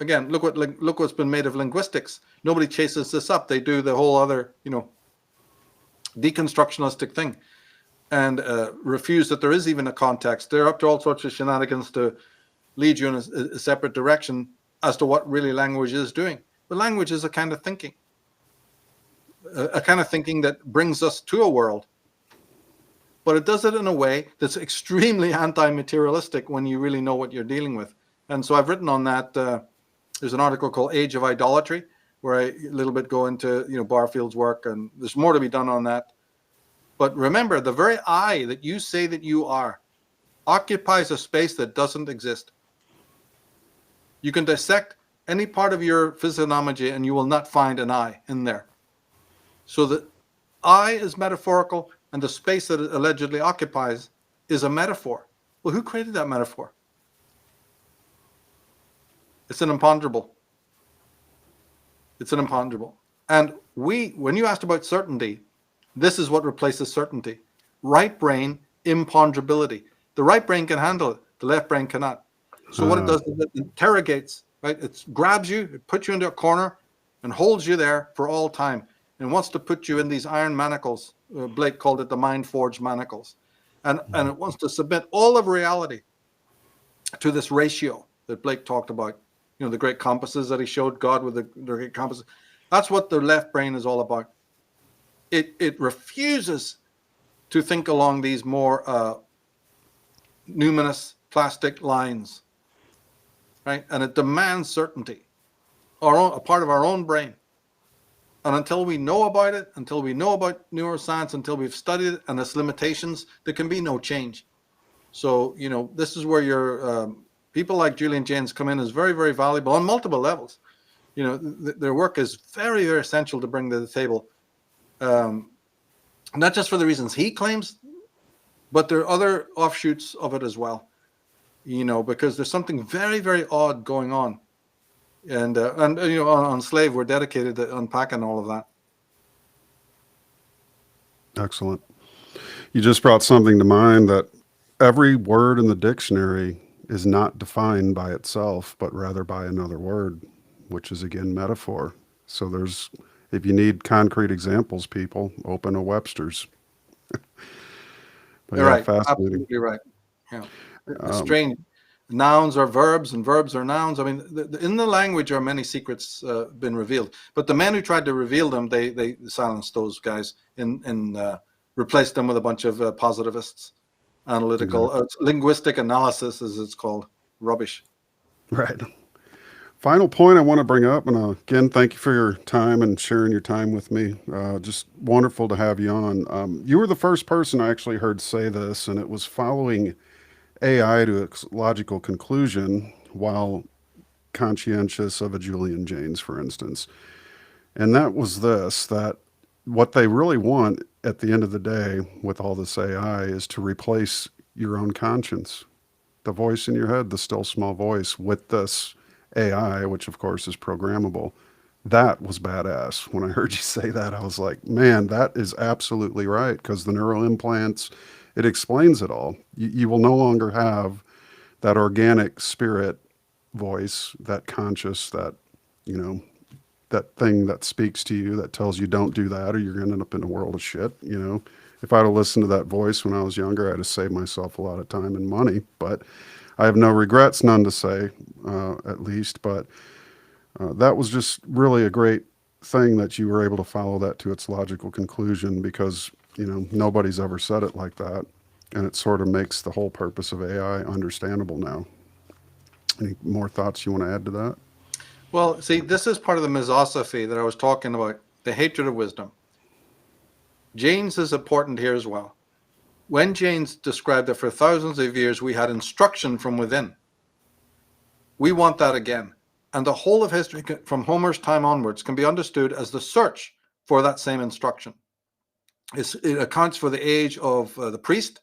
again, look what's been made of linguistics. Nobody chases this up. They do the whole other, deconstructionistic thing and refuse that there is even a context. They're up to all sorts of shenanigans to lead you in a separate direction as to what really language is doing. But language is a kind of thinking. A kind of thinking that brings us to a world. But it does it in a way that's extremely anti-materialistic when you really know what you're dealing with. And so I've written on that. There's an article called Age of Idolatry, where I a little bit go into Barfield's work, and there's more to be done on that. But remember, the very I that you say that you are occupies a space that doesn't exist. You can dissect any part of your physiognomy and you will not find an I in there. So the I is metaphorical, and the space that it allegedly occupies is a metaphor. Well, who created that metaphor? It's an imponderable. It's an imponderable. And when you asked about certainty, this is what replaces certainty. Right brain imponderability. The right brain can handle it. The left brain cannot. So what it does is it interrogates, right? It grabs you, it puts you into a corner and holds you there for all time and wants to put you in these iron manacles. Blake called it the mind-forged manacles. And it wants to submit all of reality to this ratio that Blake talked about. The great compasses that he showed, God with the great compasses. That's what the left brain is all about. It refuses to think along these more numinous plastic lines, right? And it demands certainty. a part of our own brain. And until we know about it, until we know about neuroscience, until we've studied it and its limitations, there can be no change. So, this is where your people like Julian Jaynes come in as very, very valuable on multiple levels. Their work is very, very essential to bring to the table. Not just for the reasons he claims, but there are other offshoots of it as well. Because there's something very, very odd going on. And on Slave, we're dedicated to unpacking all of that. Excellent. You just brought something to mind, that every word in the dictionary is not defined by itself, but rather by another word, which is again metaphor. So if you need concrete examples, people, open a Webster's. You're right. Absolutely right. Yeah. Strange. Nouns are verbs and verbs are nouns. I mean, in the language are many secrets been revealed, but the men who tried to reveal them, they silenced those guys and replaced them with a bunch of positivists, analytical, linguistic analysis, as it's called. Rubbish. Right. Final point I want to bring up, and again, thank you for your time and sharing your time with me. Just wonderful to have you on. You were the first person I actually heard say this, and it was following AI to its logical conclusion while conscientious of a Julian Jaynes, for instance. And that was that what they really want at the end of the day with all this AI is to replace your own conscience, the voice in your head, the still small voice, with this AI, which of course is programmable. That was badass. When I heard you say that, I was like, man, that is absolutely right, because the neural implants, it explains it all. You will no longer have that organic spirit voice, that conscious, that, that thing that speaks to you, that tells you don't do that or you're going to end up in a world of shit. If I'd have listened to that voice when I was younger, I'd have saved myself a lot of time and money, but I have no regrets, none to say, at least. But that was just really a great thing that you were able to follow that to its logical conclusion, because nobody's ever said it like that, and it sort of makes the whole purpose of AI understandable now. Any more thoughts you want to add to that? Well, see, this is part of the misosophy that I was talking about, the hatred of wisdom. Jaynes is important here as well. When Jaynes described that for thousands of years we had instruction from within, we want that again. And the whole of history from Homer's time onwards can be understood as the search for that same instruction. It accounts for the age of the priest,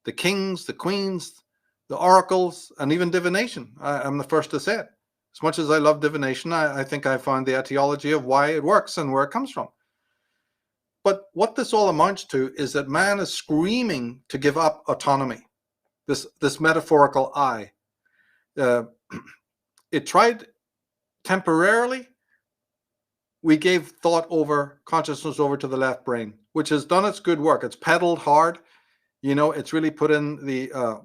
the kings, the queens, the oracles, and even divination. I'm the first to say it. As much as I love divination, I think I found the etiology of why it works and where it comes from. But what this all amounts to is that man is screaming to give up autonomy, this metaphorical I. It tried temporarily. We gave consciousness over to the left brain, which has done its good work. It's pedaled hard. It's really put in the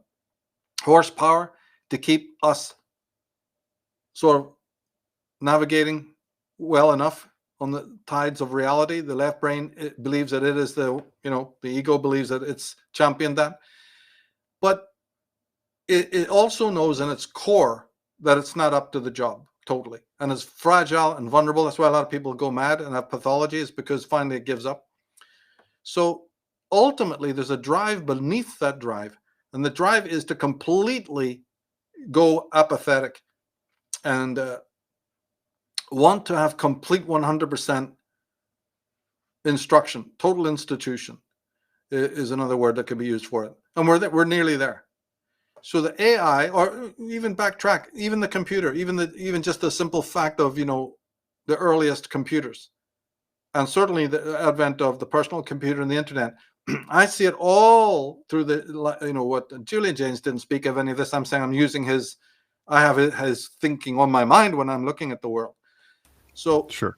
horsepower to keep us sort of navigating well enough on the tides of reality. The left brain, it believes that it is the ego believes that it's championed that. But it also knows in its core that it's not up to the job totally, and it's fragile and vulnerable. That's why a lot of people go mad and have pathology, is because finally it gives up. So ultimately there's a drive beneath that drive, and the drive is to completely go apathetic and want to have complete 100% instruction. Total institution is another word that could be used for it, and we're nearly there. So the AI, or even backtrack, even the computer, even just the simple fact of the earliest computers, and certainly the advent of the personal computer and the internet. I see it all through what Julian Jaynes didn't speak of any of this. I'm saying I'm using I have his thinking on my mind when I'm looking at the world. So Sure.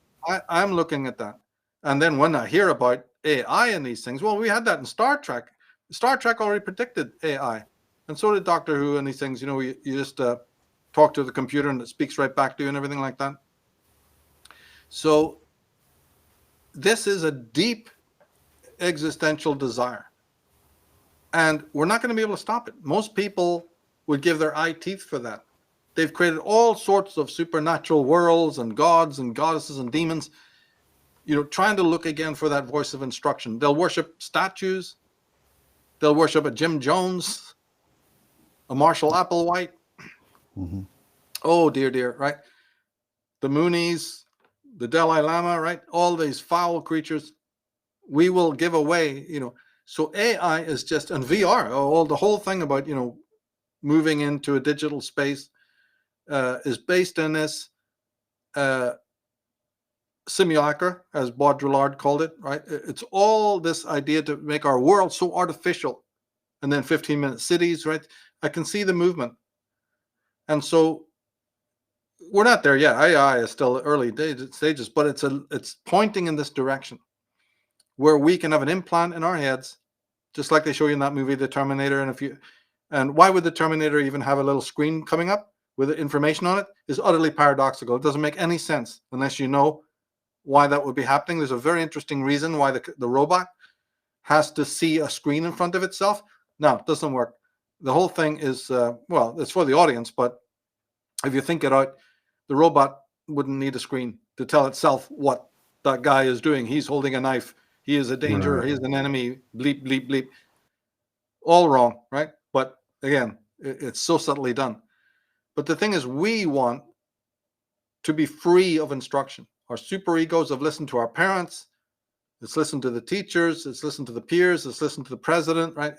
I'm looking at that. And then when I hear about AI and these things, well, we had that in Star Trek. Star Trek already predicted AI. And so did Doctor Who and these things. You just talk to the computer and it speaks right back to you and everything like that. So this is a deep existential desire. And we're not going to be able to stop it. Most people would give their eye teeth for that. They've created all sorts of supernatural worlds and gods and goddesses and demons, trying to look again for that voice of instruction. They'll worship statues. They'll worship a Jim Jones, a Marshall Applewhite. Mm-hmm. Oh, dear, right? The Moonies, the Dalai Lama, right? All these foul creatures. We will give away, So AI is just, and VR, the whole thing about, moving into a digital space is based in this simulacra, as Baudrillard called it, right? It's all this idea to make our world so artificial. And then 15-minute cities, right? I can see the movement. And so we're not there yet. AI is still early stages, but it's pointing in this direction where we can have an implant in our heads, just like they show you in that movie, The Terminator. And why would the Terminator even have a little screen coming up with information on it? Is utterly paradoxical. It doesn't make any sense unless you know why that would be happening. There's a very interesting reason why the robot has to see a screen in front of itself. No, it doesn't work. The whole thing is, it's for the audience, but if you think it out, the robot wouldn't need a screen to tell itself what that guy is doing. He's holding a knife. He is a danger. Right. He's an enemy. Bleep, bleep, bleep. All wrong, right? But again, it's so subtly done. But the thing is, we want to be free of instruction. Our superegos have listened to our parents. It's listened to the teachers. It's listened to the peers. It's listened to the president, right?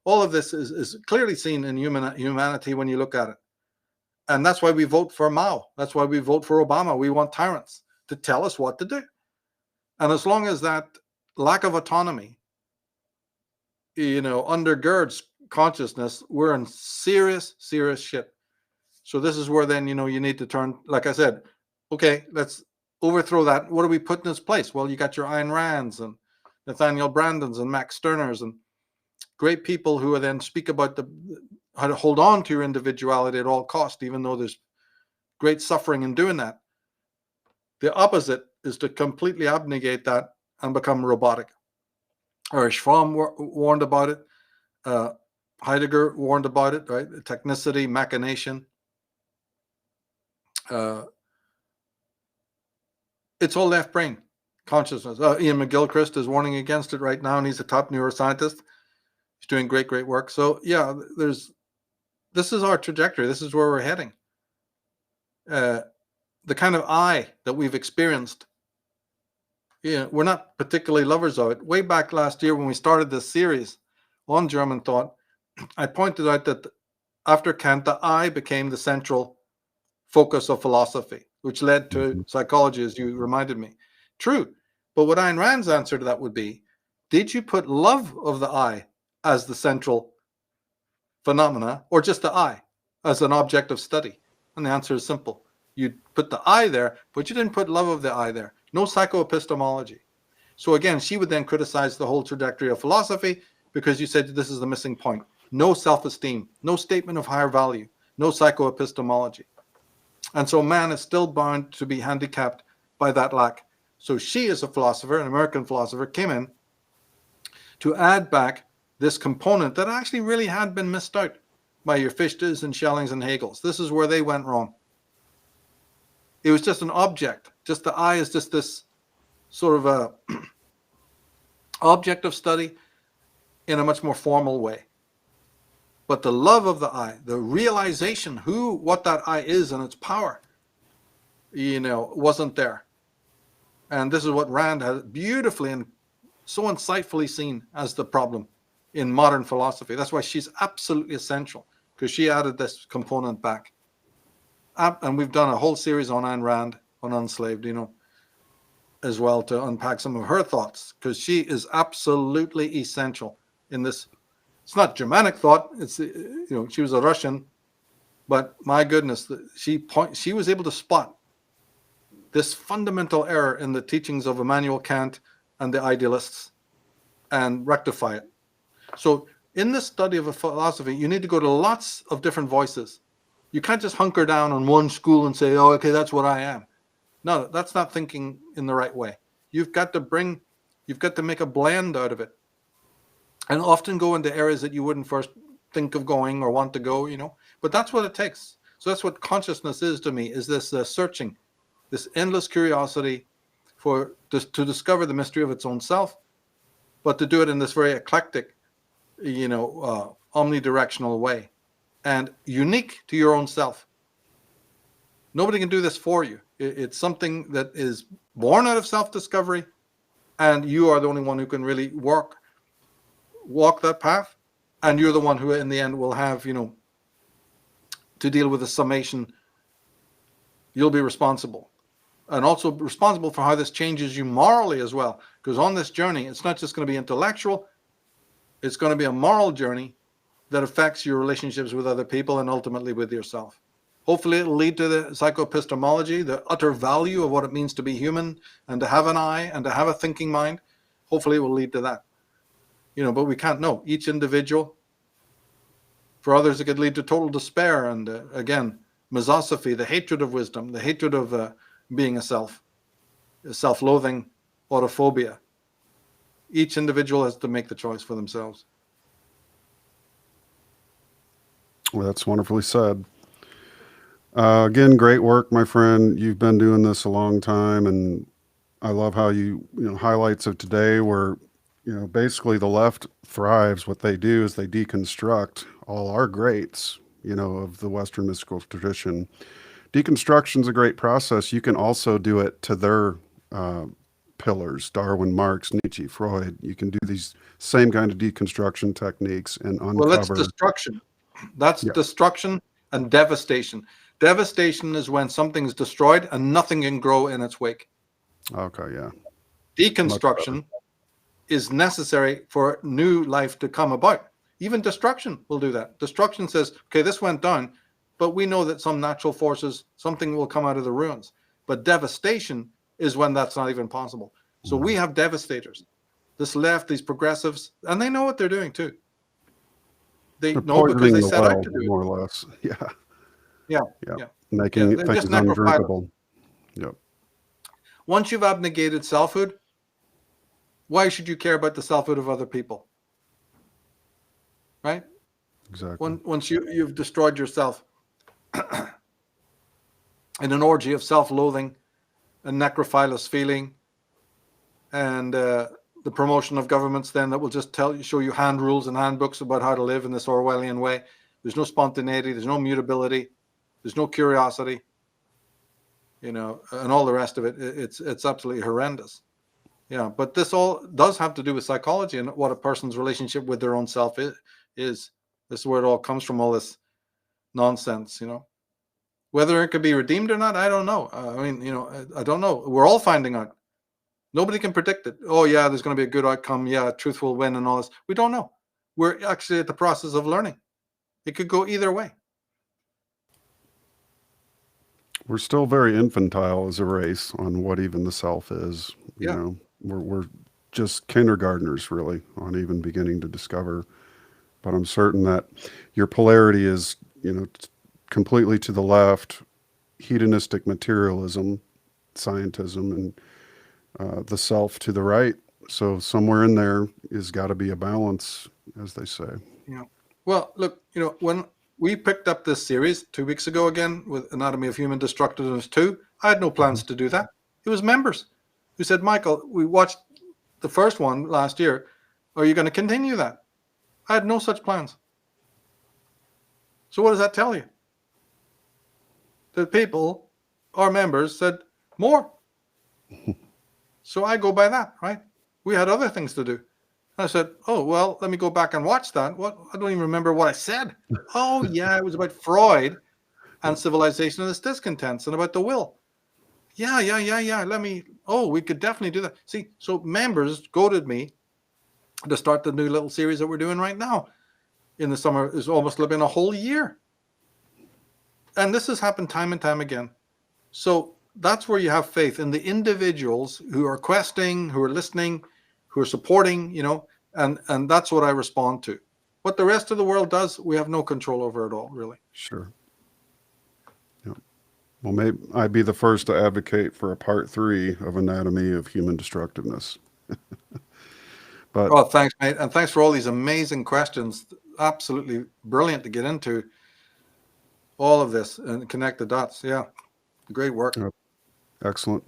All of this is clearly seen in humanity when you look at it. And that's why we vote for Mao. That's why we vote for Obama. We want tyrants to tell us what to do. And as long as that lack of autonomy, undergirds consciousness, we're in serious, serious shit. So this is where then, you need to turn, like I said, okay, let's overthrow that. What do we put in its place? Well, you got your Ayn Rands and Nathaniel Brandons and Max Stirners and great people who then speak about how to hold on to your individuality at all cost, even though there's great suffering in doing that. The opposite is to completely abnegate that and become robotic. Erich Fromm warned about it. Heidegger warned about it, right? Technicity, machination. It's all left brain consciousness. Ian McGilchrist is warning against it right now, and he's a top neuroscientist. He's doing great, great work. So yeah, this is our trajectory. This is where we're heading. The kind of I that we've experienced, we're not particularly lovers of it. Way back last year when we started this series on German thought, I pointed out that after Kant, the I became the central focus of philosophy, which led to psychology, as you reminded me. True. But what Ayn Rand's answer to that would be, did you put love of the I as the central phenomena, or just the I as an object of study? And the answer is simple. You put the I there, but you didn't put love of the I there. No psychoepistemology. So again, she would then criticize the whole trajectory of philosophy because you said this is the missing point. No self-esteem, no statement of higher value, no psychoepistemology. And so man is still bound to be handicapped by that lack. So she, as a philosopher, an American philosopher, came in to add back this component that actually really had been missed out by your Fichtes and Schellings and Hegels. This is where they went wrong. It was just an object. Just the I is just this sort of a object of study in a much more formal way. But the love of the I, the realization what that I is and its power, wasn't there. And this is what Rand has beautifully and so insightfully seen as the problem in modern philosophy. That's why she's absolutely essential, because she added this component back. And we've done a whole series on Ayn Rand, on Unslaved, as well, to unpack some of her thoughts, because she is absolutely essential in this. It's not Germanic thought. It's, she was a Russian, but my goodness, she was able to spot this fundamental error in the teachings of Immanuel Kant and the idealists and rectify it. So in this study of a philosophy, you need to go to lots of different voices. You can't just hunker down on one school and say, oh, okay, that's what I am. No, that's not thinking in the right way. You've got to make a blend out of it. And often go into areas that you wouldn't first think of going or want to go, but that's what it takes. So that's what consciousness is to me, is this searching, this endless curiosity to discover the mystery of its own self, but to do it in this very eclectic, omnidirectional way and unique to your own self. Nobody can do this for you. It's something that is born out of self-discovery, and you are the only one who can really walk that path, and you're the one who in the end will have, to deal with the summation. You'll be responsible, and also responsible for how this changes you morally as well, because on this journey, it's not just going to be intellectual, it's going to be a moral journey that affects your relationships with other people and ultimately with yourself. Hopefully it'll lead to the psychoepistemology, the utter value of what it means to be human and to have an eye and to have a thinking mind. Hopefully it will lead to that. But we can't know. Each individual, for others, it could lead to total despair and, again, misosophy, the hatred of wisdom, the hatred of being a self-loathing, autophobia. Each individual has to make the choice for themselves. Well, that's wonderfully said. Again, great work, my friend. You've been doing this a long time, and I love how highlights of today where, basically the left thrives. What they do is they deconstruct all our greats, of the Western mystical tradition. Deconstruction's a great process. You can also do it to their pillars, Darwin, Marx, Nietzsche, Freud. You can do these same kind of deconstruction techniques and uncover. Well, that's destruction. That's destruction and devastation. Devastation is when something's destroyed and nothing can grow in its wake. Okay, yeah. Deconstruction is necessary for new life to come about. Even destruction will do that. Destruction says, okay, this went down, but we know that some natural forces, something will come out of the ruins. But devastation is when that's not even possible. So we have devastators. This left, these progressives, and they know what they're doing too. They know because they set out to do it. More or less. Yeah. Yeah. Making things undrinkable. Yep. Once you've abnegated selfhood, why should you care about the selfhood of other people? Right? Exactly. Once you've destroyed yourself in an orgy of self-loathing and necrophilous feeling, and the promotion of governments then that will just show you hand rules and handbooks about how to live in this Orwellian way. There's no spontaneity, there's no mutability, there's no curiosity, and all the rest of it. It's absolutely horrendous. Yeah, but this all does have to do with psychology and what a person's relationship with their own self is. This is where it all comes from, all this nonsense, Whether it could be redeemed or not, I don't know. I don't know. We're all finding out. Nobody can predict it. Oh, yeah, there's going to be a good outcome. Yeah, truth will win and all this. We don't know. We're actually at the process of learning. It could go either way. We're still very infantile as a race on what even the self is. We're just kindergartners, really, on even beginning to discover. But I'm certain that your polarity is, completely to the left, hedonistic materialism, scientism, and the self to the right. So somewhere in there is got to be a balance, as they say. Yeah. Well, look, when we picked up this series 2 weeks ago again with Anatomy of Human Destructiveness 2, I had no plans to do that. It was members who said, Michael, we watched the first one last year. Are you going to continue that? I had no such plans. So what does that tell you? The people, our members, said more. So I go by that, right? We had other things to do. I said, oh, well, let me go back and watch that. What? I don't even remember what I said. Oh, yeah, it was about Freud and civilization and its discontents and about the will. Yeah. We could definitely do that. See, so members goaded me to start the new little series that we're doing right now in the summer. It's almost been a whole year. And this has happened time and time again. So that's where you have faith in the individuals who are questing, who are listening, who are supporting, and that's what I respond to. What the rest of the world does, we have no control over at all, really. Sure. Yep. Well, maybe I'd be the first to advocate for a part 3 of Anatomy of Human Destructiveness. But thanks, mate. And thanks for all these amazing questions. Absolutely brilliant to get into. all of this and connect the dots. Yeah, great work. Yep. Excellent.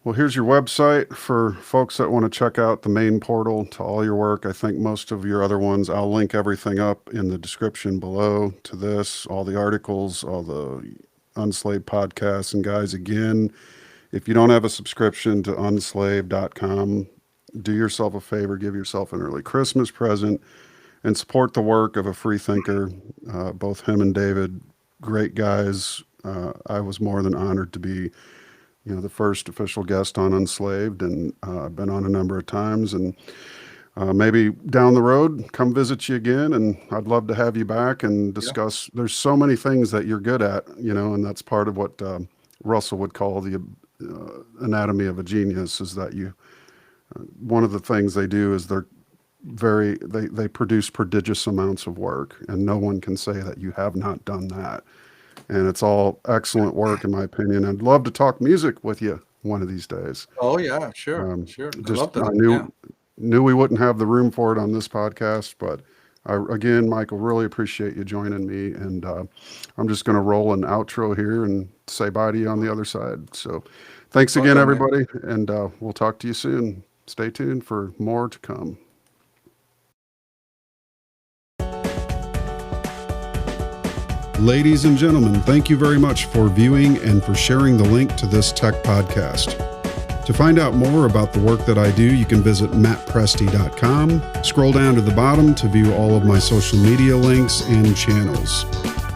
Well, here's your website for folks that want to check out the main portal to all your work. I think most of your other ones, I'll link everything up in the description below to this, all the articles, all the Unslaved podcasts. And guys, again, if you don't have a subscription to unslaved.com, do yourself a favor, give yourself an early Christmas present, and support the work of a free thinker. Both him and David, great guys. I was more than honored to be the first official guest on Unslaved, and I've been on a number of times, and maybe down the road, come visit you again, and I'd love to have you back and discuss. Yeah. There's so many things that you're good at, and that's part of what Russell would call the anatomy of a genius, is that one of the things they do is they produce prodigious amounts of work, and no one can say that you have not done that. And it's all excellent work, in my opinion. I'd love to talk music with you one of these days. Oh yeah, sure. I love that. I knew we wouldn't have the room for it on this podcast, but again, Michael, really appreciate you joining me. And I'm just going to roll an outro here and say bye to you on the other side. So thanks again, everybody. Man. And we'll talk to you soon. Stay tuned for more to come. Ladies and gentlemen, thank you very much for viewing and for sharing the link to this tech podcast. To find out more about the work that I do, you can visit mattpresty.com. Scroll down to the bottom to view all of my social media links and channels.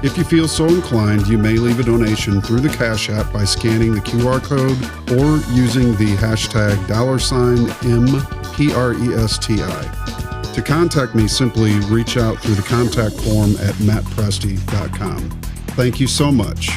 If you feel so inclined, you may leave a donation through the Cash App by scanning the QR code or using the hashtag $MPRESTI. To contact me, simply reach out through the contact form at mattpresty.com. Thank you so much.